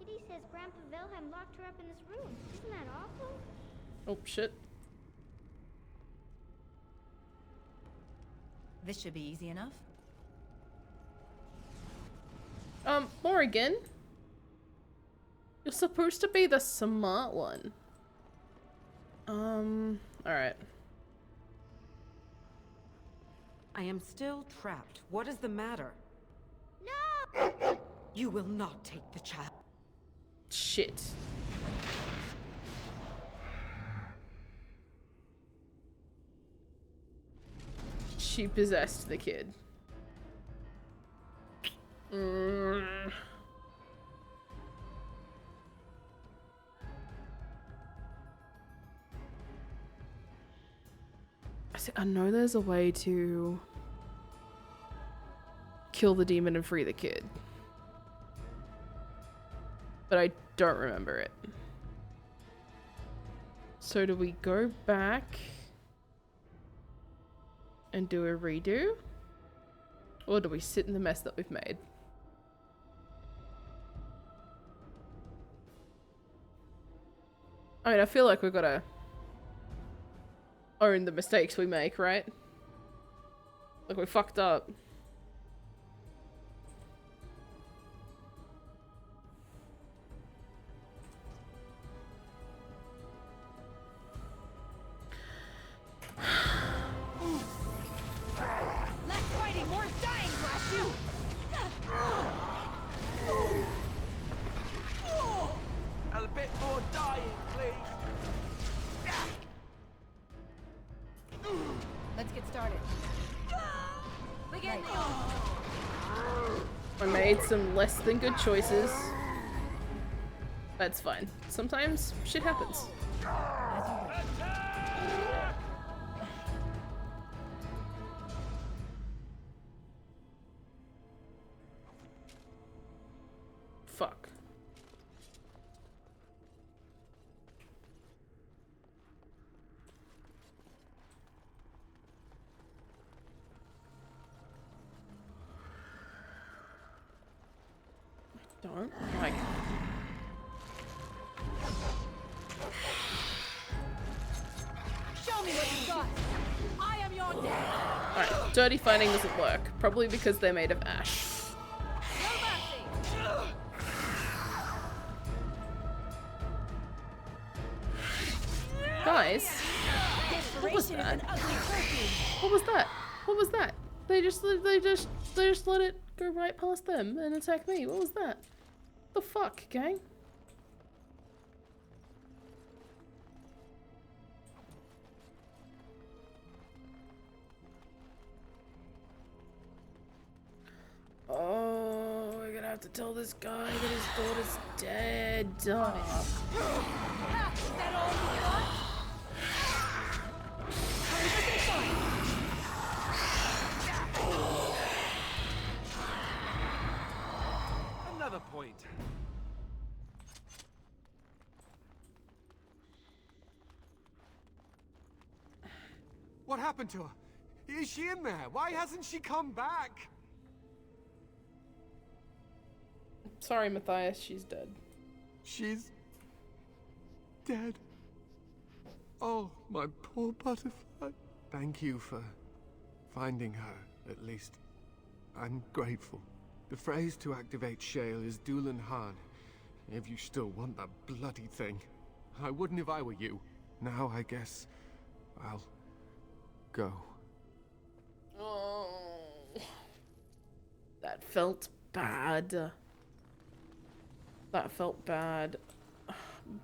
Kitty says Grandpa Wilhelm locked her up in this room. Isn't that awful? Oh, shit. This should be easy enough. Morrigan? You're supposed to be the smart one. Alright. I am still trapped. What is the matter? No! You will not take the child. Shit. She possessed the kid. I know there's a way to kill the demon and free the kid, but I don't remember it. So do we go back and do a redo? Or do we sit in the mess that we've made? I mean, I feel like we've got to own the mistakes we make, right? Like, we fucked up. Less fighting, more dying, blast you! A bit more dying, please. Let's get started. Begin the I made some less than good choices. That's fine. Sometimes shit happens. Fuck. I don't like. Show me what you got. I am your dad. Alright, dirty fighting doesn't work. Probably because they're made of ash. Guys, what was that? What was that? What was that? They just let it go right past them and attack me. What was that? The fuck, gang? Oh, we're gonna have to tell this guy that his daughter's dead. Is that all you got? Another point. What happened to her? Is she in there? Why hasn't she come back? Sorry, Matthias, she's dead. She's dead. Oh, my poor butterfly. Thank you for finding her, at least. I'm grateful. The phrase to activate Shale is Dulan Han. If you still want that bloody thing. I wouldn't if I were you. Now I guess I'll go. Oh, that felt bad. That felt bad.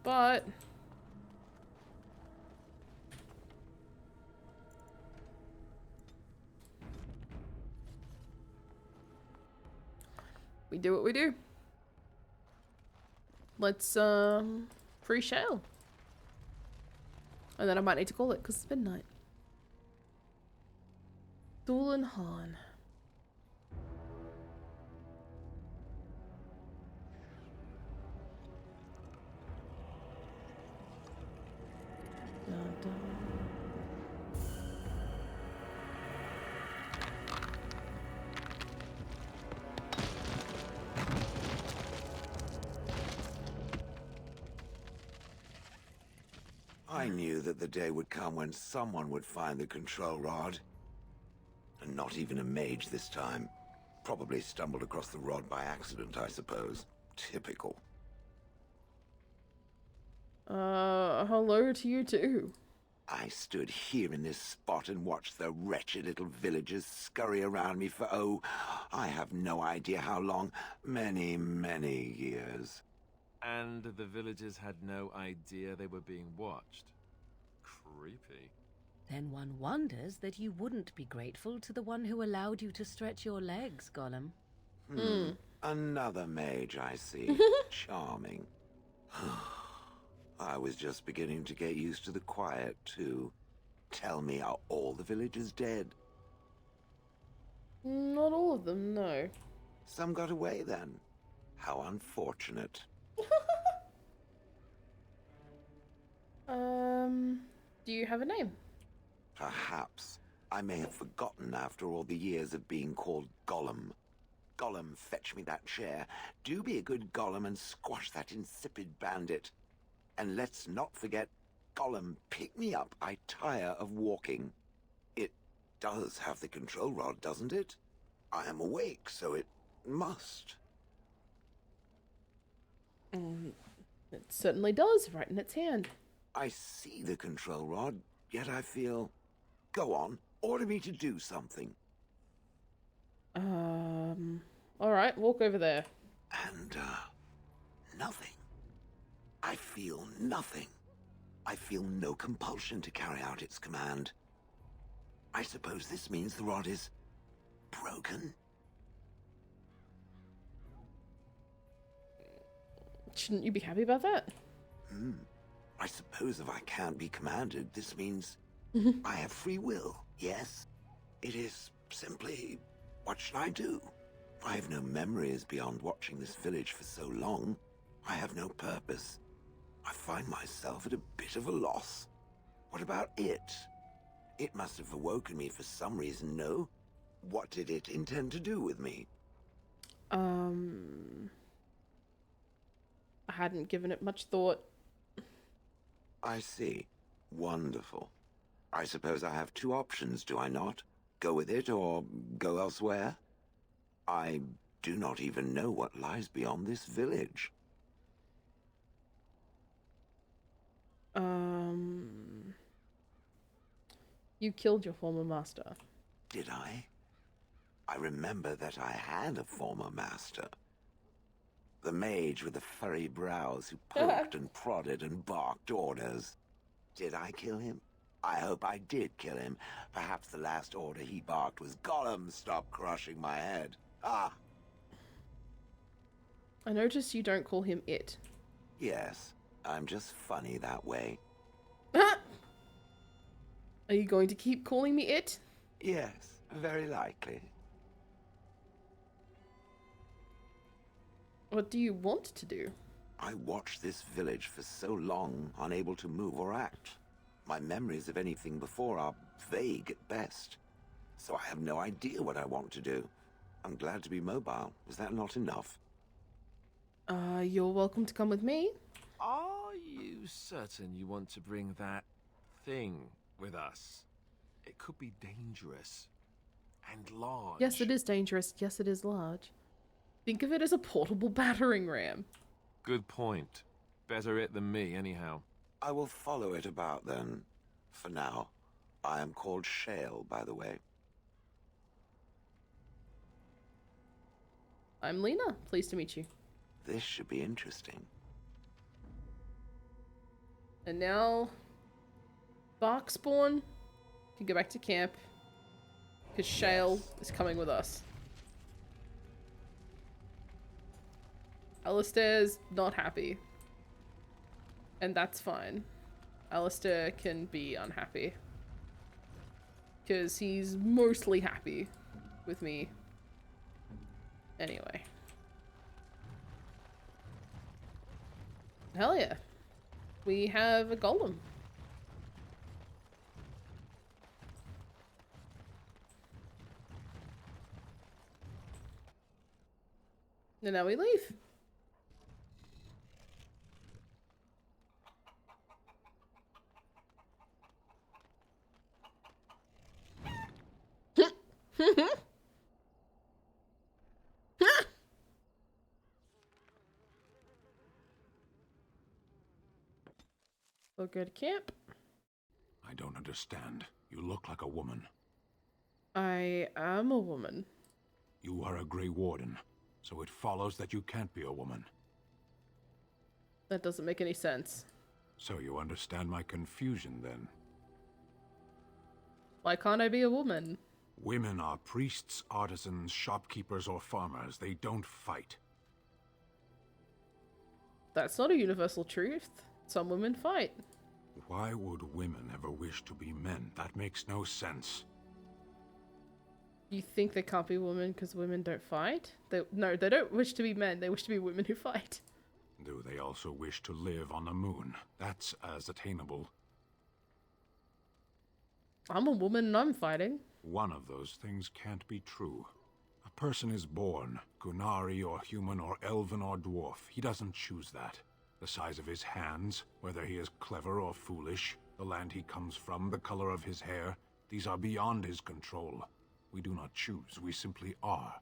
but we do what we do. Let's free Shale. And then I might need to call it because it's midnight. Dolan Han. I knew that the day would come when someone would find the control rod. And not even a mage this time. Probably stumbled across the rod by accident, I suppose. Typical. Hello to you too. I stood here in this spot and watched the wretched little villagers scurry around me for, oh, I have no idea how long. Many, many years. And the villagers had no idea they were being watched. Creepy. Then one wonders that you wouldn't be grateful to the one who allowed you to stretch your legs, Gollum. Another mage, I see. Charming. I was just beginning to get used to the quiet, too. Tell me, are all the villagers dead? Not all of them, no. Some got away, then. How unfortunate. Do you have a name? Perhaps. I may have forgotten after all the years of being called Gollum. Gollum, fetch me that chair. Do be a good Gollum and squash that insipid bandit. And let's not forget, Gollum, pick me up. I tire of walking. It does have the control rod, doesn't it? I am awake, so it must. It certainly does, right in its hand. I see the control rod, yet I feel... Go on, order me to do something. Alright, walk over there. And, nothing. I feel nothing. I feel no compulsion to carry out its command. I suppose this means the rod is... broken? Shouldn't you be happy about that? I suppose if I can't be commanded, this means I have free will, yes? It is simply, what should I do? I have no memories beyond watching this village for so long. I have no purpose. I find myself at a bit of a loss. What about it? It must have awoken me for some reason, no? What did it intend to do with me? I hadn't given it much thought. I see. Wonderful. I suppose I have two options, do I not? Go with it or go elsewhere? I do not even know what lies beyond this village. You killed your former master. Did I? I remember that I had a former master. The mage with the furry brows who poked and prodded and barked orders. Did I kill him? I hope I did kill him. Perhaps the last order he barked was, Gollum, stop crushing my head. Ah! I notice you don't call him it. Yes, I'm just funny that way. Are you going to keep calling me it? Yes, very likely. What do you want to do? I watched this village for so long, unable to move or act. My memories of anything before are vague at best. So I have no idea what I want to do. I'm glad to be mobile. Is that not enough? You're welcome to come with me. Are you certain you want to bring that thing with us? It could be dangerous and large. Yes, it is dangerous. Yes, it is large. Think of it as a portable battering ram. Good point. Better it than me, anyhow. I will follow it about then. For now. I am called Shale, by the way. I'm Lena. Pleased to meet you. This should be interesting. And now Darkspawn can go back to camp because Shale is coming with us. Alistair's not happy. And that's fine. Alistair can be unhappy. Because he's mostly happy with me. Anyway. Hell yeah. We have a golem. And now we leave. We'll go to camp. I don't understand. You look like a woman. I am a woman. You are a Grey Warden, so it follows that you can't be a woman. That doesn't make any sense. So you understand my confusion, then? Why can't I be a woman? Women are priests, artisans, shopkeepers, or farmers. They don't fight. That's not a universal truth. Some women fight. Why would women ever wish to be men? That makes no sense. You think they can't be women because women don't fight? No, they don't wish to be men. They wish to be women who fight. Do they also wish to live on the moon? That's as attainable. I'm a woman and I'm fighting. One of those things can't be true. A person is born, Qunari or human or elven or dwarf. He doesn't choose that. The size of his hands, whether he is clever or foolish, the land he comes from, the color of his hair, these are beyond his control. We do not choose, we simply are.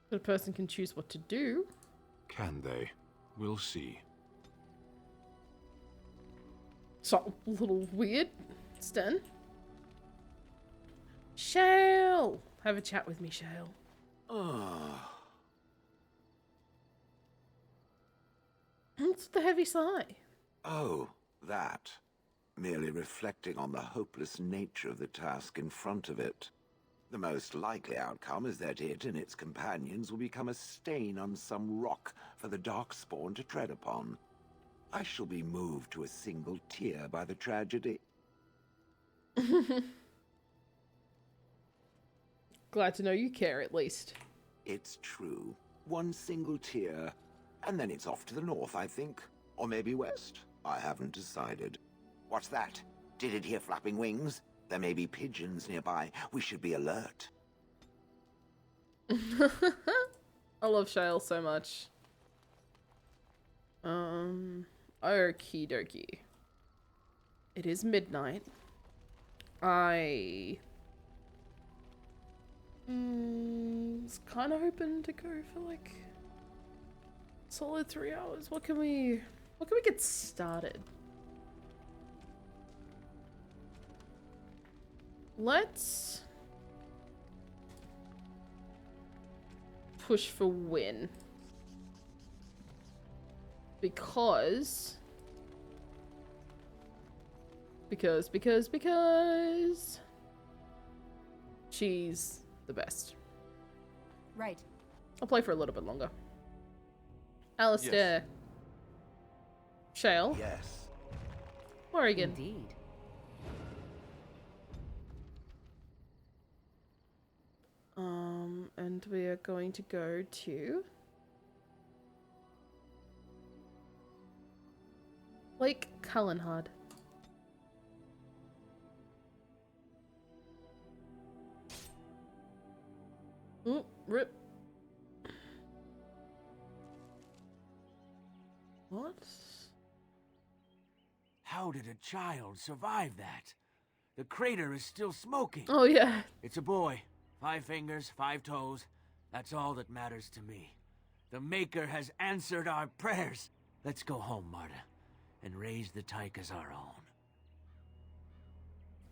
But a person can choose what to do. Can they? We'll see. So, a little weird, Sten. Shale! Have a chat with me, Shale. What's the heavy sigh? Oh, that. Merely reflecting on the hopeless nature of the task in front of it. The most likely outcome is that it and its companions will become a stain on some rock for the Darkspawn to tread upon. I shall be moved to a single tear by the tragedy. Glad to know you care, at least. It's true. One single tear, and then it's off to the north, I think. Or maybe west. I haven't decided. What's that? Did it hear flapping wings? There may be pigeons nearby. We should be alert. I love Shale so much. Okie dokie. It is midnight. I was kind of hoping to go for like solid 3 hours. What can we get started? Let's push for win. Because she's the best. Right. I'll play for a little bit longer. Alistair. Yes. Shale. Yes. Morrigan. Indeed. And we are going to go to Lake Cullenhard. Ooh, rip. What? How did a child survive that? The crater is still smoking. Oh, yeah. It's a boy. 5 fingers, 5 toes. That's all that matters to me. The Maker has answered our prayers. Let's go home, Marta, and raise the Tyke as our own.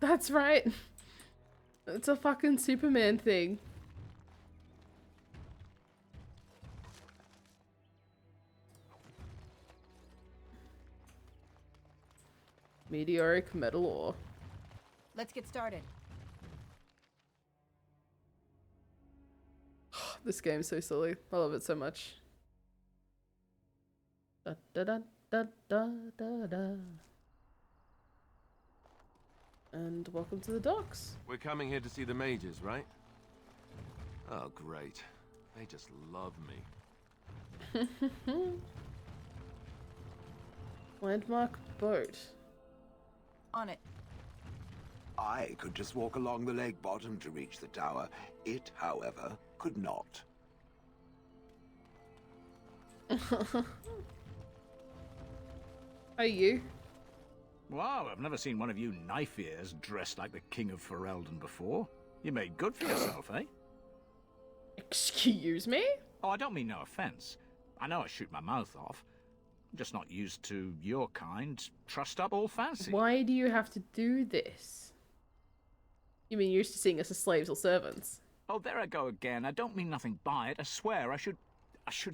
That's right. It's a fucking Superman thing. Meteoric metal ore. Let's get started. This game's so silly. I love it so much. Da da da da da da da. And welcome to the docks. We're coming here to see the mages, right? Oh, great. They just love me. Landmark boat. On it. I could just walk along the lake bottom to reach the tower. It, however, could not. Are you? Wow, I've never seen one of you knife ears dressed like the King of Ferelden before. You made good for yourself, eh? Excuse me? Oh, I don't mean no offense. I know I shoot my mouth off. I'm just not used to your kind, trussed up old fancy. Why do you have to do this? You mean you're used to seeing us as slaves or servants? Oh, there I go again. I don't mean nothing by it. I swear I should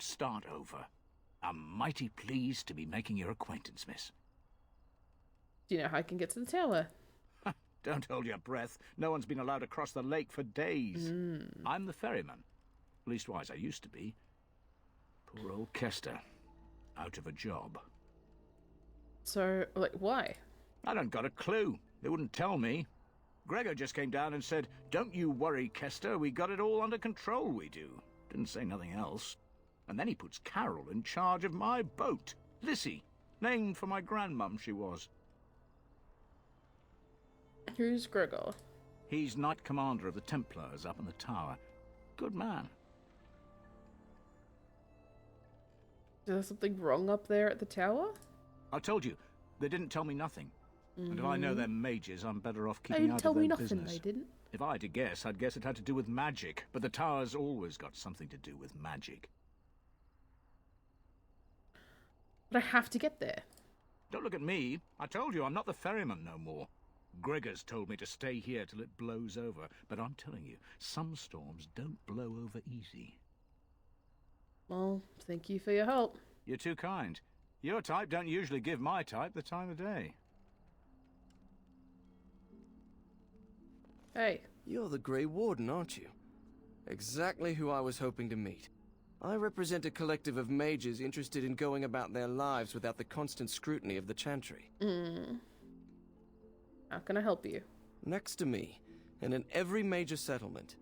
start over. I'm mighty pleased to be making your acquaintance, miss. Do you know how I can get to the tower? Don't hold your breath. No one's been allowed to cross the lake for days. I'm the ferryman. Leastwise, I used to be. Poor old Kester. Out of a job. So, like, why? I don't got a clue. They wouldn't tell me. Gregor just came down and said, "Don't you worry, Kester. We got it all under control, we do." Didn't say nothing else. And then he puts Carol in charge of my boat. Lissy. Named for my grandmum, she was. Who's Gregor? He's Knight Commander of the Templars up in the tower. Good man. Is there something wrong up there at the tower? I told you, they didn't tell me nothing. And if I know they're mages, I'm better off They keeping didn't out tell of me their nothing, business. they didn't. If I had to guess, I'd guess it had to do with magic. But the tower's always got something to do with magic. But I have to get there. Don't look at me. I told you, I'm not the ferryman no more. Gregor's told me to stay here till it blows over. But I'm telling you, some storms don't blow over easy. Well, thank you for your help. You're too kind. Your type don't usually give my type the time of day. Hey. You're the Grey Warden, aren't you? Exactly who I was hoping to meet. I represent a collective of mages interested in going about their lives without the constant scrutiny of the Chantry. How can I help you? Next to me, and in every major settlement,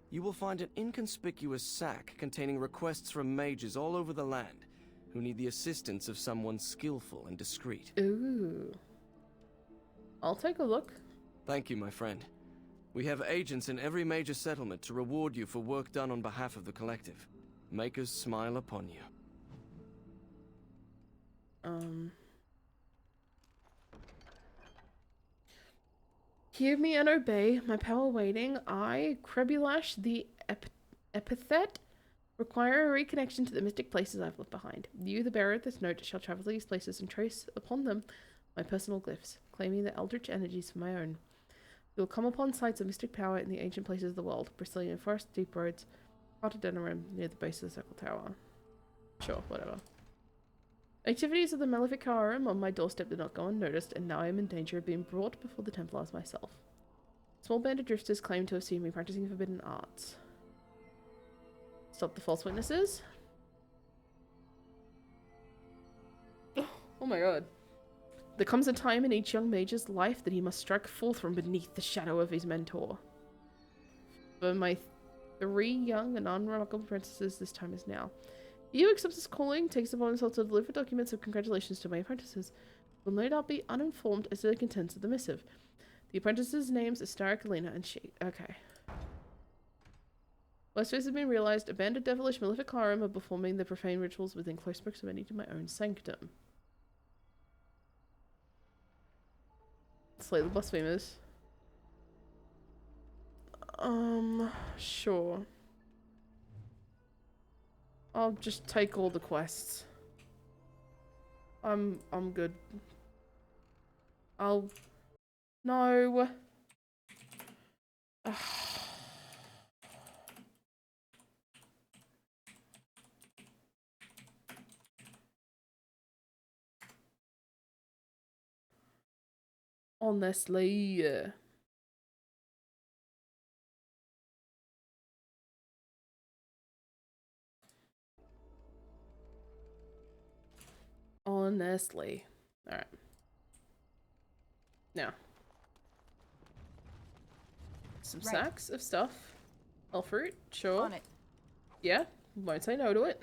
you will find an inconspicuous sack containing requests from mages all over the land who need the assistance of someone skillful and discreet. Ooh. I'll take a look. Thank you, my friend. We have agents in every major settlement to reward you for work done on behalf of the collective. Make us smile upon you. Hear me and obey. My power waiting. I, Krebulash, the epithet, require a reconnection to the mystic places I've left behind. You, the bearer of this note, shall travel to these places and trace upon them my personal glyphs, claiming the eldritch energies for my own. You will come upon sites of mystic power in the ancient places of the world, Bristolian Forest, Deep Roads, Artadenarim, near the base of the Circle Tower. Sure, whatever. Activities of the Malefic Harem on my doorstep did not go unnoticed, and now I am in danger of being brought before the Templars myself. A small band of drifters claim to have seen me practicing forbidden arts. Stop the false witnesses? Oh my god. There comes a time in each young mage's life that he must strike forth from beneath the shadow of his mentor. For my 3 young and unremarkable apprentices, this time is now. He who accepts this calling takes upon himself to deliver documents of congratulations to my apprentices, will no doubt be uninformed as to the contents of the missive. The apprentices' names are Starrick, Alina, and she. Okay. Worst phase has been realized. A band of devilish Malefic Harem are performing their profane rituals within close proximity to my own sanctum. Slay the blasphemers. Sure. I'll just take all the quests. I'm good. No. Honestly. Honestly. Alright. Now. Some Right. sacks of stuff. Elf fruit, sure. On it. Yeah, won't say no to it.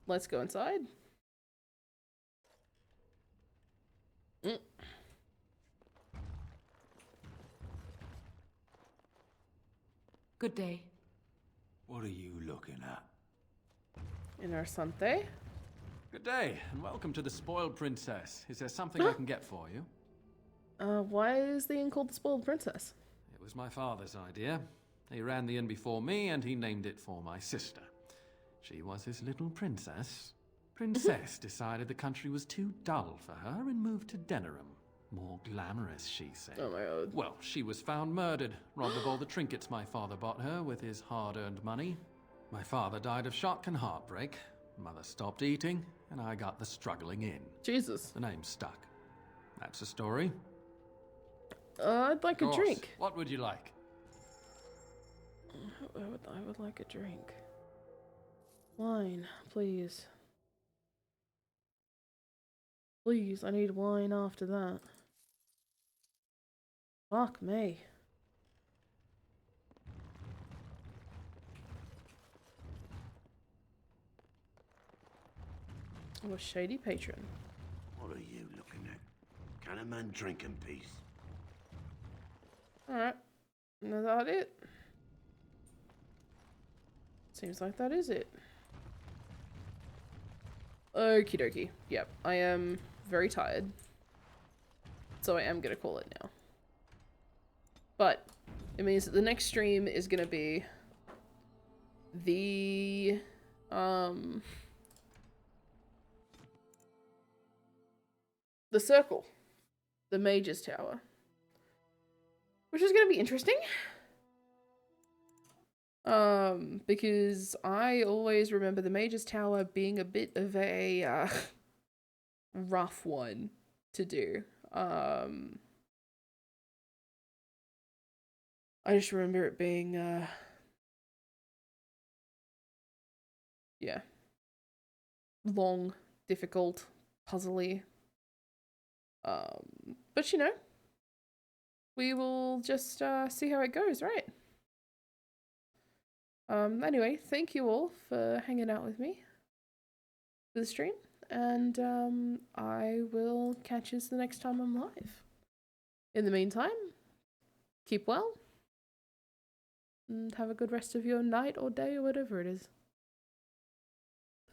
Let's go inside. Good day. What are you looking at? Interessante. Good day, and welcome to the Spoiled Princess. Is there something I can get for you? Why is the inn called the Spoiled Princess? It was my father's idea. He ran the inn before me, and he named it for my sister. She was his little princess. Princess decided the country was too dull for her and moved to Denerim. More glamorous, she said. Oh my god. Well, she was found murdered, robbed of all the trinkets my father bought her with his hard-earned money. My father died of shock and heartbreak. Mother stopped eating, and I got the struggling inn. Jesus. The name stuck. That's the story. I'd like a drink. What would you like? I would like a drink. Wine, please. Please, I need wine after that. Fuck me. I'm a shady patron. What are you looking at? Can a man drink in peace? Alright. Is that it? Seems like that is it. Okie dokie. Yep, I am very tired. So I am gonna call it now. But it means that the next stream is gonna be the circle. The Mage's Tower. Which is gonna be interesting. Because I always remember the Mage's Tower being a bit of a rough one to do. I just remember it being yeah, long, difficult, puzzly. But you know, we will just see how it goes, right? Anyway, thank you all for hanging out with me for the stream, and I will catch you the next time I'm live. In the meantime, keep well, and have a good rest of your night or day or whatever it is.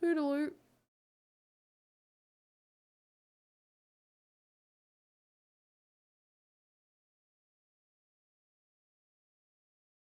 Toodaloo.